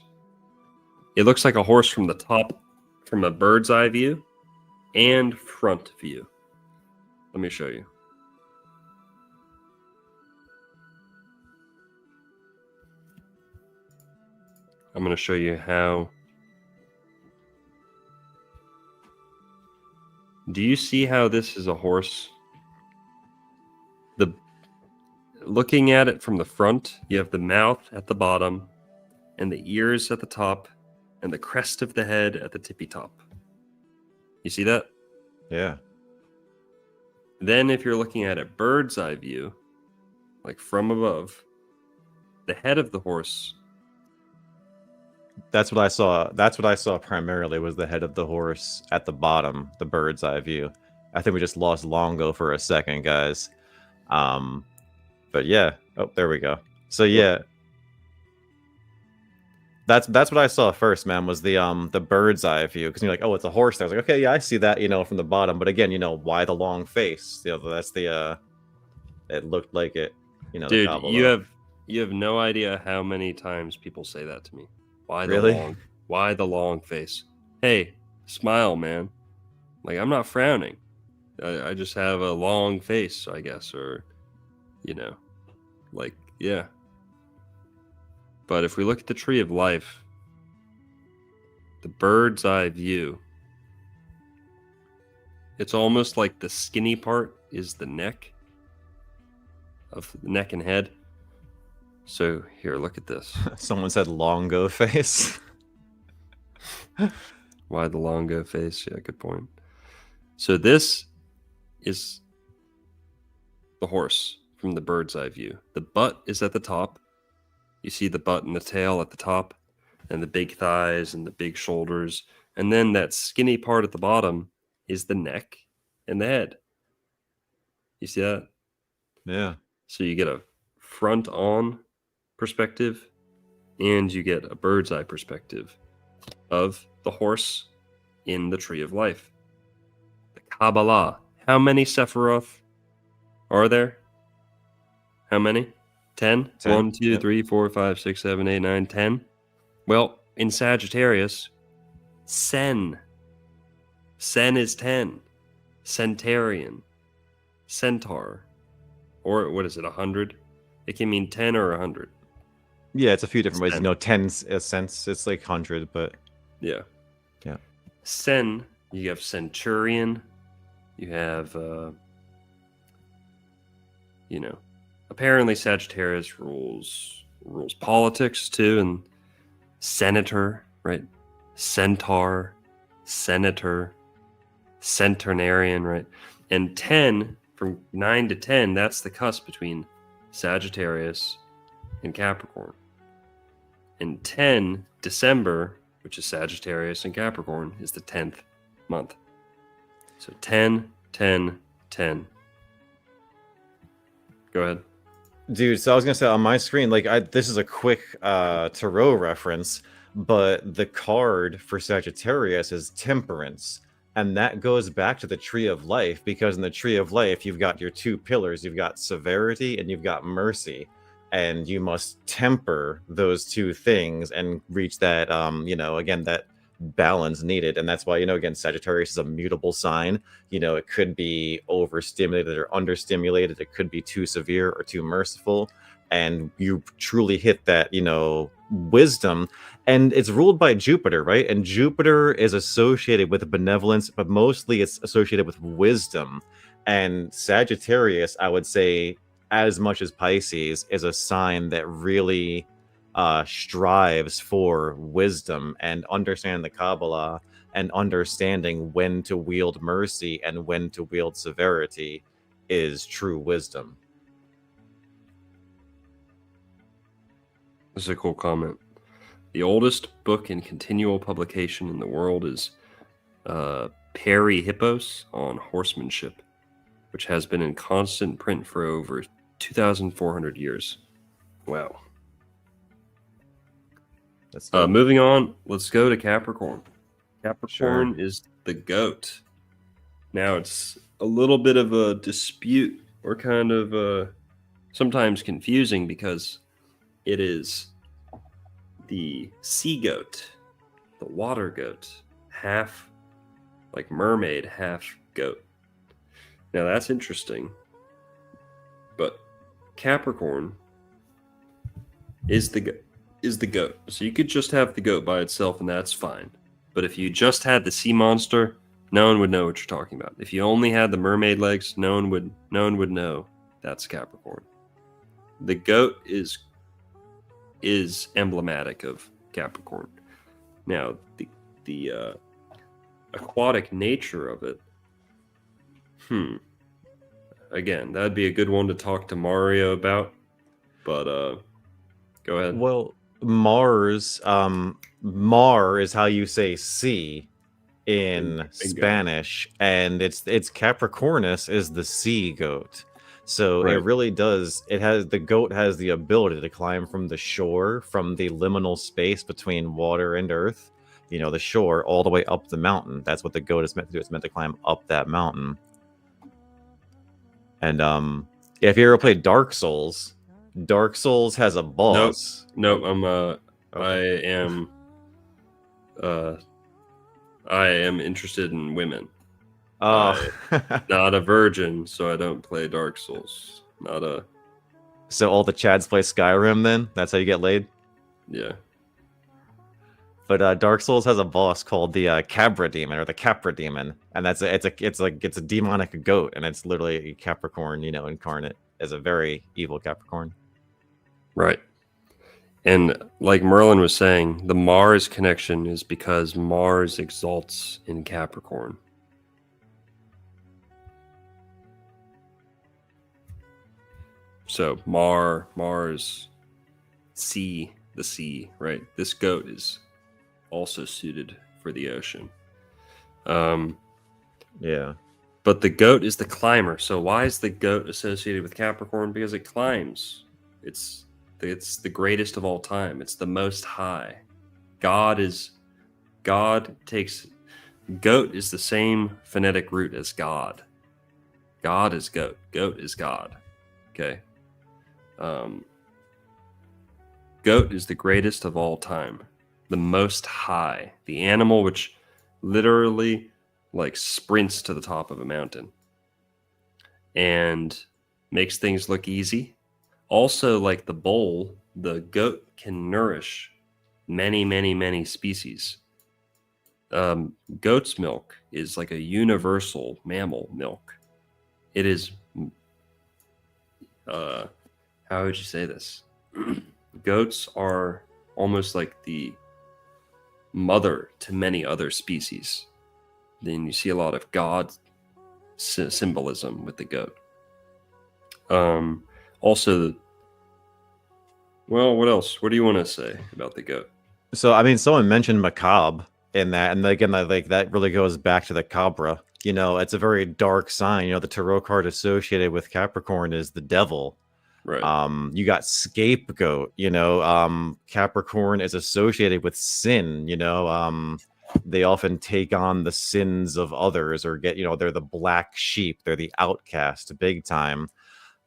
It looks like a horse from the top, from a bird's eye view and front view. Let me show you. I'm going to show you how. Do you see how this is a horse? Looking at it from the front, you have the mouth at the bottom and the ears at the top and the crest of the head at the tippy top. You see that? Yeah. Then if you're looking at a bird's eye view, like from above, the head of the horse. That's what I saw. That's what I saw primarily was the head of the horse at the bottom, the bird's eye view. I think we just lost Longo for a second, guys. But yeah. Oh, there we go. So yeah. That's what I saw first, man, was the bird's eye view. Because you're like, oh, it's a horse. I was like, okay, yeah, I see that, from the bottom. But again, why the long face? That's the it looked like it, Dude, the you have no idea how many times people say that to me. Why the long face? Hey, smile, man. Like, I'm not frowning. I just have a long face, I guess, or like, yeah. But if we look at the tree of life, the bird's eye view, it's almost like the skinny part is the neck of the neck and head. So here, look at this. Someone said Longo face. Why the Longo face? Yeah, good point. So this is the horse from the bird's eye view. The butt is at the top. You see the butt and the tail at the top, and the big thighs and the big shoulders. And then that skinny part at the bottom is the neck and the head. You see that? Yeah. So you get a front on perspective, and you get a bird's eye perspective of the horse in the tree of life. The Kabbalah. How many Sephiroth are there? How many? 10? 1, 2, yep. 3, 4, 5, 6, 7, 8, 9, 10. Well, in Sagittarius, Sen. Sen is 10. Centarian. Centaur. Or what is it, 100? It can mean 10 or 100. Yeah, it's a few different ways. Sen. 10's a sense. It's like 100, but Yeah. yeah. Sen, You have centurion. You have, apparently Sagittarius rules politics too, and senator, right? Centaur, senator, centenarian, right? And 10, from 9 to 10, that's the cusp between Sagittarius and Capricorn. And 10, December, which is Sagittarius and Capricorn, is the 10th month. So 10, 10, 10. Go ahead. Dude, so I was gonna say on my screen, this is a quick tarot reference, but the card for Sagittarius is Temperance, and that goes back to the Tree of Life, because in the Tree of Life you've got your two pillars, you've got severity and you've got mercy, and you must temper those two things and reach that again, that balance needed. And that's why, again, Sagittarius is a mutable sign. It could be overstimulated or understimulated, it could be too severe or too merciful, and you truly hit that wisdom. And it's ruled by Jupiter, right? And Jupiter is associated with benevolence, but mostly it's associated with wisdom. And Sagittarius, I would say, as much as Pisces, is a sign that really strives for wisdom and understanding the Kabbalah and understanding when to wield mercy and when to wield severity is true wisdom. This is a cool comment. The oldest book in continual publication in the world is Peri Hippos on Horsemanship, which has been in constant print for over 2,400 years. Wow. Moving on, let's go to Capricorn. Capricorn is the goat. Now, it's a little bit of a dispute, or kind of sometimes confusing, because it is the sea goat, the water goat, half like mermaid, half goat. Now, that's interesting. But Capricorn is the goat. So you could just have the goat by itself, and that's fine. But if you just had the sea monster, no one would know what you're talking about. If you only had the mermaid legs, no one would know that's Capricorn. The goat is emblematic of Capricorn. Now, the aquatic nature of it, again, that'd be a good one to talk to Mario about. But go ahead. Well, Mars, Mar is how you say sea in Bingo. Spanish, and it's Capricornus is the sea goat. So Right. it really does. The goat has the ability to climb from the shore, from the liminal space between water and earth, the shore, all the way up the mountain. That's what the goat is meant to do. It's meant to climb up that mountain. And if you ever played Dark Souls has a boss. Nope. I am interested in women. Oh, Not a virgin, so I don't play Dark Souls. So all the Chads play Skyrim then? That's how you get laid? Yeah. But Dark Souls has a boss called the Cabra Demon, or the Capra Demon, and it's a demonic goat, and it's literally a Capricorn, incarnate as a very evil Capricorn. Right. And like Merlin was saying, the Mars connection is because Mars exalts in Capricorn. So Mars, the sea, right? This goat is also suited for the ocean. Yeah. But the goat is the climber. So why is the goat associated with Capricorn? Because it climbs. It's the greatest of all time. It's the most high. Goat is the same phonetic root as God. God is goat. Goat is God. Okay. Goat is the greatest of all time. The most high. The animal which literally sprints to the top of a mountain and makes things look easy. Also, like the bull, the goat can nourish many, many, many species. Goat's milk is like a universal mammal milk. It is, how would you say this? Goats are almost like the mother to many other species. Then you see a lot of god symbolism with the goat. Also, well, what else? What do you want to say about the goat? So I mean, someone mentioned macabre in that, and again, like that really goes back to the Cabra. You know, it's a very dark sign. You know, the tarot card associated with Capricorn is the devil. Right. You got scapegoat. You know, Capricorn is associated with sin. You know, they often take on the sins of others, or get, you know, they're the black sheep. They're the outcast, big time.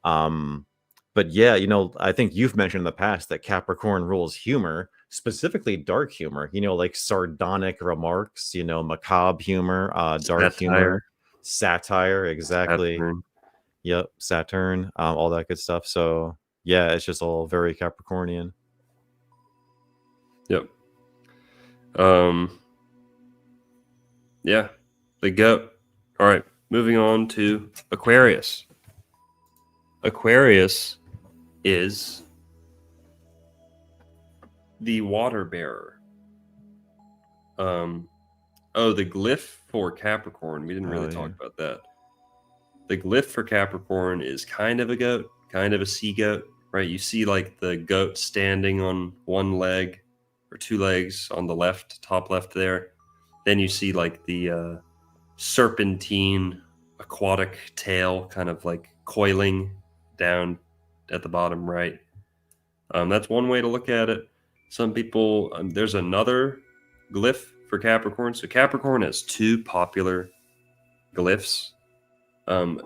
But yeah, you know, I think you've mentioned in the past that Capricorn rules humor, specifically dark humor, you know, like sardonic remarks, you know, macabre humor, dark humor, satire, exactly. Saturn. Yep, Saturn, all that good stuff. So yeah, it's just all very Capricornian. Yep. Yeah, the goat. All right, moving on to Aquarius. Aquarius is the water bearer. The glyph for Capricorn. We didn't really talk about that. The glyph for Capricorn is kind of a goat, kind of a sea goat, right? You see like the goat standing on one leg or two legs on the left, top left there. Then you see like the serpentine aquatic tail kind of like coiling down at the bottom right. That's one way to look at it. Some people, there's another glyph for Capricorn. So Capricorn has two popular glyphs.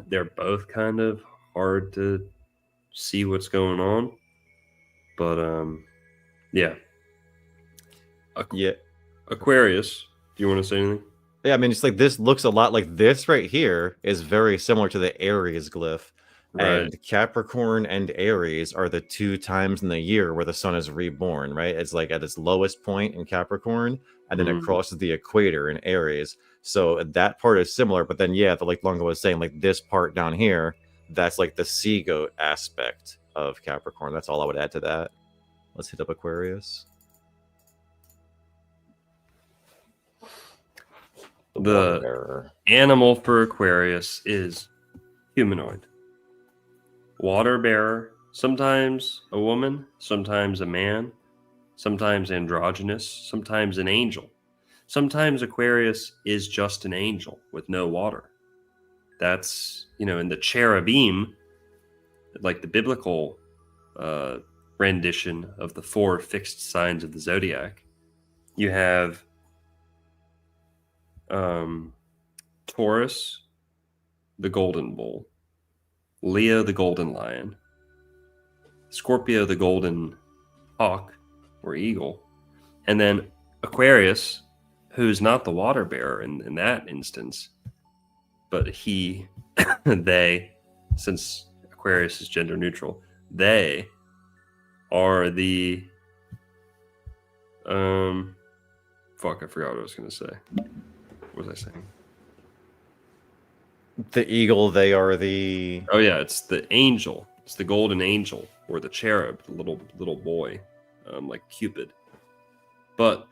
They're both kind of hard to see what's going on. But yeah. Aquarius, do you want to say anything? Yeah, I mean, it's like this looks a lot like this right here is very similar to the Aries glyph. Right. And Capricorn and Aries are the two times in the year where the sun is reborn, right? It's like at its lowest point in Capricorn, and then it crosses the equator in Aries. So that part is similar, but then yeah, like Longo was saying, like this part down here, that's like the sea goat aspect of Capricorn. That's all I would add to that. Let's hit up Aquarius. The animal for Aquarius is humanoid. Water bearer, sometimes a woman, sometimes a man, sometimes androgynous, sometimes an angel. Sometimes Aquarius is just an angel with no water. That's, you know, in the cherubim, like the biblical rendition of the four fixed signs of the Zodiac, you have Taurus, the golden bull, Leo, the golden lion, Scorpio, the golden hawk or eagle, and then Aquarius, who's not the water bearer in that instance, but he, they, since Aquarius is gender neutral, they are the, I forgot what I was going to say. What was I saying? The eagle, they are the... Oh yeah, it's the angel. It's the golden angel, or the cherub, the little boy, like Cupid. But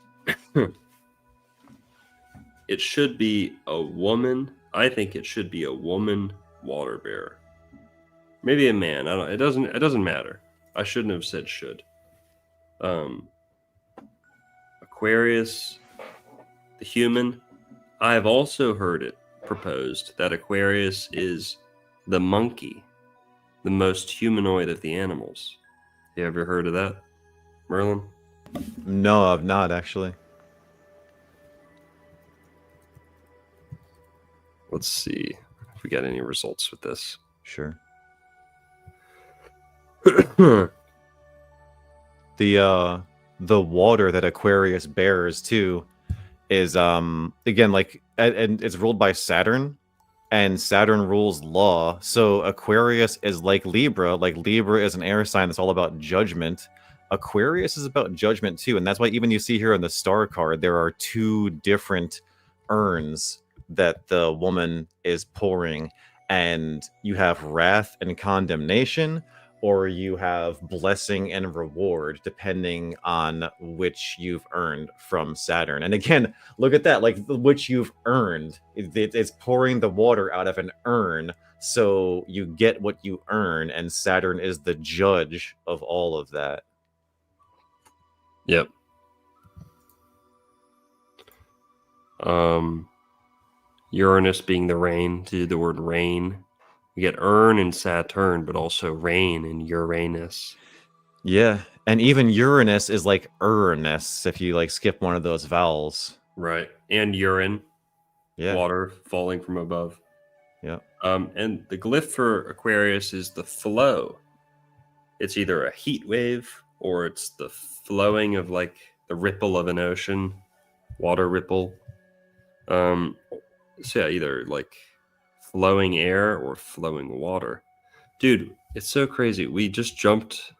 it should be a woman. I think it should be a woman water bearer. Maybe a man. I don't. It doesn't matter. I shouldn't have said should. Aquarius, the human. I have also heard it proposed that Aquarius is the monkey, the most humanoid of the animals. You ever heard of that, Merlin? No, I've not actually. Let's see if we got any results with this. Sure. The water that Aquarius bears too is again like, and it's ruled by Saturn, and Saturn rules law. So Aquarius is like Libra. Like Libra is an air sign that's all about judgment. Aquarius is about judgment too, and that's why even you see here on the star card there are two different urns that the woman is pouring, and you have wrath and condemnation, or you have blessing and reward, depending on which you've earned from Saturn. And again, look at that, like which you've earned. It's pouring the water out of an urn, so you get what you earn, and Saturn is the judge of all of that. Yep. Uranus being the rain, to the word rain. You get urn in Saturn, but also rain in Uranus. Yeah, and even Uranus is like Uranus if you like skip one of those vowels. Right. And urine. Yeah. Water falling from above. Yeah. And the glyph for Aquarius is the flow. It's either a heat wave or it's the flowing of like the ripple of an ocean, water ripple. So yeah, either like flowing air or flowing water. Dude, it's so crazy. We just jumped.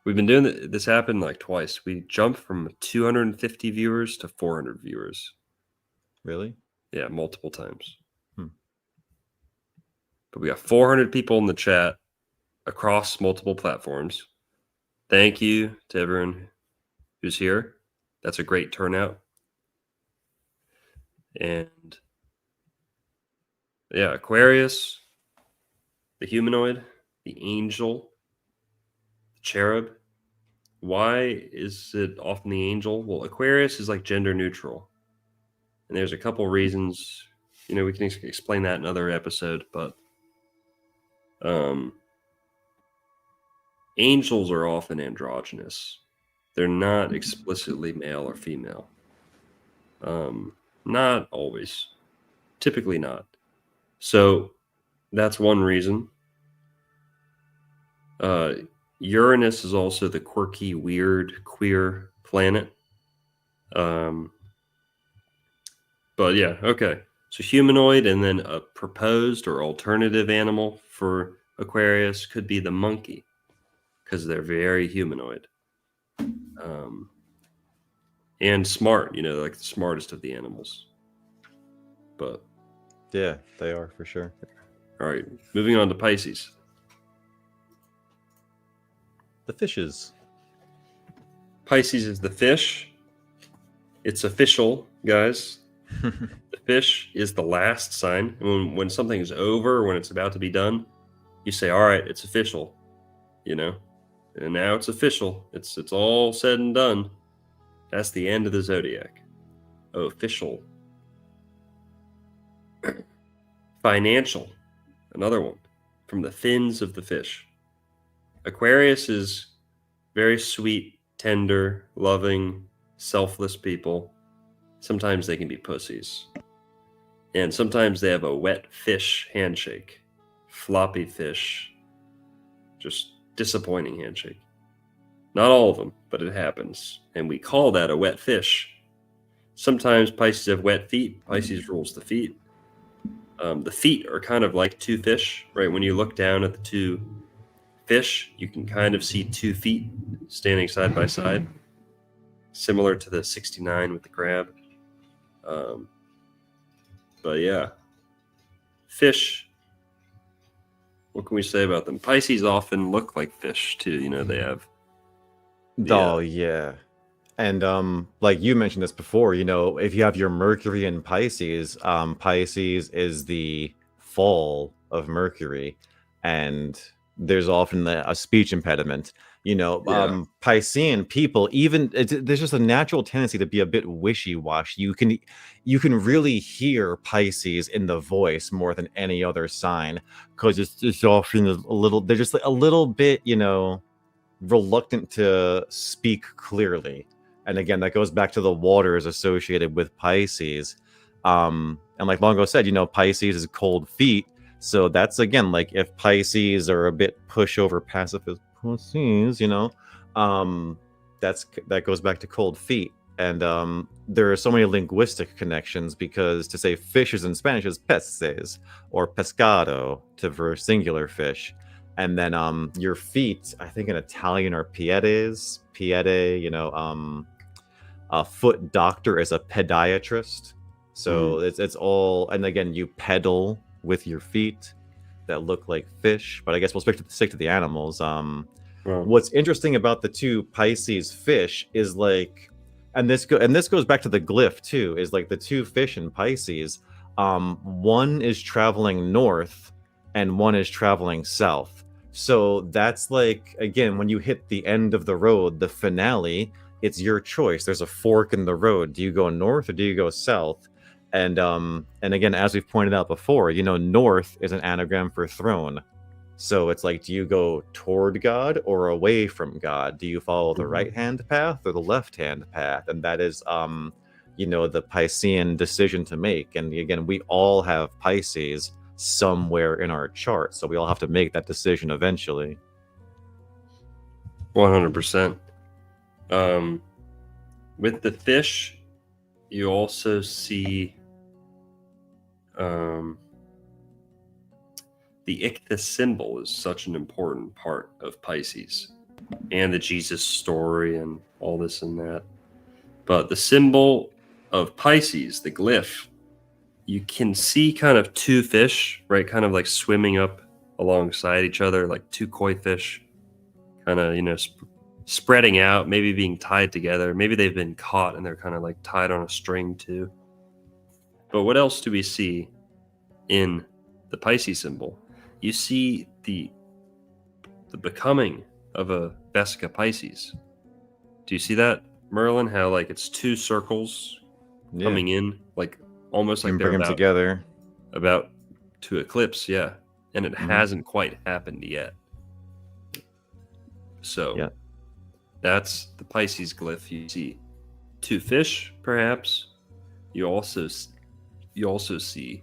We've been doing this happened like twice. We jumped from 250 viewers to 400 viewers. Really? Yeah, multiple times. But we got 400 people in the chat across multiple platforms. Thank you to everyone who's here. That's a great turnout. And yeah, Aquarius, the humanoid, the angel, the cherub. Why is it often the angel? Well, Aquarius is like gender neutral. And there's a couple reasons. You know, we can explain that in another episode, but angels are often androgynous. They're not explicitly male or female. Not always. Typically not. So that's one reason. Uranus is also the quirky, weird, queer planet. But yeah, okay. So humanoid, and then a proposed or alternative animal for Aquarius could be the monkey, because they're very humanoid. And smart, you know, like the smartest of the animals. But yeah, they are for sure. All right, moving on to Pisces. The fishes. Pisces is the fish. It's official, guys. The fish is the last sign. When something is over, when it's about to be done, you say, all right, it's official, you know? And now it's official. It's all said and done. That's the end of the Zodiac. Oh, official. Financial. Another one. From the fins of the fish. Aquarius is very sweet, tender, loving, selfless people. Sometimes they can be pussies. And sometimes they have a wet fish handshake. Floppy fish. Just disappointing handshake. Not all of them, but it happens. And we call that a wet fish. Sometimes Pisces have wet feet. Pisces rules the feet. The feet are kind of like two fish, right? When you look down at the two fish, you can kind of see 2 feet standing side by side, similar to the 69 with the crab. But yeah, fish. What can we say about them? Pisces often look like fish too. You know, they have. Oh yeah. And like you mentioned this before, you know, if you have your Mercury in Pisces, Pisces is the fall of Mercury, and there's often a speech impediment. You know, Piscean people, there's just a natural tendency to be a bit wishy-washy. You can really hear Pisces in the voice more than any other sign, because it's often they're just like a little bit, you know, reluctant to speak clearly. And again, that goes back to the waters associated with Pisces. And like Longo said, you know, Pisces is cold feet. So that's, again, like if Pisces are a bit pushover pacifist pussies, you know, that goes back to cold feet. And there are so many linguistic connections, because to say fishes in Spanish is peces, or pescado for singular fish. And then your feet, I think in Italian are piedes, piede, a foot doctor is a podiatrist. So it's all, and again, you pedal with your feet that look like fish, but I guess we'll stick to the animals. What's interesting about the two Pisces fish is like, and this goes back to the glyph too, is like the two fish in Pisces, one is traveling north and one is traveling south. So that's like, again, when you hit the end of the road, the finale, it's your choice. There's a fork in the road. Do you go north or do you go south? And again, as we've pointed out before, north is an anagram for throne. So it's like, do you go toward God or away from God? Do you follow the right hand path or the left hand path? And that is, the Piscean decision to make. And again, we all have Pisces somewhere in our chart, so we all have to make that decision eventually. 100%. With the fish, you also see the ichthys symbol is such an important part of Pisces and the Jesus story and all this and that. But the symbol of Pisces, the glyph, you can see kind of two fish, right? Kind of like swimming up alongside each other, like two koi fish, kind of, spreading out, maybe being tied together. Maybe they've been caught and they're kind of like tied on a string too. But what else do we see in the Pisces symbol? You see the becoming of a Vesica Pisces. Do you see that, Merlin? How like it's two circles coming in, like almost like they're bring them together, about to eclipse, yeah. And it hasn't quite happened yet. So that's the Pisces glyph. You see two fish, perhaps. You also see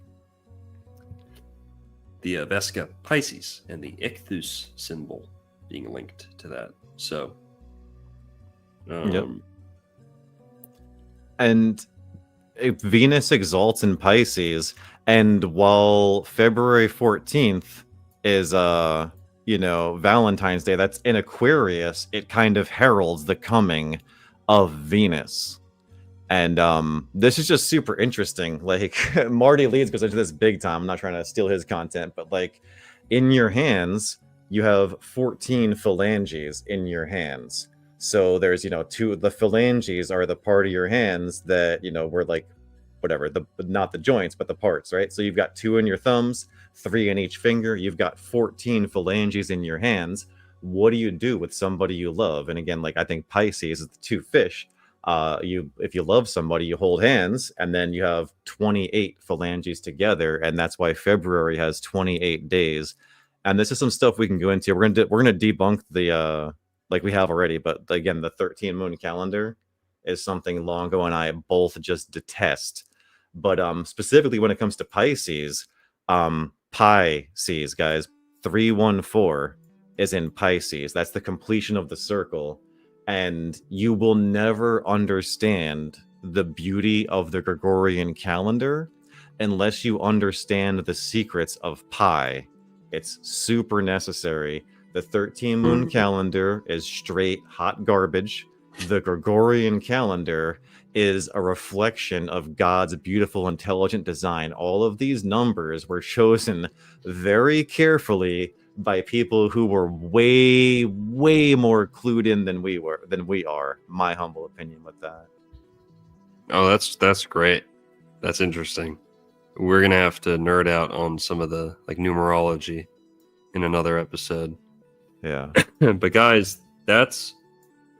the Vesica Pisces and the ichthys symbol being linked to that. So, and Venus exalts in Pisces, and while February 14th is Valentine's Day, that's in Aquarius, it kind of heralds the coming of Venus. And this is just super interesting. Like Marty Leeds goes into this big time. I'm not trying to steal his content, but like in your hands, you have 14 phalanges in your hands. So there's, two, the phalanges are the part of your hands that, were like, whatever, not the joints, but the parts, right? So you've got 2 in your thumbs, 3 in each finger. You've got 14 phalanges in your hands. What do you do with somebody you love? And again, like I think Pisces is the two fish. If you love somebody, you hold hands, and then you have 28 phalanges together, and that's why February has 28 days. And this is some stuff we can go into. We're gonna debunk the like we have already, but again, the 13 moon calendar is something Longo and I both just detest. But specifically when it comes to Pisces, Pisces, guys, 314 is in Pisces. That's the completion of the circle. And you will never understand the beauty of the Gregorian calendar unless you understand the secrets of Pi. It's super necessary. The 13 moon calendar is straight hot garbage. The Gregorian calendar is a reflection of God's beautiful, intelligent design. All of these numbers were chosen very carefully by people who were way, way more clued in than we are. My humble opinion with that. Oh, that's great. That's interesting. We're gonna have to nerd out on some of the like numerology in another episode. Yeah. But guys, that's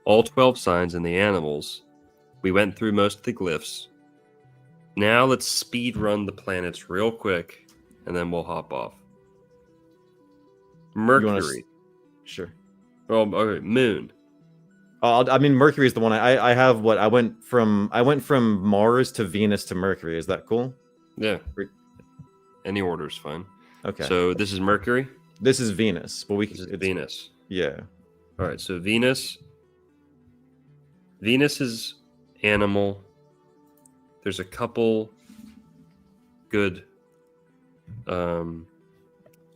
all 12 signs and the animals. We went through most of the glyphs. Now let's speed run the planets real quick, and then we'll hop off. Mercury. Sure. Oh, okay. Moon. I mean, Mercury is the one I have. What I went from Mars to Venus to Mercury. Is that cool? Yeah. Any order is fine. Okay. So this is Mercury. This is Venus, but This is Venus. Yeah. All right. So Venus. Venus is animal. There's a couple good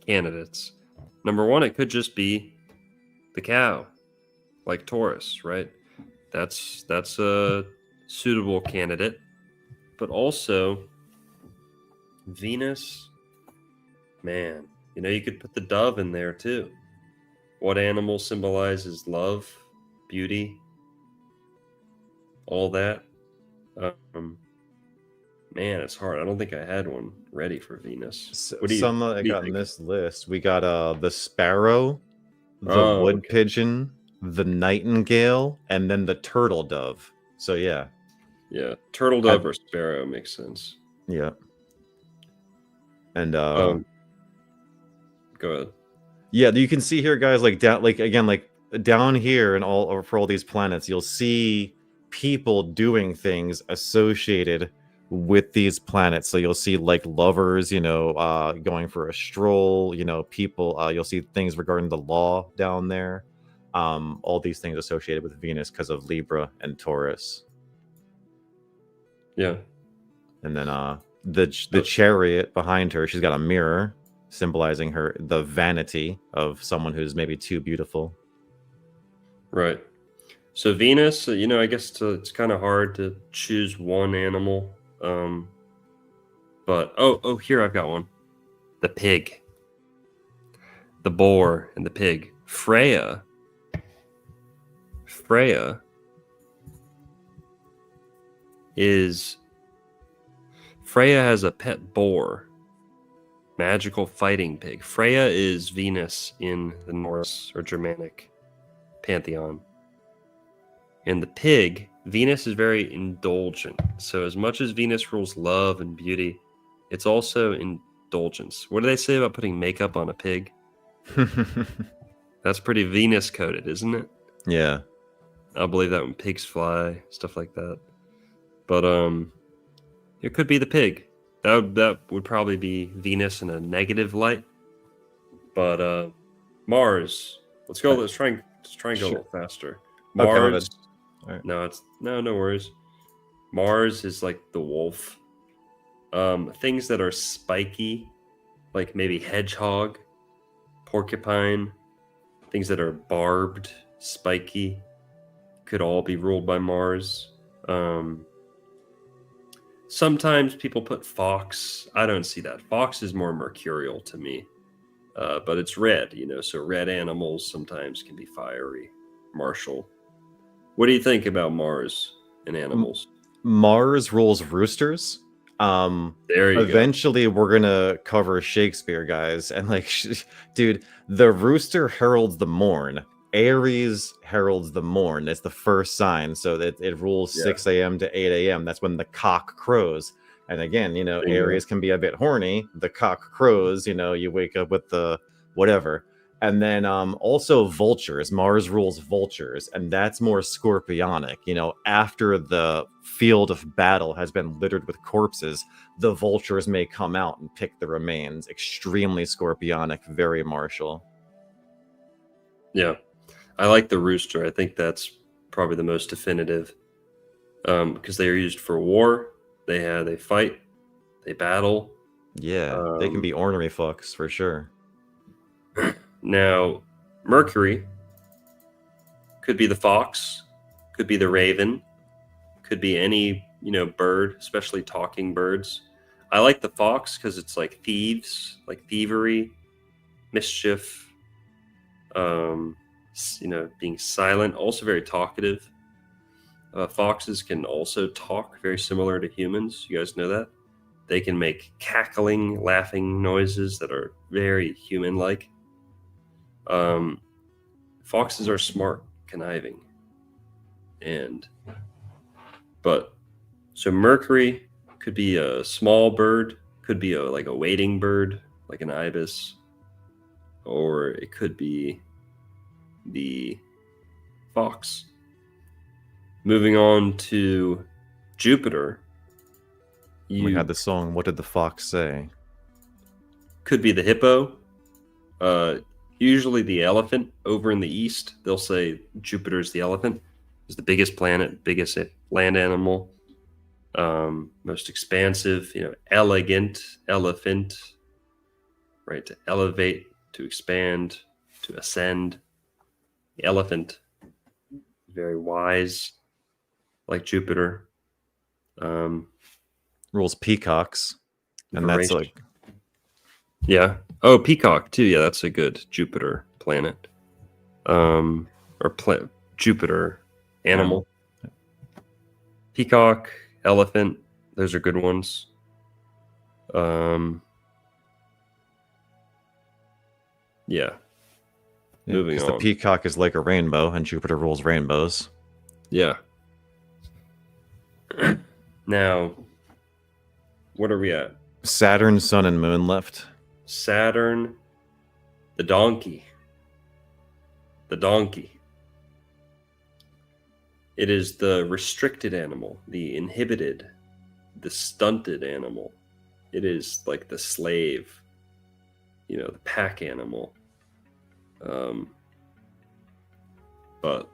candidates. number one, it could just be the cow, like Taurus, right? That's a suitable candidate. But also Venus, man, you could put the dove in there too. What animal symbolizes love, beauty, all that? Man, it's hard. I don't think I had one ready for Venus. What do you, Some what I do you got in think? this list. We got the sparrow, the Oh, wood okay. pigeon, the nightingale, and then the turtle dove. So yeah, Yeah, turtle dove or sparrow makes sense. yeah. And Go ahead. yeah, you can see here, guys, like down, like again, like down here and all for all these planets, you'll see people doing things associated with these planets. So you'll see like lovers, going for a stroll. People. You'll see things regarding the law down there. All these things associated with Venus because of Libra and Taurus. Yeah. And then the chariot behind her, she's got a mirror symbolizing the vanity of someone who's maybe too beautiful. Right. So Venus, I guess it's kind of hard to choose one animal. But here I've got one. The pig. The boar and the pig. Freya has a pet boar. Magical fighting pig. Freya is Venus in the Norse or Germanic pantheon. And the pig, Venus is very indulgent. So as much as Venus rules love and beauty, it's also indulgence. What do they say about putting makeup on a pig? That's pretty Venus coded, isn't it? Yeah. I'll believe that when pigs fly, stuff like that. But it could be the pig. That would probably be Venus in a negative light. But Mars. Let's go. Let's try and go a little faster. Mars. Okay, right. No worries. Mars is like the wolf. Things that are spiky, like maybe hedgehog, porcupine, things that are barbed, spiky, could all be ruled by Mars. Sometimes people put fox. I don't see that. Fox is more mercurial to me, but it's red, so red animals sometimes can be fiery, martial. What do you think about Mars and animals? Mars rules roosters. There you Eventually we're gonna cover Shakespeare, guys, and dude, the rooster heralds the morn. Aries heralds the morn. It's the first sign, so that it rules 6 a.m. to 8 a.m. That's when the cock crows. And again, Aries can be a bit horny. The cock crows, you wake up with the whatever. And then also vultures. Mars rules vultures, and that's more scorpionic. After the field of battle has been littered with corpses, the vultures may come out and pick the remains. Extremely scorpionic, very martial. Yeah. I like the rooster. I think that's probably the most definitive because they are used for war. They fight, they battle. Yeah, they can be ornery fucks for sure. Now, Mercury could be the fox, could be the raven, could be any bird, especially talking birds. I like the fox because it's like thieves, like thievery, mischief. Being silent, also very talkative. Foxes can also talk, very similar to humans. You guys know that? They can make cackling, laughing noises that are very human-like. Foxes are smart, conniving. So Mercury could be a small bird, could be like a wading bird, like an ibis, or it could be the fox. Moving on to Jupiter. We had the song, What Did the Fox Say? Could be the hippo. Usually the elephant over in the east. They'll say Jupiter's the elephant. It's the biggest planet, biggest land animal, most expansive, elegant, elephant, right? To elevate, to expand, to ascend. The elephant, very wise, like Jupiter. Rules peacocks, and that's Voracious. like Yeah. Oh, Peacock too. Yeah, that's a good Jupiter planet. Jupiter animal. Peacock, elephant. Those are good ones. Yeah. Moving 'cause on. the peacock is like a rainbow, and Jupiter rules rainbows. Yeah. Now, what are we at? Saturn, Sun, and Moon left. Saturn, the donkey. The donkey. It is the restricted animal, the inhibited, the stunted animal. It is like the slave, the pack animal. But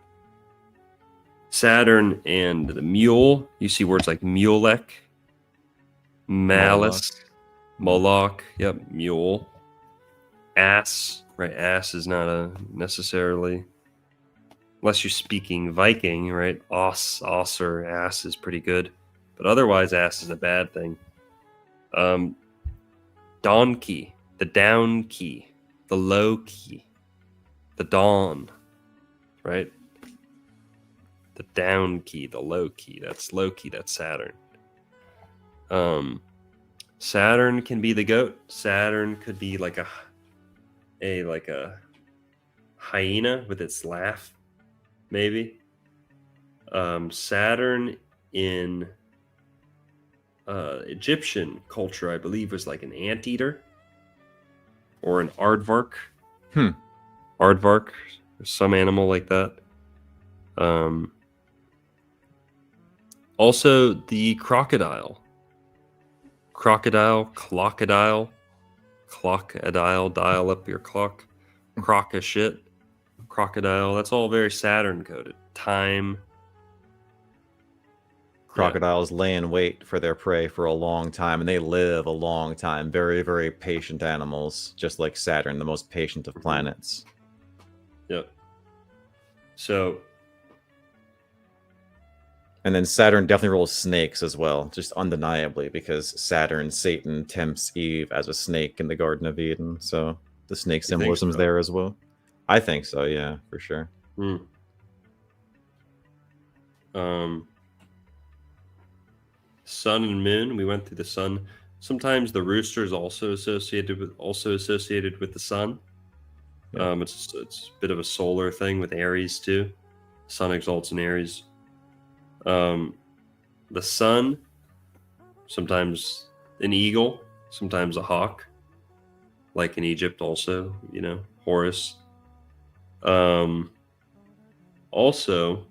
Saturn and the mule, you see words like mulek, malice, Moloch, yep, mule. Ass, right? Ass is not a necessarily, unless you're speaking Viking, right? Os or ass is pretty good, but otherwise, ass is a bad thing. Donkey, the down key, the low key, the dawn, right? The down key, the low key. That's low key. That's Saturn. Saturn can be the goat. Saturn could be like a hyena with its laugh, maybe. Saturn in Egyptian culture, I believe, was like an anteater or an aardvark. Aardvark, or some animal like that. Also, the crocodile. Crocodile, dial up your clock. Croc shit. Crocodile, that's all very Saturn coded. Time. Crocodiles lay in wait for their prey for a long time, and they live a long time. Very, very patient animals, just like Saturn, the most patient of planets. Yep. So. And then Saturn definitely rules snakes as well, just undeniably, because Satan tempts Eve as a snake in the Garden of Eden. So the snake symbolism is there as well. I think so, yeah, for sure. Sun and moon. We went through the sun. Sometimes the rooster is also associated with the sun. Yeah. It's a bit of a solar thing with Aries too. Sun exalts in Aries. The sun, sometimes an eagle, sometimes a hawk, like in Egypt also, Horus. Also,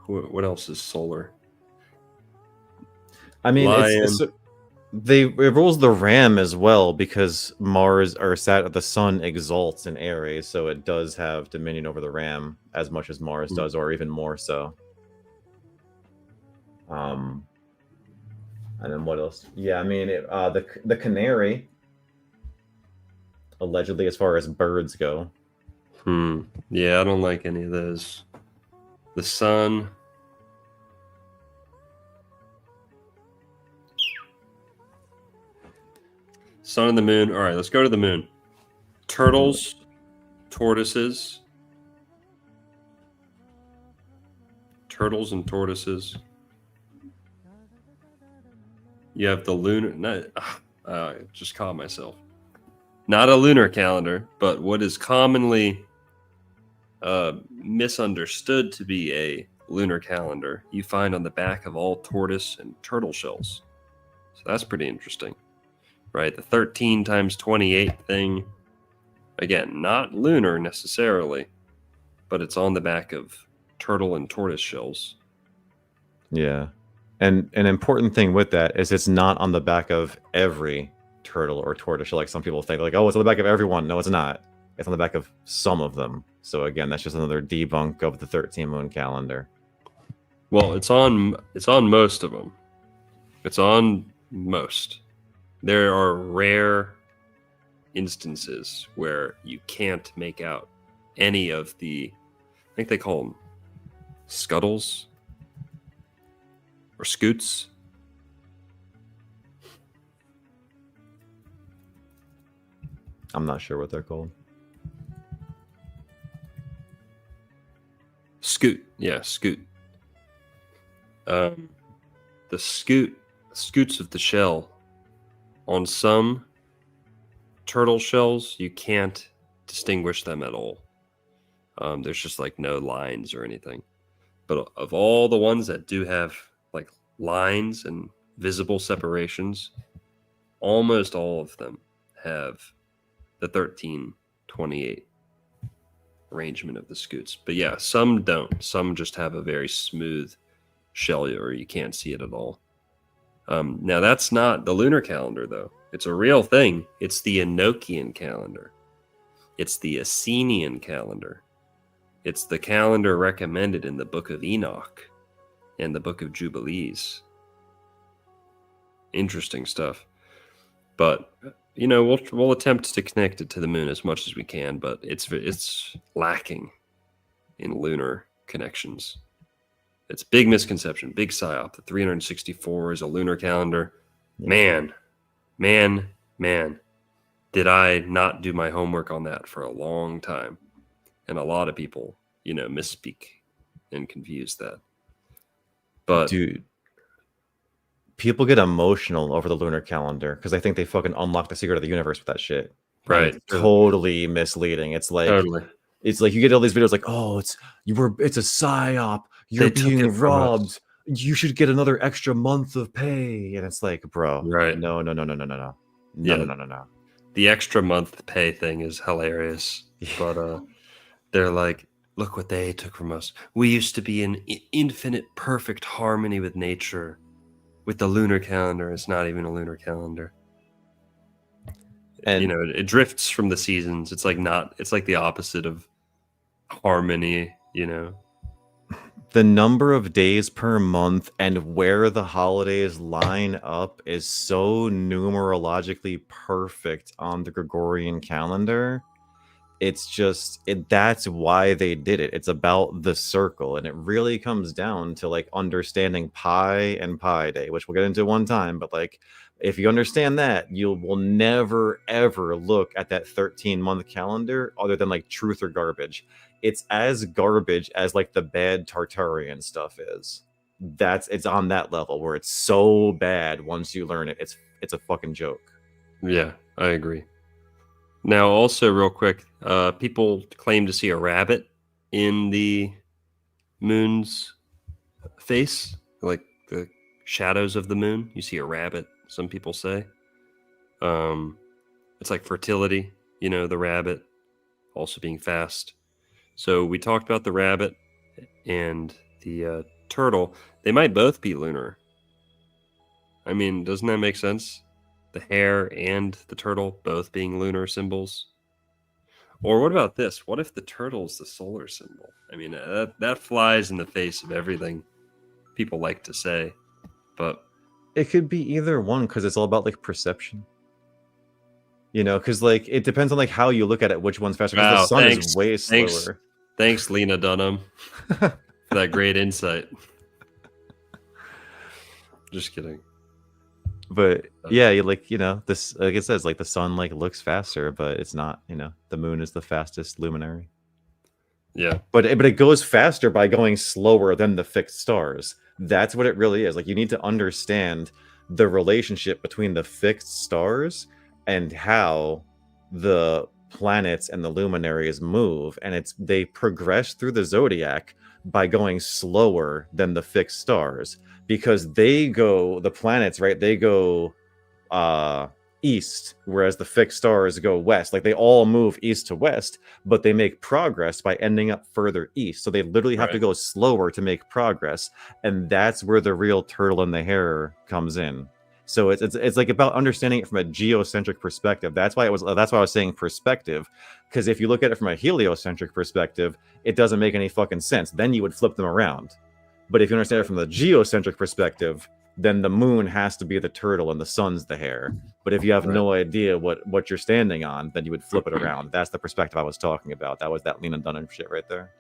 what else is solar? I mean, it rules the ram as well, because Mars or the sun exalts in Aries, so it does have dominion over the ram as much as Mars does, or even more so. And then what else? Yeah, I mean, the canary, allegedly, as far as birds go. Yeah, I don't like any of those. The sun. Sun and the moon. All right, let's go to the moon. Turtles, tortoises. Turtles and tortoises. You have the lunar. I just caught myself. Not a lunar calendar, but what is commonly misunderstood to be a lunar calendar you find on the back of all tortoise and turtle shells. So that's pretty interesting. Right, the 13 times 28 thing, again, not lunar necessarily, but it's on the back of turtle and tortoise shells. Yeah, and an important thing with that is it's not on the back of every turtle or tortoise shell, like some people think, like, oh, it's on the back of everyone. No, it's not. It's on the back of some of them. So again, that's just another debunk of the 13 moon calendar. Well, it's on most of them. It's on most. There are rare instances where you can't make out any of the, I think they call them scuttles or scoots. I'm not sure what they're called. Scoot. Yeah, scoot. The scoots of the shell. On some turtle shells, you can't distinguish them at all. There's just like no lines or anything. But of all the ones that do have like lines and visible separations, almost all of them have the 1328 arrangement of the scoots. But yeah, some don't. Some just have a very smooth shell or you can't see it at all. Now that's not the lunar calendar though. It's a real thing. It's the Enochian calendar. It's the Essenian calendar. It's the calendar recommended in the Book of Enoch and the Book of Jubilees. Interesting stuff. But you know, we'll attempt to connect it to the moon as much as we can, but it's lacking in lunar connections. It's a big misconception, big psyop. The 364 is a lunar calendar. Man, did I not do my homework on that for a long time. And a lot of people, you know, misspeak and confuse that. But dude, people get emotional over the lunar calendar because I think they fucking unlock the secret of the universe with that shit. Right. It's totally misleading. It's like It's like you get all these videos like, oh, it's a psyop. You're being robbed. You should get another extra month of pay. And it's like, bro, right? No. The extra month pay thing is hilarious. But they're like, look what they took from us. We used to be in infinite, perfect harmony with nature. With the lunar calendar, it's not even a lunar calendar. And you know, it drifts from the seasons. It's like the opposite of harmony, you know. The number of days per month and where the holidays line up is so numerologically perfect on the Gregorian calendar. It's just that's why they did it. It's about the circle, and it really comes down to like understanding Pi and Pi Day, which we'll get into one time. But like, if you understand that, you will never ever look at that 13-month calendar other than like truth or garbage. It's as garbage as like the bad Tartarian stuff is. It's on that level where it's so bad once you learn it. It's a fucking joke. Yeah, I agree. Now, also real quick, people claim to see a rabbit in the moon's face, like the shadows of the moon. You see a rabbit, some people say. It's like fertility, you know, the rabbit also being fast. So we talked about the rabbit and the turtle. They might both be lunar. I mean, doesn't that make sense? The hare and the turtle both being lunar symbols. Or what about this? What if the turtle is the solar symbol? I mean, that flies in the face of everything people like to say. But it could be either one because it's all about like perception. You know, because like it depends on like how you look at it, which one's faster. Because the sun is way slower. Thanks, Lena Dunham, for that great insight. Just kidding. But yeah, like, you know, this, like it says, like the sun like looks faster, but it's not. You know, the moon is the fastest luminary. Yeah, but it goes faster by going slower than the fixed stars. That's what it really is. Like you need to understand the relationship between the fixed stars and how the planets and the luminaries move, and they progress through the zodiac by going slower than the fixed stars, because the planets, right, they go east, whereas the fixed stars go west. Like they all move east to west, but they make progress by ending up further east, so they literally have to go slower to make progress. And that's where the real turtle and the hare comes in. So it's like about understanding it from a geocentric perspective. That's why I was saying perspective, because if you look at it from a heliocentric perspective, it doesn't make any fucking sense. Then you would flip them around. But if you understand it from the geocentric perspective, then the moon has to be the turtle and the sun's the hare. But if you have no idea what you're standing on, then you would flip it around. That's the perspective I was talking about. That was that Lena Dunham shit right there.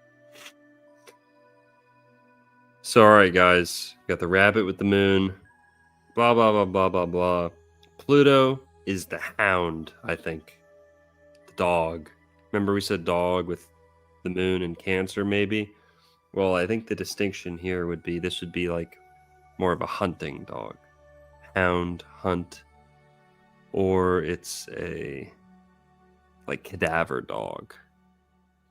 So, all right, guys, got the rabbit with the moon. Blah blah blah blah blah blah. Pluto is the hound, I think. The dog. Remember we said dog with the moon and Cancer, maybe? Well, I think the distinction here would be this would be like more of a hunting dog. Hound, hunt. Or it's a like cadaver dog.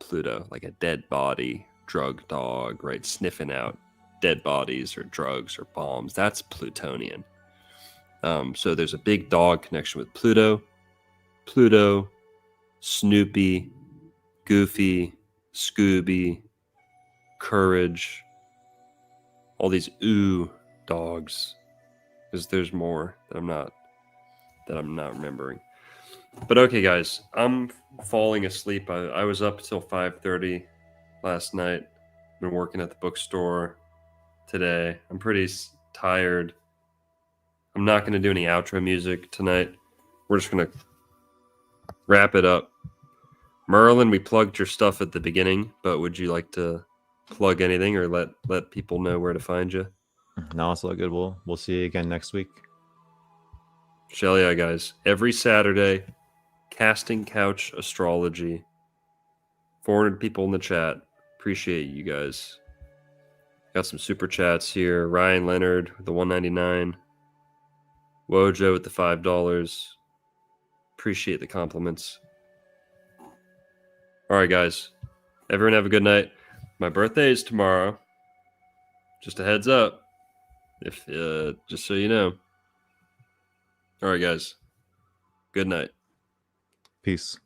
Pluto, like a dead body, drug dog, right? Sniffing out dead bodies or drugs or bombs. That's Plutonian. So there's a big dog connection with Pluto. Pluto, Snoopy, Goofy, Scooby, Courage, all these ooh dogs. Because there's more that I'm not remembering. But okay, guys, I'm falling asleep. I was up till 5:30 last night. Been working at the bookstore today. I'm pretty tired. I'm not going to do any outro music tonight. We're just going to wrap it up. Merlin, we plugged your stuff at the beginning, but would you like to plug anything or let people know where to find you? No, it's all good. We'll see you again next week. Shelly, yeah, guys. Every Saturday, Casting Couch Astrology. 400 people in the chat. Appreciate you guys. Got some super chats here. Ryan Leonard with the $1.99. Wojo with the $5. Appreciate the compliments. All right, guys. Everyone have a good night. My birthday is tomorrow. Just a heads up. If just so you know. All right, guys. Good night. Peace.